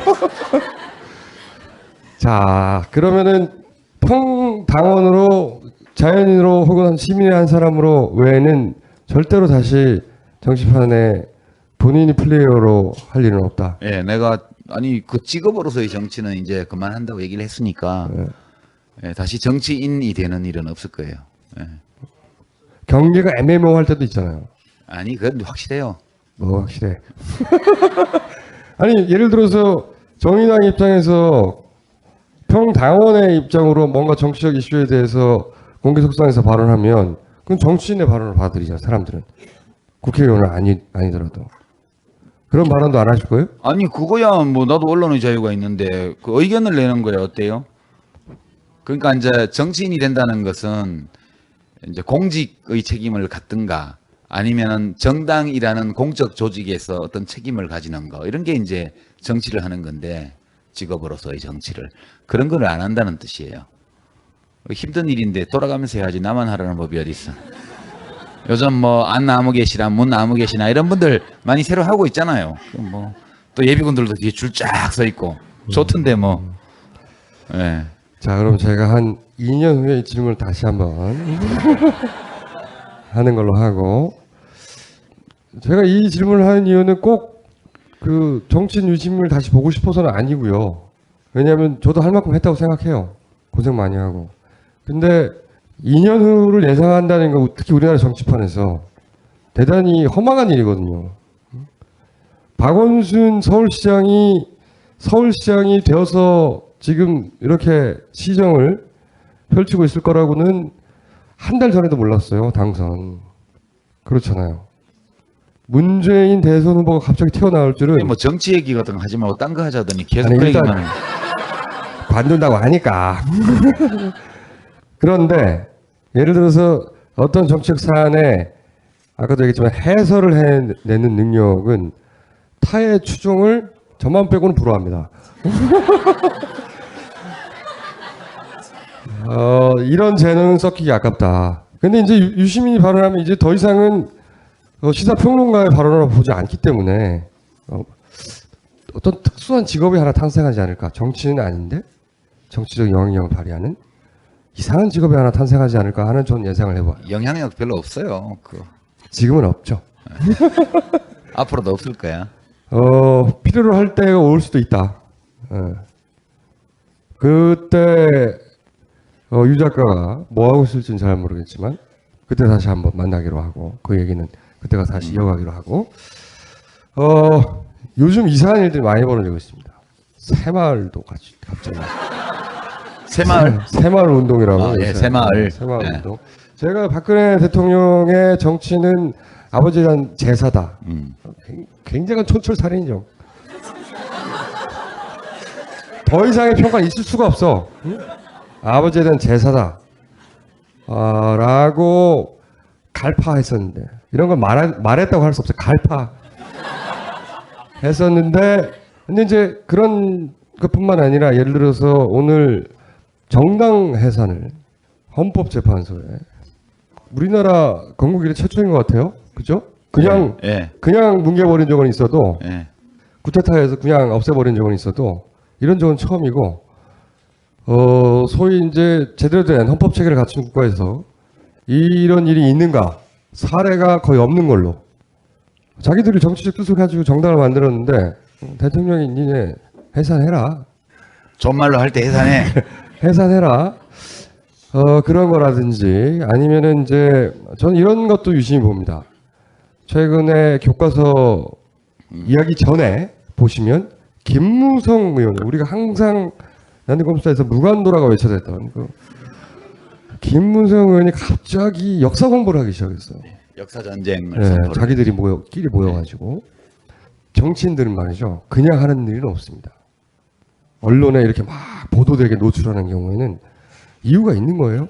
자, 그러면은 평당원으로 자연인으로 혹은 시민의 한 사람으로 외에는 절대로 다시 정치판에 본인이 플레이어로 할 일은 없다. 예, 내가 그 직업으로서의 정치는 이제 그만한다고 얘기를 했으니까 예, 다시 정치인이 되는 일은 없을 거예요. 예. 경계가 애매모호할 때도 있잖아요. 그건 확실해요. 뭐 확실해. 아니 예를 들어서 정의당 입장에서 평당원의 입장으로 뭔가 정치적 이슈에 대해서 공개석상에서 발언하면 그건 정치인의 발언을 받아들이잖아 사람들은. 국회의원은 아니더라도. 그런 발언도 안 하실 거예요? 아니 그거야 뭐 나도 언론의 자유가 있는데 그 의견을 내는 거예요. 어때요? 그러니까 이제 정치인이 된다는 것은 이제 공직의 책임을 갖든가 아니면은 정당이라는 공적 조직에서 어떤 책임을 가지는 거 이런 게 이제 정치를 하는 건데 직업으로서의 정치를 그런 걸 안 한다는 뜻이에요. 힘든 일인데 돌아가면서 해야지 나만 하라는 법이 어디 있어. 요즘 뭐 안 나무 계시나 문 나무 계시나 이런 분들 많이 새로 하고 있잖아요. 뭐 또 예비군들도 뒤에 줄 쫙 서 있고 좋던데 뭐. 예. 자, 그럼 제가 한 2년 후에 이 질문을 다시 한번 하는 걸로 하고, 제가 이 질문을 하는 이유는 꼭 그 정치인 유심을 다시 보고 싶어서는 아니고요. 왜냐하면 저도 할 만큼 했다고 생각해요. 고생 많이 하고. 근데 2년 후를 예상한다는 거 특히 우리나라 정치판에서 대단히 허망한 일이거든요. 박원순 서울시장이 되어서 지금 이렇게 시정을 펼치고 있을 거라고는 한 달 전에도 몰랐어요. 당선. 그렇잖아요. 문재인 대선 후보가 갑자기 튀어나올 줄은 뭐 정치 얘기 같은 거 하지 말고 딴 거 하자더니 계속 아니, 그 일단 얘기만. 관둔다고 하니까. 그런데 예를 들어서 어떤 정책 사안에 아까도 얘기했지만 해설을 해내는 능력은 타의 추종을 저만 빼고는 불허합니다. 이런 재능은 썩히기 아깝다. 근데 이제 유시민이 발언하면 이제 더 이상은 시사평론가의 발언으로 보지 않기 때문에 어떤 특수한 직업이 하나 탄생하지 않을까. 정치는 아닌데 정치적 영향력을 발휘하는 이상한 직업이 하나 탄생하지 않을까 하는 전 예상을 해봐요. 영향력 별로 없어요. 지금은 없죠. 앞으로도 없을 거야. 필요로 할 때가 올 수도 있다. 그때 유 작가가 뭐 하고 있을지는 잘 모르겠지만 그때 다시 한번 만나기로 하고 그 얘기는 그때가 다시 이어가기로 하고 요즘 이상한 일들이 많이 벌어지고 있습니다. 새마을도 갑자기 새마을 운동이라고 예, 새마을. 새마을 네. 운동. 제가 박근혜 대통령의 정치는 아버지에 대한 제사다. 굉장한 촌철살인이죠. 더 이상의 평가는 있을 수가 없어. 응? 아버지에 대한 제사다. 라고 갈파했었는데 이런 건 말했다고 할 수 없어요. 갈파 했었는데 근데 이제 그런 것뿐만 아니라 예를 들어서 오늘 정당 해산을 헌법재판소에 우리나라 건국 이래 최초인 것 같아요. 그죠? 그냥 예. 그냥 뭉개버린 적은 있어도 예. 쿠데타에서 그냥 없애버린 적은 있어도 이런 적은 처음이고 소위 이제 제대로 된 헌법 체계를 갖춘 국가에서 이런 일이 있는가 사례가 거의 없는 걸로 자기들이 정치적 뜻을 가지고 정당을 만들었는데 대통령이 니네 해산해라 존말로 할 때 해산해. 해산해라 그런 거라든지 아니면은 이제 저는 이런 것도 유심히 봅니다. 최근에 교과서 이야기 전에 보시면 김무성 의원 우리가 항상 난디검수사에서 무관도라고 외쳐댔던 그 김무성 의원이 갑자기 역사 공부를 하기 시작했어요. 역사 전쟁을 네, 선포를. 자기들이 끼리 모여가지고 정치인들은 말이죠. 그냥 하는 일은 없습니다. 언론에 이렇게 막 보도되게 노출하는 경우에는 이유가 있는 거예요.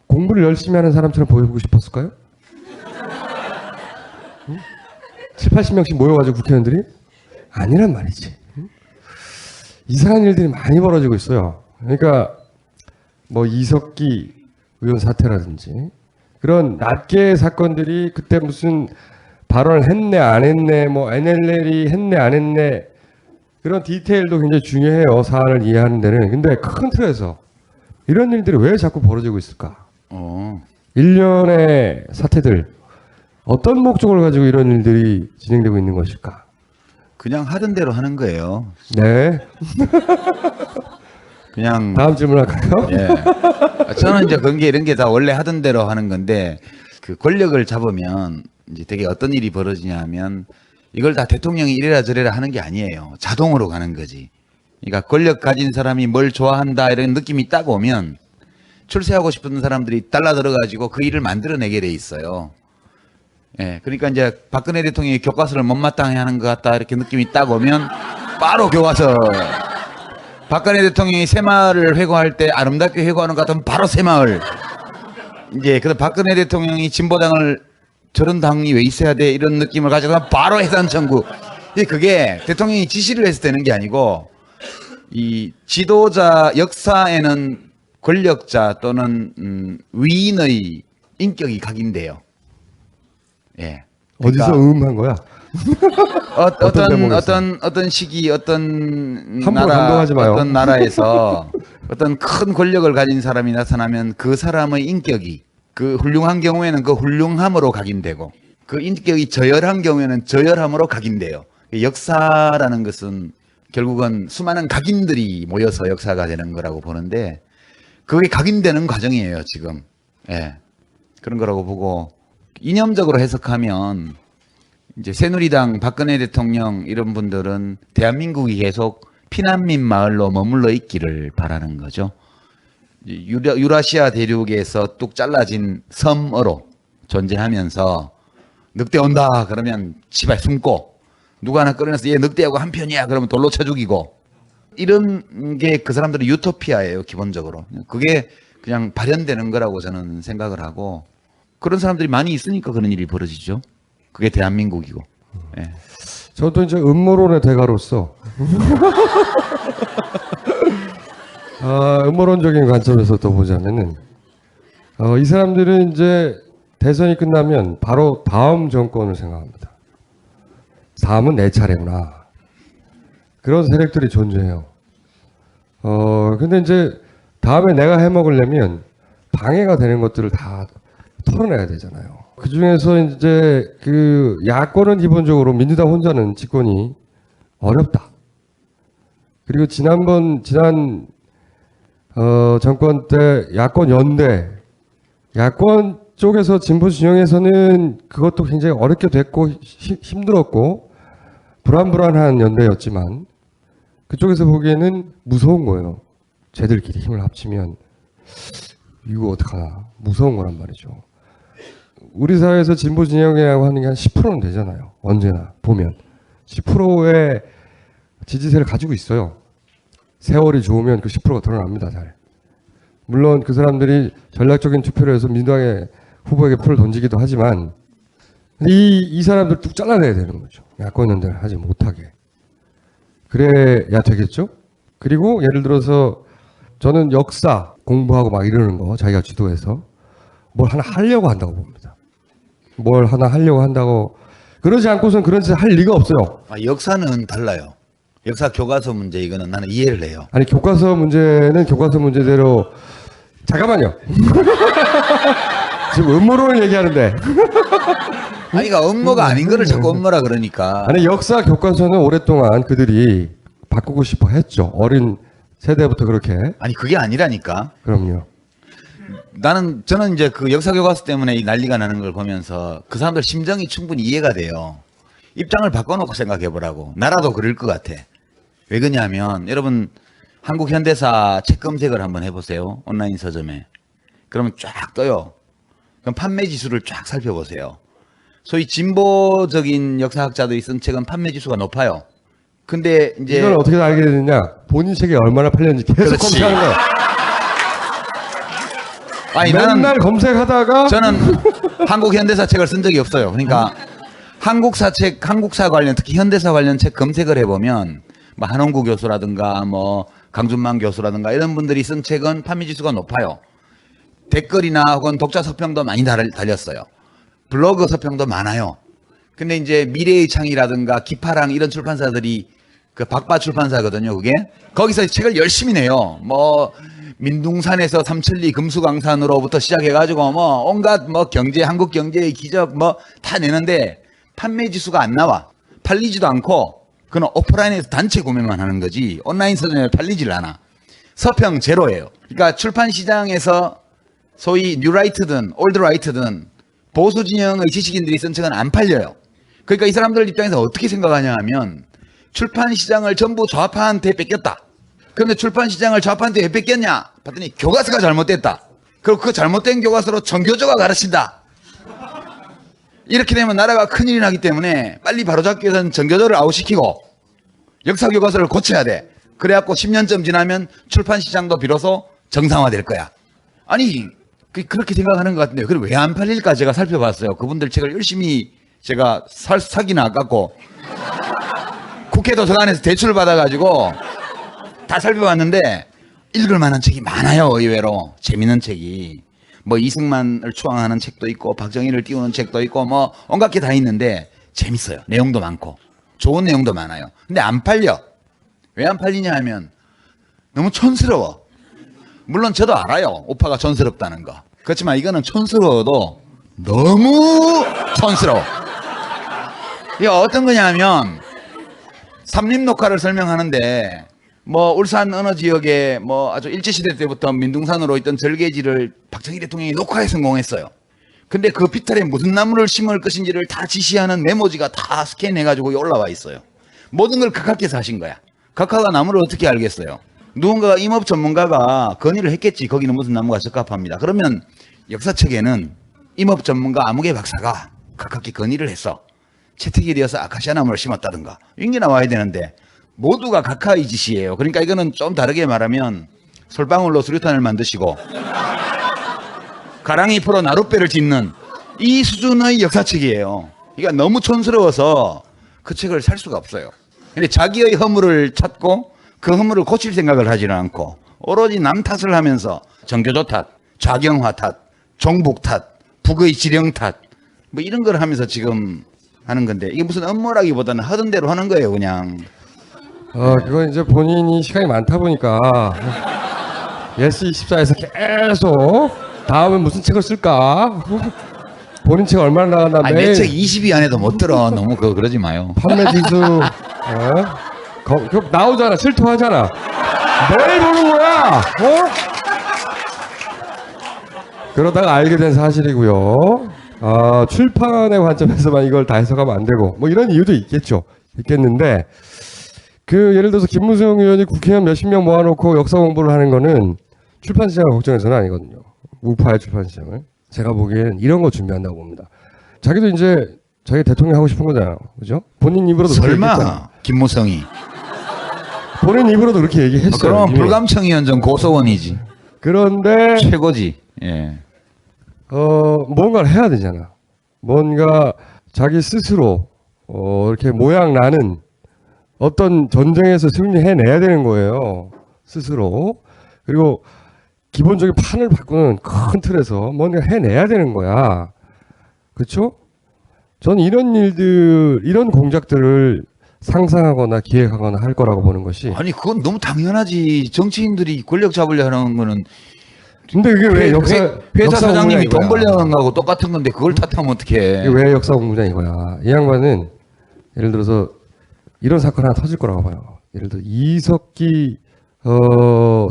공부를 열심히 하는 사람처럼 보여보고 싶었을까요? 응? 7, 80명씩 모여가지고 국회의원들이? 아니란 말이지. 응? 이상한 일들이 많이 벌어지고 있어요. 그러니까 뭐 이석기 의원 사태라든지 그런 낱개의 사건들이 그때 무슨 발언을 했네 안 했네 뭐 NLL이 했네 안 했네 그런 디테일도 굉장히 중요해요. 사안을 이해하는 데는. 근데 큰 틀에서 이런 일들이 왜 자꾸 벌어지고 있을까? 일련의 사태들 어떤 목적을 가지고 이런 일들이 진행되고 있는 것일까? 그냥 하던 대로 하는 거예요. 네. 그냥 다음 질문 할까요? 예. 저는 이제 그런 게 이런 게 다 원래 하던 대로 하는 건데 그 권력을 잡으면 이제 되게 어떤 일이 벌어지냐면 이걸 다 대통령이 이래라 저래라 하는 게 아니에요. 자동으로 가는 거지. 그러니까 권력 가진 사람이 뭘 좋아한다 이런 느낌이 딱 오면 출세하고 싶은 사람들이 달라들어 가지고 그 일을 만들어내게 돼 있어요. 예, 그러니까 이제 박근혜 대통령이 교과서를 못마땅해 하는 것 같다 이렇게 느낌이 딱 오면 바로 교과서. 박근혜 대통령이 새마을을 회고할 때 아름답게 회고하는 것 같으면 바로 새마을. 이제 그래서 박근혜 대통령이 진보당을 저런 당이 왜 있어야 돼 이런 느낌을 가져가 바로 해산 청구. 그게 대통령이 지시를 해서 되는 게 아니고 이 지도자 역사에는 권력자 또는 위인의 인격이 각인돼요. 예. 그러니까 어디서 한 거야? 어떤 시기 어떤 함부로 감동하지 마요. 어떤 나라에서 어떤 큰 권력을 가진 사람이 나타나면 그 사람의 인격이 그 훌륭한 경우에는 그 훌륭함으로 각인되고 그 인격이 저열한 경우에는 저열함으로 각인돼요. 역사라는 것은 결국은 수많은 각인들이 모여서 역사가 되는 거라고 보는데 그게 각인되는 과정이에요, 지금. 예. 그런 거라고 보고 이념적으로 해석하면 이제 새누리당 박근혜 대통령 이런 분들은 대한민국이 계속 피난민 마을로 머물러 있기를 바라는 거죠. 유라시아 대륙에서 뚝 잘라진 섬으로 존재하면서 늑대 온다 그러면 집에 숨고 누가 하나 끌어내서 얘 늑대하고 한 편이야 그러면 돌로 쳐 죽이고 이런 게 그 사람들의 유토피아예요, 기본적으로. 그게 그냥 발현되는 거라고 저는 생각을 하고 그런 사람들이 많이 있으니까 그런 일이 벌어지죠. 그게 대한민국이고. 예. 저도 이제 음모론의 대가로서 음모론적인 관점에서 또 보자면은 이 사람들은 이제 대선이 끝나면 바로 다음 정권을 생각합니다. 다음은 내 차례구나. 그런 세력들이 존재해요. 근데 이제 다음에 내가 해먹으려면 방해가 되는 것들을 다 털어내야 되잖아요. 그 중에서 이제 그 야권은 기본적으로 민주당 혼자는 집권이 어렵다. 그리고 지난 정권 때 야권 연대, 야권 쪽에서 진보 진영에서는 그것도 굉장히 어렵게 됐고 힘들었고 불안불안한 연대였지만 그쪽에서 보기에는 무서운 거예요. 쟤들끼리 힘을 합치면 이거 어떡하나 무서운 거란 말이죠. 우리 사회에서 진보 진영이라고 하는 게 한 10%는 되잖아요. 언제나 보면 10%의 지지세를 가지고 있어요. 세월이 좋으면 그 10%가 드러납니다. 잘. 물론 그 사람들이 전략적인 투표를 해서 민주당의 후보에게 표를 던지기도 하지만 이 사람들 뚝 잘라내야 되는 거죠. 야권 연대를 하지 못하게. 그래야 되겠죠. 그리고 예를 들어서 저는 역사 공부하고 막 이러는 거 자기가 지도해서 뭘 하나 하려고 한다고 봅니다. 뭘 하나 하려고 한다고 그러지 않고선 그런 짓을 할 리가 없어요. 역사는 달라요. 역사 교과서 문제 이거는 나는 이해를 해요. 아니 교과서 문제는 교과서 문제대로 잠깐만요. 지금 음모론을 얘기하는데 아니 그러니까 음모가 아닌 거를 자꾸 음모라 그러니까. 아니 역사 교과서는 오랫동안 그들이 바꾸고 싶어 했죠. 어린 세대부터 그렇게. 아니 그게 아니라니까. 그럼요. 저는 이제 그 역사 교과서 때문에 이 난리가 나는 걸 보면서 그 사람들 심정이 충분히 이해가 돼요. 입장을 바꿔놓고 생각해 보라고. 나라도 그럴 것 같아. 왜 그러냐면 여러분 한국 현대사 책 검색을 한번 해보세요. 온라인 서점에. 그러면 쫙 떠요. 그럼 판매 지수를 쫙 살펴보세요. 소위 진보적인 역사학자들이 쓴 책은 판매 지수가 높아요. 근데 이제 이걸 어떻게 알게 되느냐? 본인 책이 얼마나 팔렸는지 계속 그렇지. 검색하는 거예요. 아니 맨날 검색하다가 저는 한국 현대사 책을 쓴 적이 없어요. 그러니까 한국사 책, 한국사 관련 특히 현대사 관련 책 검색을 해보면 뭐 한홍구 교수라든가 뭐 강준만 교수라든가 이런 분들이 쓴 책은 판매 지수가 높아요. 댓글이나 혹은 독자 서평도 많이 달렸어요. 블로그 서평도 많아요. 근데 이제 미래의 창이라든가 기파랑 이런 출판사들이 그 박바 출판사거든요, 그게. 거기서 책을 열심히 내요. 뭐 민둥산에서 삼천리 금수강산으로부터 시작해가지고 뭐 온갖 뭐 경제, 한국 경제의 기적 뭐 다 내는데 판매 지수가 안 나와. 팔리지도 않고 그건 오프라인에서 단체 구매만 하는 거지 온라인 서점에 팔리질 않아. 서평 제로예요. 그러니까 출판 시장에서 소위 뉴라이트든 올드라이트든 보수 진영의 지식인들이 쓴 책은 안 팔려요. 그러니까 이 사람들 입장에서 어떻게 생각하냐 하면 출판 시장을 전부 좌파한테 뺏겼다. 그런데 출판 시장을 좌파한테 왜 뺏겼냐? 봤더니 교과서가 잘못됐다. 그리고 그 잘못된 교과서로 정교조가 가르친다. 이렇게 되면 나라가 큰일이 나기 때문에 빨리 바로잡기 위해서는 정교조를 아웃시키고 역사교과서를 고쳐야 돼. 그래갖고 10년쯤 지나면 출판시장도 비로소 정상화될 거야. 아니 그렇게 생각하는 것 같은데 그럼 왜 안 팔릴까 제가 살펴봤어요. 그분들 책을 열심히 제가 사기는 아깝고 국회 도서관에서 대출을 받아가지고 다 살펴봤는데 읽을 만한 책이 많아요. 의외로 재밌는 책이 뭐 이승만을 추앙하는 책도 있고 박정희를 띄우는 책도 있고 뭐 온갖 게 다 있는데 재밌어요. 내용도 많고 좋은 내용도 많아요. 근데 안 팔려. 왜 안 팔리냐 하면 너무 촌스러워. 물론 저도 알아요. 오빠가 촌스럽다는 거. 그렇지만 이거는 촌스러워도 너무 촌스러워. 이게 어떤 거냐면 삼림녹화를 설명하는데 뭐 울산 어느 지역에 뭐 아주 일제시대 때부터 민둥산으로 있던 절개지를 박정희 대통령이 녹화에 성공했어요. 근데 그 피탈에 무슨 나무를 심을 것인지를 다 지시하는 메모지가 다 스캔해가지고 올라와 있어요. 모든 걸 각하께서 하신 거야. 각하가 나무를 어떻게 알겠어요? 누군가가 임업 전문가가 건의를 했겠지. 거기는 무슨 나무가 적합합니다. 그러면 역사책에는 임업 전문가 아무개 박사가 각하께 건의를 했어. 채택이 되어서 아카시아 나무를 심었다든가 이런 게 나와야 되는데 모두가 각하의 지시예요. 그러니까 이거는 좀 다르게 말하면 솔방울로 수류탄을 만드시고 가랑이 풀어 나룻배를 짓는 이 수준의 역사책이에요. 그러니까 너무 촌스러워서 그 책을 살 수가 없어요. 근데 자기의 허물을 찾고 그 허물을 고칠 생각을 하지는 않고 오로지 남 탓을 하면서 정교조 탓, 좌경화 탓, 종북 탓, 북의 지령 탓 뭐 이런 걸 하면서 지금 하는 건데 이게 무슨 업무라기보다는 하던 대로 하는 거예요 그냥. 그건 이제 본인이 시간이 많다 보니까 예스24에서 계속 다음에 무슨 책을 쓸까? 본인 책 얼마나 나갔나? 아니, 내 책 20위 안에도 못 들어. 너무 그러지 마요. 판매 지수 나오잖아. 실토하잖아. 뭘 보는 거야? 그러다가 알게 된 사실이고요. 출판의 관점에서만 이걸 다 해석하면 안 되고 뭐 이런 이유도 있겠는데 그 예를 들어서 김무성 의원이 국회의원 몇십 명 모아놓고 역사 공부를 하는 거는 출판 시장을 걱정해서는 아니거든요. 우파의 출판 시장을. 제가 보기엔 이런 거 준비한다고 봅니다. 자기도 이제 자기 대통령 하고 싶은 거잖아요. 그죠? 본인 입으로도 설마 김무성이 본인 입으로도 그렇게 얘기했어요. 그럼 불감청이면 좀 고소원이지. 그런데 최고지. 예. 뭔가를 해야 되잖아. 뭔가 자기 스스로 이렇게 모양 나는 어떤 전쟁에서 승리해내야 되는 거예요. 스스로. 그리고 기본적인 판을 바꾸는 큰 틀에서 뭔가 해내야 되는 거야. 그렇죠? 저는 이런 일들, 이런 공작들을 상상하거나 기획하거나 할 거라고 보는 것이. 아니 그건 너무 당연하지. 정치인들이 권력 잡으려 하는 거는. 근데 이게 왜 회사 사장님이 돈 벌려는 거하고 똑같은 건데 그걸 탓하면 어떡해. 이게 왜 역사 공부냐 이거야. 이 양반은 예를 들어서 이런 사건 하나 터질 거라고 봐요. 예를 들어 이석기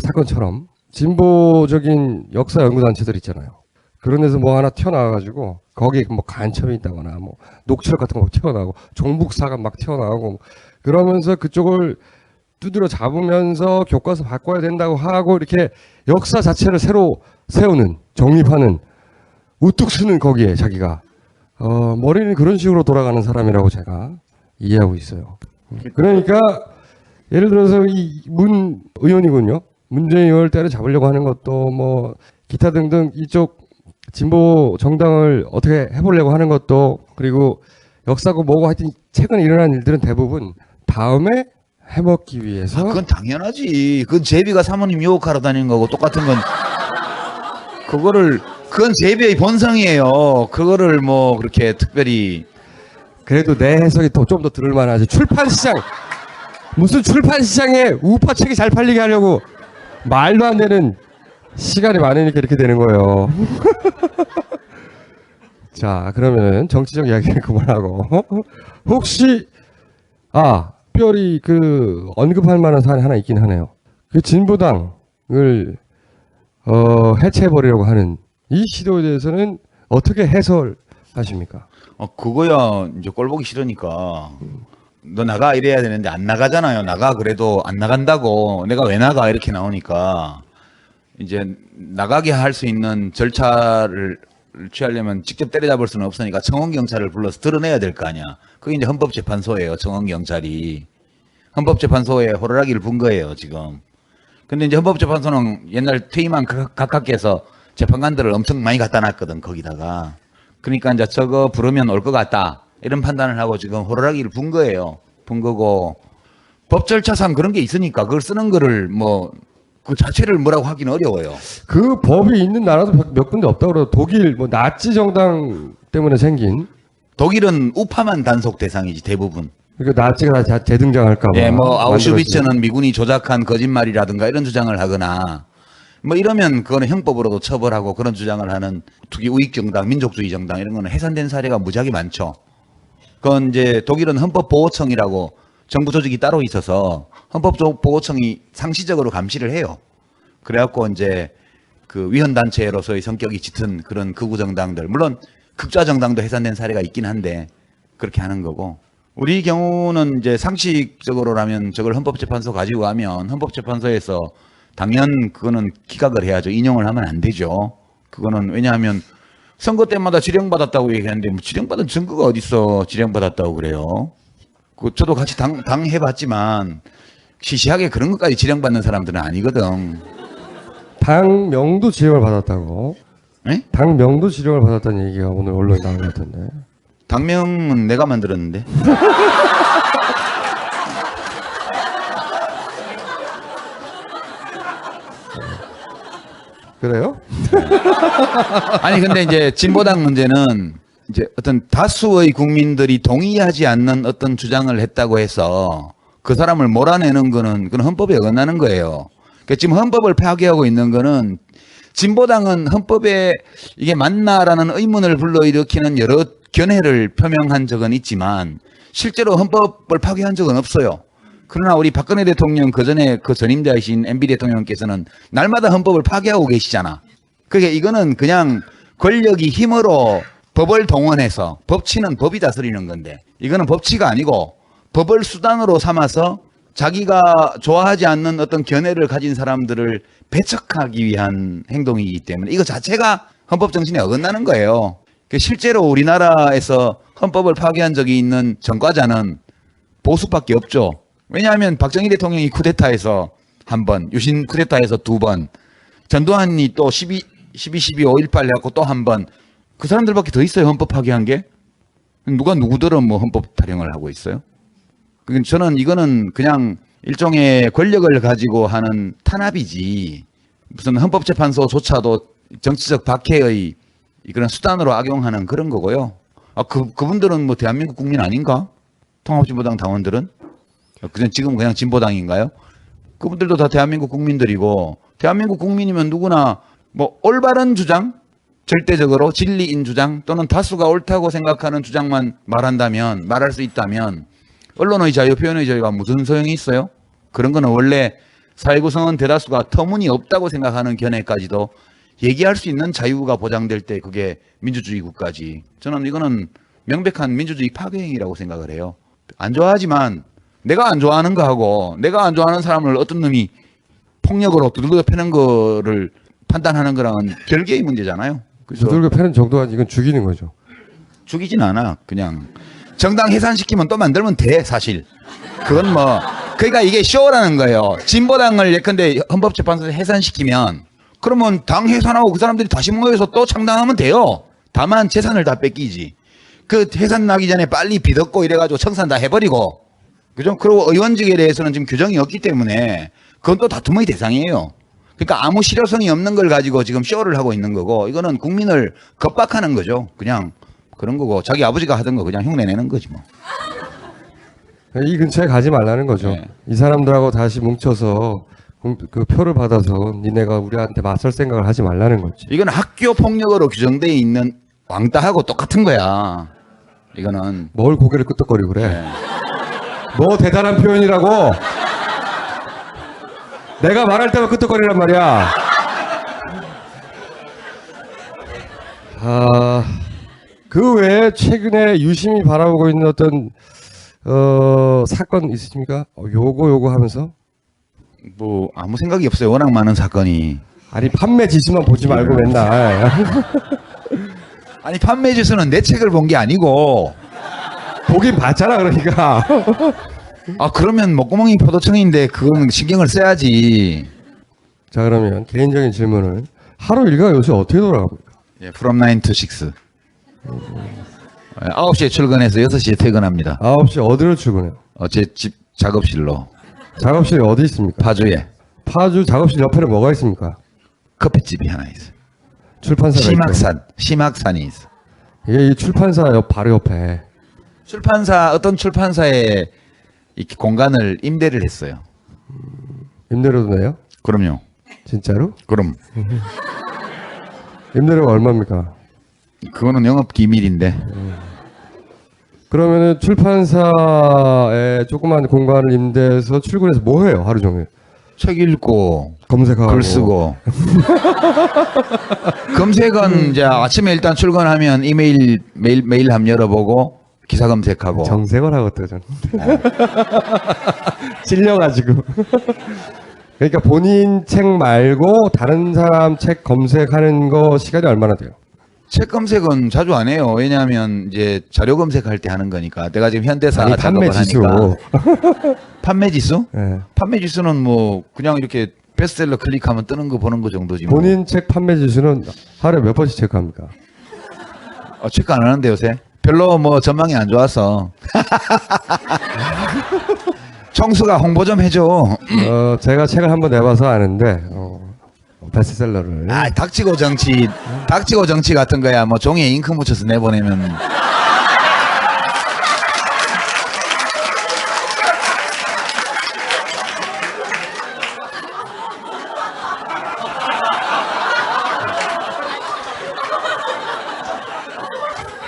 사건처럼 진보적인 역사 연구단체들 있잖아요. 그런 데서 뭐 하나 튀어나와가지고 거기에 뭐 간첩이 있다거나 뭐 녹취록 같은 거 막 튀어나오고 종북사가 막 튀어나오고 그러면서 그쪽을 두드려 잡으면서 교과서 바꿔야 된다고 하고 이렇게 역사 자체를 새로 세우는 정립하는 우뚝 서는 거기에 자기가 머리는 그런 식으로 돌아가는 사람이라고 제가 이해하고 있어요. 그러니까 예를 들어서 이 문 의원이군요. 문재인 의원을 때려잡으려고 하는 것도 뭐 기타 등등 이쪽 진보 정당을 어떻게 해보려고 하는 것도 그리고 역사고 뭐고 하여튼 최근에 일어난 일들은 대부분 다음에 해먹기 위해서. 그건 당연하지. 그건 제비가 사모님 유혹하러 다니는 거고 똑같은 건 그건 제비의 본성이에요. 그거를 뭐 그렇게 특별히. 그래도 내 해석이 좀 더 들을 만하지. 출판시장 무슨 출판시장에 우파 책이 잘 팔리게 하려고 말도 안 되는 시간이 많으니까 이렇게 되는 거예요. 자, 그러면 정치적 이야기는 그만하고 혹시 특별히 언급할 만한 사안이 하나 있긴 하네요. 그 진보당을 해체해버리려고 하는 이 시도에 대해서는 어떻게 해설하십니까? 그거야 이제 꼴 보기 싫으니까 너 나가 이래야 되는데 안 나가잖아요. 나가 그래도 안 나간다고. 내가 왜 나가 이렇게 나오니까 이제 나가게 할 수 있는 절차를 취하려면 직접 때려잡을 수는 없으니까 청원경찰을 불러서 드러내야 될 거 아니야. 그게 이제 헌법재판소예요. 청원경찰이. 헌법재판소에 호루라기를 분 거예요, 지금. 근데 이제 헌법재판소는 옛날 퇴임한 각하께서 재판관들을 엄청 많이 갖다 놨거든, 거기다가. 그러니까 이제 저거 부르면 올 것 같다. 이런 판단을 하고 지금 호루라기를 분 거예요. 분 거고. 법 절차상 그런 게 있으니까 그걸 쓰는 거를 뭐, 그 자체를 뭐라고 하기는 어려워요. 그 법이 있는 나라도 몇 군데 없다고 그래요. 독일 뭐 나치 정당 때문에 생긴. 독일은 우파만 단속 대상이지, 대부분. 그러니까 나치가 다 재등장할까 봐. 예, 뭐 만들어진. 아우슈비츠는 미군이 조작한 거짓말이라든가 이런 주장을 하거나 뭐 이러면 그거는 형법으로도 처벌하고 그런 주장을 하는 투기 우익 정당, 민족주의 정당 이런 거는 해산된 사례가 무지하게 많죠. 그건 이제 독일은 헌법보호청이라고 정부 조직이 따로 있어서 헌법보호청이 상시적으로 감시를 해요. 그래갖고 이제 그 위헌단체로서의 성격이 짙은 그런 극우 정당들, 물론 극좌 정당도 해산된 사례가 있긴 한데 그렇게 하는 거고. 우리 경우는 이제 상식적으로라면 저걸 헌법재판소 가지고 가면 헌법재판소에서 당연 그거는 기각을 해야죠. 인용을 하면 안 되죠. 그거는 왜냐하면 선거 때마다 지령받았다고 얘기하는데 뭐 지령받은 증거가 어딨어. 지령받았다고 그래요. 그 저도 같이 당해봤지만 시시하게 그런 것까지 지령받는 사람들은 아니거든. 당명도 지령을 받았다고. 네? 당명도 지령을 받았다는 얘기가 오늘 언론에 나온 것 같은데. 당명은 내가 만들었는데. 그래요? 아니 근데 이제 진보당 문제는 이제 어떤 다수의 국민들이 동의하지 않는 어떤 주장을 했다고 해서 그 사람을 몰아내는 거는 그건 헌법에 어긋나는 거예요. 그러니까 지금 헌법을 파괴하고 있는 거는 진보당은 헌법에 이게 맞나라는 의문을 불러일으키는 여러 견해를 표명한 적은 있지만 실제로 헌법을 파괴한 적은 없어요. 그러나 우리 박근혜 대통령 그전에 그 전임자이신 MB 대통령께서는 날마다 헌법을 파괴하고 계시잖아. 그게 이거는 그냥 권력이 힘으로 법을 동원해서 법치는 법이 다스리는 건데 이거는 법치가 아니고 법을 수단으로 삼아서 자기가 좋아하지 않는 어떤 견해를 가진 사람들을 배척하기 위한 행동이기 때문에 이거 자체가 헌법 정신에 어긋나는 거예요. 실제로 우리나라에서 헌법을 파괴한 적이 있는 전과자는 보수밖에 없죠. 왜냐하면 박정희 대통령이 쿠데타에서 한 번, 유신 쿠데타에서 두 번, 전두환이 또 12.18 해갖고 또 한 번, 그 사람들밖에 더 있어요. 헌법 파괴한 게. 누구들은 뭐 헌법 타령을 하고 있어요. 저는 이거는 그냥 일종의 권력을 가지고 하는 탄압이지 무슨 헌법재판소조차도 정치적 박해의 그런 수단으로 악용하는 그런 거고요. 그분들은 뭐 대한민국 국민 아닌가? 통합진보당 당원들은? 지금 그냥 진보당인가요? 그분들도 다 대한민국 국민들이고 대한민국 국민이면 누구나 뭐 올바른 주장, 절대적으로 진리인 주장 또는 다수가 옳다고 생각하는 주장만 말할 수 있다면 언론의 자유, 표현의 자유가 무슨 소용이 있어요? 그런 거는 원래 사회 구성원 대다수가 터무니없다고 생각하는 견해까지도 얘기할 수 있는 자유가 보장될 때 그게 민주주의 국가지. 저는 이거는 명백한 민주주의 파괴행위라고 생각을 해요. 안 좋아하지만 내가 안 좋아하는 거하고 내가 안 좋아하는 사람을 어떤 놈이 폭력으로 두들겨 패는 거를 판단하는 거랑은 별개의 문제잖아요. 그래서 두들겨 패는 정도가 이건 죽이는 거죠. 죽이진 않아. 그냥 정당 해산시키면 또 만들면 돼 사실. 그건 뭐 그러니까 이게 쇼라는 거예요. 진보당을 예컨대 헌법재판소에서 해산시키면 그러면 당 해산하고 그 사람들이 다시 모여서 또 창당하면 돼요. 다만 재산을 다 뺏기지. 그 해산 나기 전에 빨리 빚었고 이래가지고 청산 다 해버리고 그죠? 그리고 의원직에 대해서는 지금 규정이 없기 때문에 그건 또 다툼의 대상이에요. 그러니까 아무 실효성이 없는 걸 가지고 지금 쇼를 하고 있는 거고 이거는 국민을 겁박하는 거죠. 그냥 그런 거고 자기 아버지가 하던 거 그냥 흉내내는 거지 뭐. 이 근처에 가지 말라는 거죠. 네. 이 사람들하고 다시 뭉쳐서 그 표를 받아서 니네가 우리한테 맞설 생각을 하지 말라는 거지. 이건 학교 폭력으로 규정되어 있는 왕따하고 똑같은 거야. 이거는 뭘 고개를 끄덕거리고 그래. 네. 뭐 대단한 표현이라고. 내가 말할 때만 끄덕거리란 말이야. 그 외에 최근에 유심히 바라보고 있는 어떤 사건 있으십니까? 요거 하면서 뭐 아무 생각이 없어요. 워낙 많은 사건이. 아니 판매 지수만 보지 말고 맨날 아니 판매 지수는 내 책을 본 게 아니고 보긴 봤잖아, 그러니까. 아 그러면 목구멍이 포도청인데 그건 신경을 써야지. 자, 그러면 개인적인 질문을 하루 일과가 요새 어떻게 돌아갑니까? 예, from 9 to 6. 9시에 출근해서 6시에 퇴근합니다. 9시 어디로 출근해요? 제 집 작업실로 작업실이 어디 있습니까? 파주에 파주 작업실 옆에는 뭐가 있습니까? 커피집이 하나 있어. 출판사가 있죠. 심학산이 있어. 이게 이 출판사 옆 바로 옆에. 어떤 출판사에 이렇게 공간을 임대를 했어요. 임대료도 내요? 그럼요. 진짜로? 그럼 임대료가 얼마입니까? 그거는 영업 기밀인데. 그러면은 출판사에 조그만 공간을 임대해서 출근해서 뭐 해요? 하루 종일 책 읽고 검색하고 글 쓰고. 검색은 이제 아침에 일단 출근하면 이메일 메일 함 열어보고 기사 검색하고. 정색을 하거든 전. 찔려가지고. 그러니까 본인 책 말고 다른 사람 책 검색하는 거 시간이 얼마나 돼요? 책 검색은 자주 안 해요. 왜냐하면 이제 자료 검색할 때 하는 거니까. 내가 지금 현대사 아니, 작업을 판매 지수. 하니까. 판매 지수? 네. 판매 지수는 뭐 그냥 이렇게 베스트셀러 클릭하면 뜨는 거 보는 거 정도지. 뭐. 본인 책 판매 지수는 하루에 몇 번씩 체크합니까? 체크 안 하는데 요새 별로 뭐 전망이 안 좋아서. 청수가 홍보 좀 해줘. 제가 책을 한번 내봐서 아는데 베스트셀러를. 닥치고 정치 같은 거야. 뭐 종이에 잉크 묻혀서 내보내면.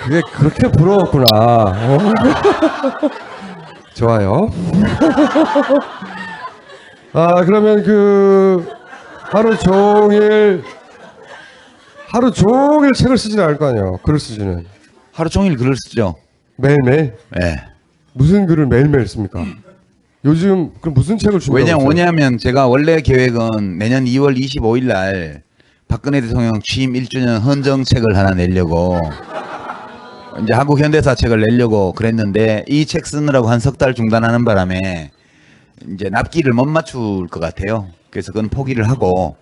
그게 그렇게 부러웠구나. 좋아요. 그러면 하루 종일 책을 쓰지는 않을 거 아니에요. 글을 쓰지는. 하루 종일 글을 쓰죠. 매일매일? 예. 무슨 글을 매일매일 씁니까? 요즘 그럼 무슨 책을 준비하고 있어요? 왜냐면 제가 원래 계획은 내년 2월 25일 날 박근혜 대통령 취임 1주년 헌정책을 하나 내려고 이제 한국 현대사 책을 내려고 그랬는데 이 책 쓰느라고 한 석 달 중단하는 바람에 이제 납기를 못 맞출 것 같아요. 그래서 그건 포기를 하고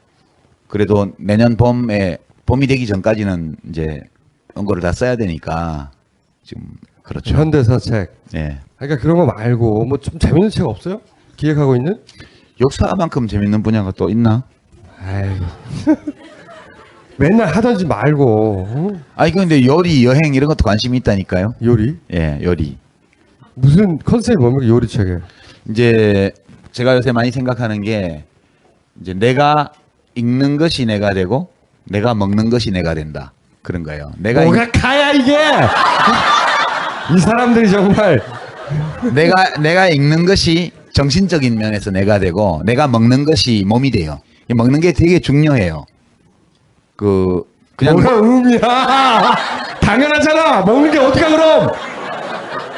그래도 내년 봄이 되기 전까지는 이제 원고를 다 써야 되니까 지금 그렇죠. 현대사 책. 예. 그러니까 그런 거 말고 뭐 좀 재밌는 책 없어요? 기획하고 있는? 역사만큼 재밌는 분야가 또 있나? 아이고. 맨날 하던지 말고. 아니 근데 요리, 여행 이런 것도 관심이 있다니까요. 요리? 예, 요리. 무슨 컨셉이 뭡니까 요리 책에? 이제 제가 요새 많이 생각하는 게 이제 내가 읽는 것이 내가 되고 내가 먹는 것이 내가 된다. 그런 거예요. 뭐가 가야 이게? 이 사람들이 정말 내가 읽는 것이 정신적인 면에서 내가 되고 내가 먹는 것이 몸이 돼요. 이 먹는 게 되게 중요해요. 그냥 뭐가 의미야? 당연하잖아. 먹는 게 어떻게 그럼?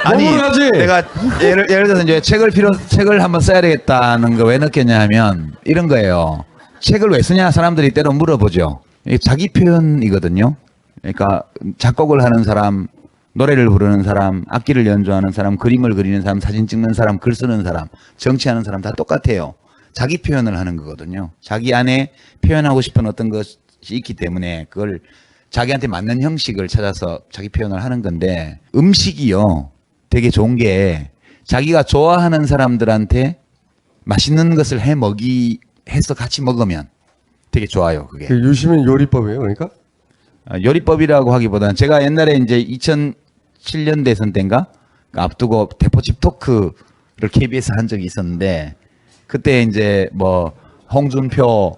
아니 먹으러 가지. 내가 예를 들어서 이제 책을 한번 써야 되겠다는 거 왜 넣겠냐 하면 이런 거예요. 책을 왜 쓰냐 사람들이 때로 물어보죠. 이게 자기 표현이거든요. 그러니까 작곡을 하는 사람, 노래를 부르는 사람, 악기를 연주하는 사람, 그림을 그리는 사람, 사진 찍는 사람, 글 쓰는 사람, 정치하는 사람 다 똑같아요. 자기 표현을 하는 거거든요. 자기 안에 표현하고 싶은 어떤 것이 있기 때문에 그걸 자기한테 맞는 형식을 찾아서 자기 표현을 하는 건데 음식이요. 되게 좋은 게 자기가 좋아하는 사람들한테 맛있는 것을 해서 같이 먹으면 되게 좋아요. 그게. 그 유시민 요리법이에요, 그러니까? 요리법이라고 하기보다는 제가 옛날에 이제 2007년 대선 때인가 앞두고 대포집 토크를 KBS 한 적이 있었는데 그때 이제 뭐 홍준표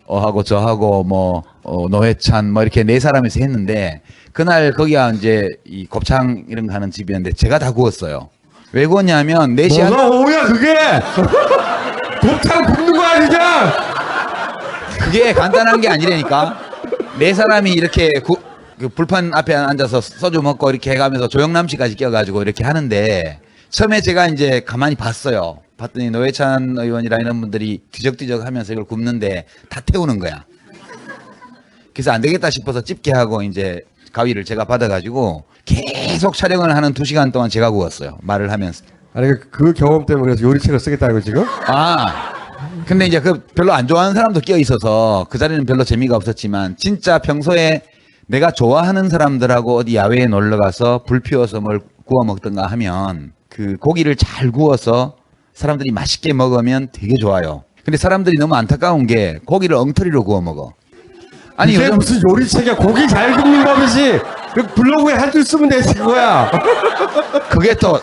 하고 저하고 뭐 노회찬 뭐 이렇게 네 사람에서 했는데 그날 거기가 이제 이 곱창 이런 거 하는 집이었는데 제가 다 구웠어요. 왜 구웠냐면 4시간 뭐가 오야 그게? 곱창 굽는 거 아니냐? 그게 간단한 게 아니라니까. 네 사람이 이렇게 그 불판 앞에 앉아서 소주 먹고 이렇게 해가면서 조영남 씨까지 껴가지고 이렇게 하는데 처음에 제가 이제 가만히 봤어요. 봤더니 노회찬 의원이랑 이런 분들이 뒤적뒤적 하면서 이걸 굽는데 다 태우는 거야. 그래서 안 되겠다 싶어서 집게하고 이제 가위를 제가 받아가지고 계속 촬영을 하는 2시간 동안 제가 구웠어요. 말을 하면서. 아니 그 경험 때문에 그래서 요리책을 쓰겠다는 거 지금? 아, 근데 이제 그 별로 안 좋아하는 사람도 끼어 있어서 그 자리는 별로 재미가 없었지만 진짜 평소에 내가 좋아하는 사람들하고 어디 야외에 놀러 가서 불 피워서 뭘 구워 먹든가 하면 그 고기를 잘 구워서 사람들이 맛있게 먹으면 되게 좋아요. 근데 사람들이 너무 안타까운 게 고기를 엉터리로 구워 먹어. 아니 이게 요즘 무슨 요리책이야? 고기 잘 굽는 법이지. 그 블로그에 한 줄 쓰면 되지 그거야. 그게 또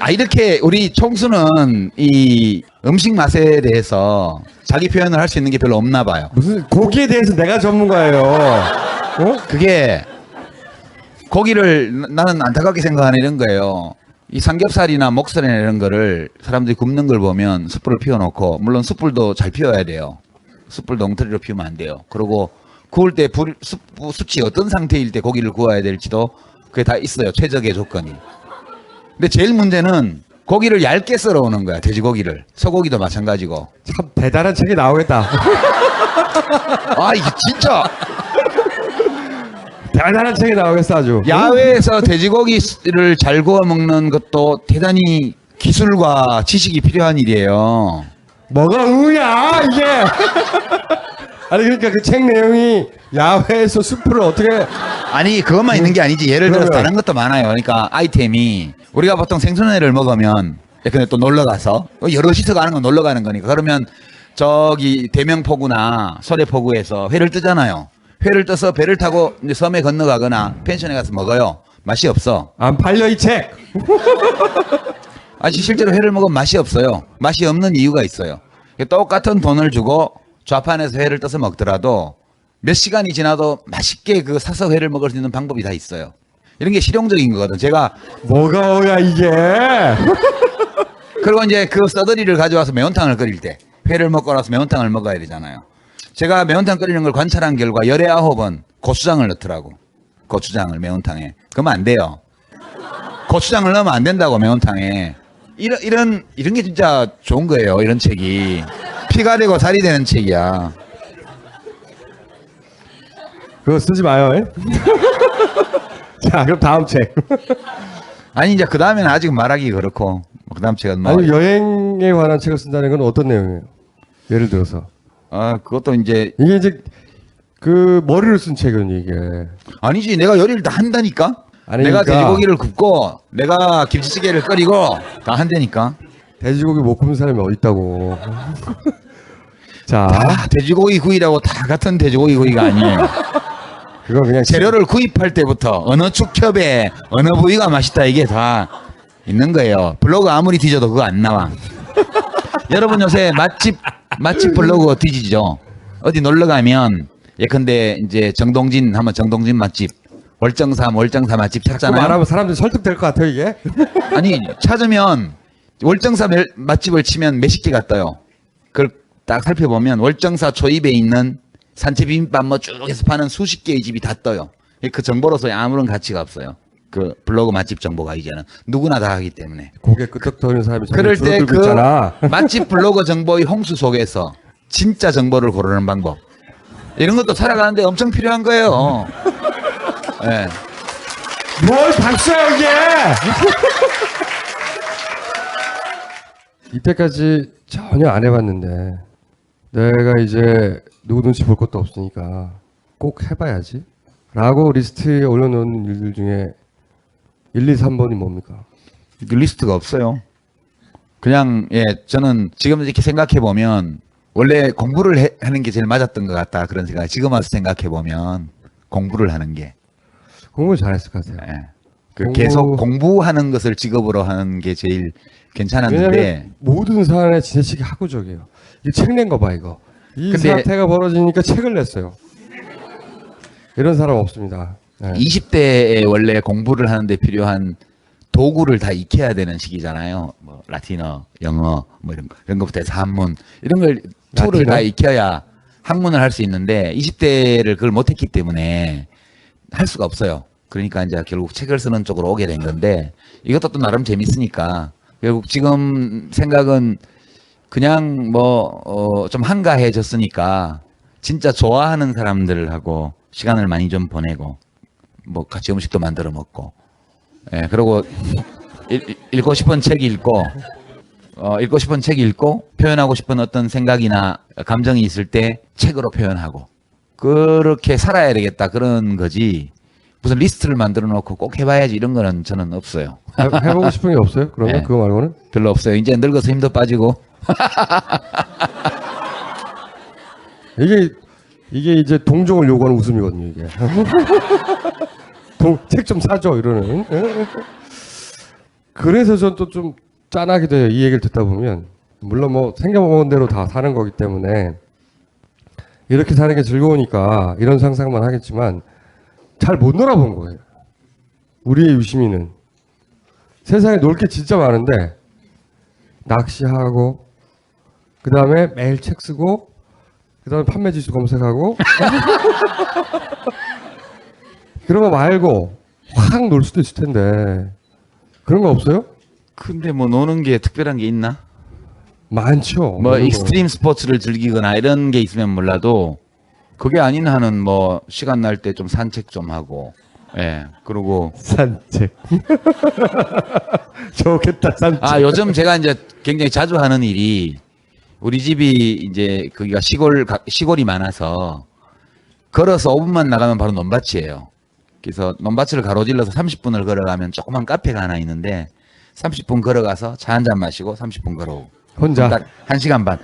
이렇게 우리 총수는 이 음식 맛에 대해서 자기 표현을 할 수 있는 게 별로 없나 봐요. 무슨 고기에 대해서 내가 전문가예요. 어? 그게 고기를 나는 안타깝게 생각하는 이런 거예요. 이 삼겹살이나 목살이나 이런 거를 사람들이 굽는 걸 보면 숯불을 피워놓고, 물론 숯불도 잘 피워야 돼요. 숯불도 엉터리로 피우면 안 돼요. 그리고 구울 때 숯이 어떤 상태일 때 고기를 구워야 될지도 그게 다 있어요. 최적의 조건이. 근데 제일 문제는 고기를 얇게 썰어 오는 거야. 돼지고기를. 소고기도 마찬가지고. 참 대단한 책이 나오겠다. 아, 이게 진짜 대단한 책이 나오겠어 아주. 야외에서 돼지고기를 잘 구워 먹는 것도 대단히 기술과 지식이 필요한 일이에요. 뭐가 의야 이게. 아니 그러니까 그 책 내용이 야외에서 숯불을 어떻게 아니 그것만 있는 게 아니지. 예를 들어서 그러면- 다른 것도 많아요. 그러니까 아이템이 우리가 보통 생선회를 먹으면 근데 또 놀러 가서 여럿이서 가는 건 놀러 가는 거니까 그러면 저기 대명포구나 소래포구에서 회를 뜨잖아요. 회를 떠서 배를 타고 이제 섬에 건너가거나 펜션에 가서 먹어요. 맛이 없어. 안 팔려 이 책. 아직 실제로 회를 먹으면 맛이 없어요. 맛이 없는 이유가 있어요. 똑같은 돈을 주고 좌판에서 회를 떠서 먹더라도 몇 시간이 지나도 맛있게 그 사서 회를 먹을 수 있는 방법이 다 있어요. 이런 게 실용적인 거거든. 제가 뭐가 의야 이게. 그리고 이제 그 써더리를 가져와서 매운탕을 끓일 때 회를 먹고 나서 매운탕을 먹어야 되잖아요. 제가 매운탕 끓이는 걸 관찰한 결과 19번 고추장을 넣더라고. 고추장을 매운탕에. 그러면 안 돼요. 고추장을 넣으면 안 된다고 매운탕에. 이런 게 진짜 좋은 거예요. 이런 책이. 피가 되고 살이 되는 책이야. 그거 쓰지 마요. 에? 자 그럼 다음 책. 아니 이제 그 다음에는 아직 말하기 그렇고 그 다음 책은 뭐 아니 여행에 관한 책을 쓴다는 건 어떤 내용이에요? 예를 들어서 그것도 이제 이게 그 머리를 쓴 책은 이게 아니지 내가 요리를 다 한다니까. 아니, 내가 그러니까- 돼지고기를 굽고 내가 김치찌개를 끓이고 다 한다니까. 돼지고기 못 굽는 사람이 어디 있다고. 자 다 돼지고기 구이라고 다 같은 돼지고기 구이가 아니에요. 그거 그냥 재료를 구입할 때부터 어느 축협에 어느 부위가 맛있다 이게 다 있는 거예요. 블로그 아무리 뒤져도 그거 안 나와. 여러분 요새 맛집 블로그 뒤지죠. 어디 놀러 가면 예컨대 이제 정동진 하면 정동진 맛집, 월정사 맛집 자꾸 찾잖아요. 말하면 사람들이 설득될 것 같아요 이게. 아니 찾으면 월정사 맛집을 치면 몇십 개가 떠요. 그걸 딱 살펴보면 월정사 초입에 있는 산채 비빔밥 뭐 쭉 해서 파는 수십 개의 집이 다 떠요. 그 정보로서 아무런 가치가 없어요. 그 블로그 맛집 정보가 이제는 누구나 다 하기 때문에. 고개 끄덕거리는 사람이 그럴 때 줄을 들고 그 있잖아. 맛집 블로그 정보의 홍수 속에서 진짜 정보를 고르는 방법. 이런 것도 살아가는데 엄청 필요한 거예요. 예. 뭘 박수야 이게. 이때까지 전혀 안 해봤는데 내가 이제 누구 눈치 볼 것도 없으니까 꼭 해봐야지 라고 리스트에 올려놓은 일들 중에 1, 2, 3번이 뭡니까? 리스트가 없어요. 그냥 저는 지금 이렇게 생각해 보면 원래 공부를 하는 게 제일 맞았던 것 같다 그런 생각. 지금 와서 생각해 보면 공부를 하는 게 공부 잘했을 것 같아요. 계속 공부하는 것을 직업으로 하는 게 제일 괜찮았는데. 왜냐면 모든 사안에 지나치게 학구적이에요. 이 책 낸 거 봐 이거. 이 근데- 사태가 벌어지니까 책을 냈어요. 이런 사람 없습니다. 네. 20대에 원래 공부를 하는데 필요한 도구를 다 익혀야 되는 시기잖아요. 뭐 라틴어, 영어 뭐 이런 것부터 해서 한문 이런 걸 툴을 라틴어? 다 익혀야 학문을 할 수 있는데 20대를 그걸 못했기 때문에 할 수가 없어요. 그러니까 이제 결국 책을 쓰는 쪽으로 오게 된 건데 이것도 또 나름 재밌으니까 결국 지금 생각은 그냥 뭐 좀 한가해졌으니까 진짜 좋아하는 사람들하고 시간을 많이 좀 보내고 뭐 같이 음식도 만들어 먹고 예, 그리고 읽고 싶은 책 읽고 읽고 싶은 책 읽고 표현하고 싶은 어떤 생각이나 감정이 있을 때 책으로 표현하고 그렇게 살아야 되겠다 그런 거지 무슨 리스트를 만들어 놓고 꼭 해봐야지 이런 거는 저는 없어요. 해보고 싶은 게 없어요? 그러면 네. 그거 말고는? 별로 없어요. 이제 늙어서 힘도 빠지고 이게 이제 동정을 요구하는 웃음이거든요, 이게. 책 좀 사줘, 이러는. 그래서 전 또 좀 짠하게 돼요, 이 얘기를 듣다 보면. 물론 뭐 생겨먹은 대로 다 사는 거기 때문에 이렇게 사는 게 즐거우니까 이런 상상만 하겠지만 잘 못 놀아본 거예요. 우리의 유시민은. 세상에 놀 게 진짜 많은데 낚시하고 그 다음에 매일 책 쓰고 그 다음에 판매지수 검색하고 그런 거 말고 확 놀 수도 있을 텐데 그런 거 없어요? 근데 뭐 노는 게 특별한 게 있나? 많죠. 뭐 노는 거. 익스트림 스포츠를 즐기거나 이런 게 있으면 몰라도 그게 아닌 한은 뭐 시간 날 때 좀 산책 좀 하고 예 그리고 산책. 좋겠다 산책. 아 요즘 제가 이제 굉장히 자주 하는 일이 우리 집이 이제 거기가 시골이 많아서 걸어서 5분만 나가면 바로 논밭이에요. 그래서 논밭을 가로질러서 30분을 걸어가면 조그만 카페가 하나 있는데 30분 걸어가서 차 한 잔 마시고 30분 걸어오고 혼자? 딱 1시간 반.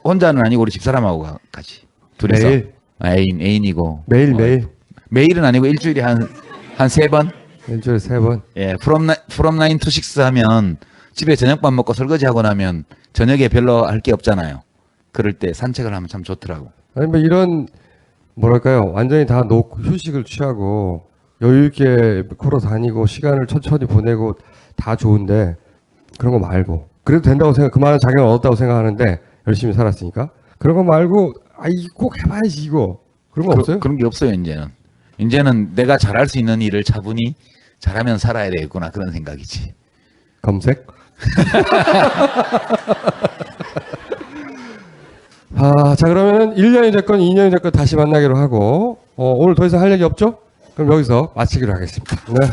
혼자는 아니고 우리 집사람하고 같이 둘이서 매일? 애인이고 매일 매일 매일은 아니고 일주일에 한 3번. 일주일에 3번. 예, from 9 to 6 하면 집에 저녁밥 먹고 설거지하고 나면 저녁에 별로 할 게 없잖아요. 그럴 때 산책을 하면 참 좋더라고. 아니 뭐 이런 뭐랄까요 완전히 다 놓고 휴식을 취하고 여유 있게 걸어 다니고 시간을 천천히 보내고 다 좋은데 그런 거 말고 그래도 된다고 생각 그만한 자격을 얻었다고 생각하는데 열심히 살았으니까 그런 거 말고 아 이거 꼭 해봐야지 이거 그런 거 없어요? 그런 게 없어요 이제는 내가 잘할 수 있는 일을 차분히 잘하면 살아야 되겠구나 그런 생각이지. 검색? 아, 자 그러면 1년이 됐건 2년이 됐건 다시 만나기로 하고 오늘 더 이상 할 얘기 없죠? 그럼 여기서 마치기로 하겠습니다. 네.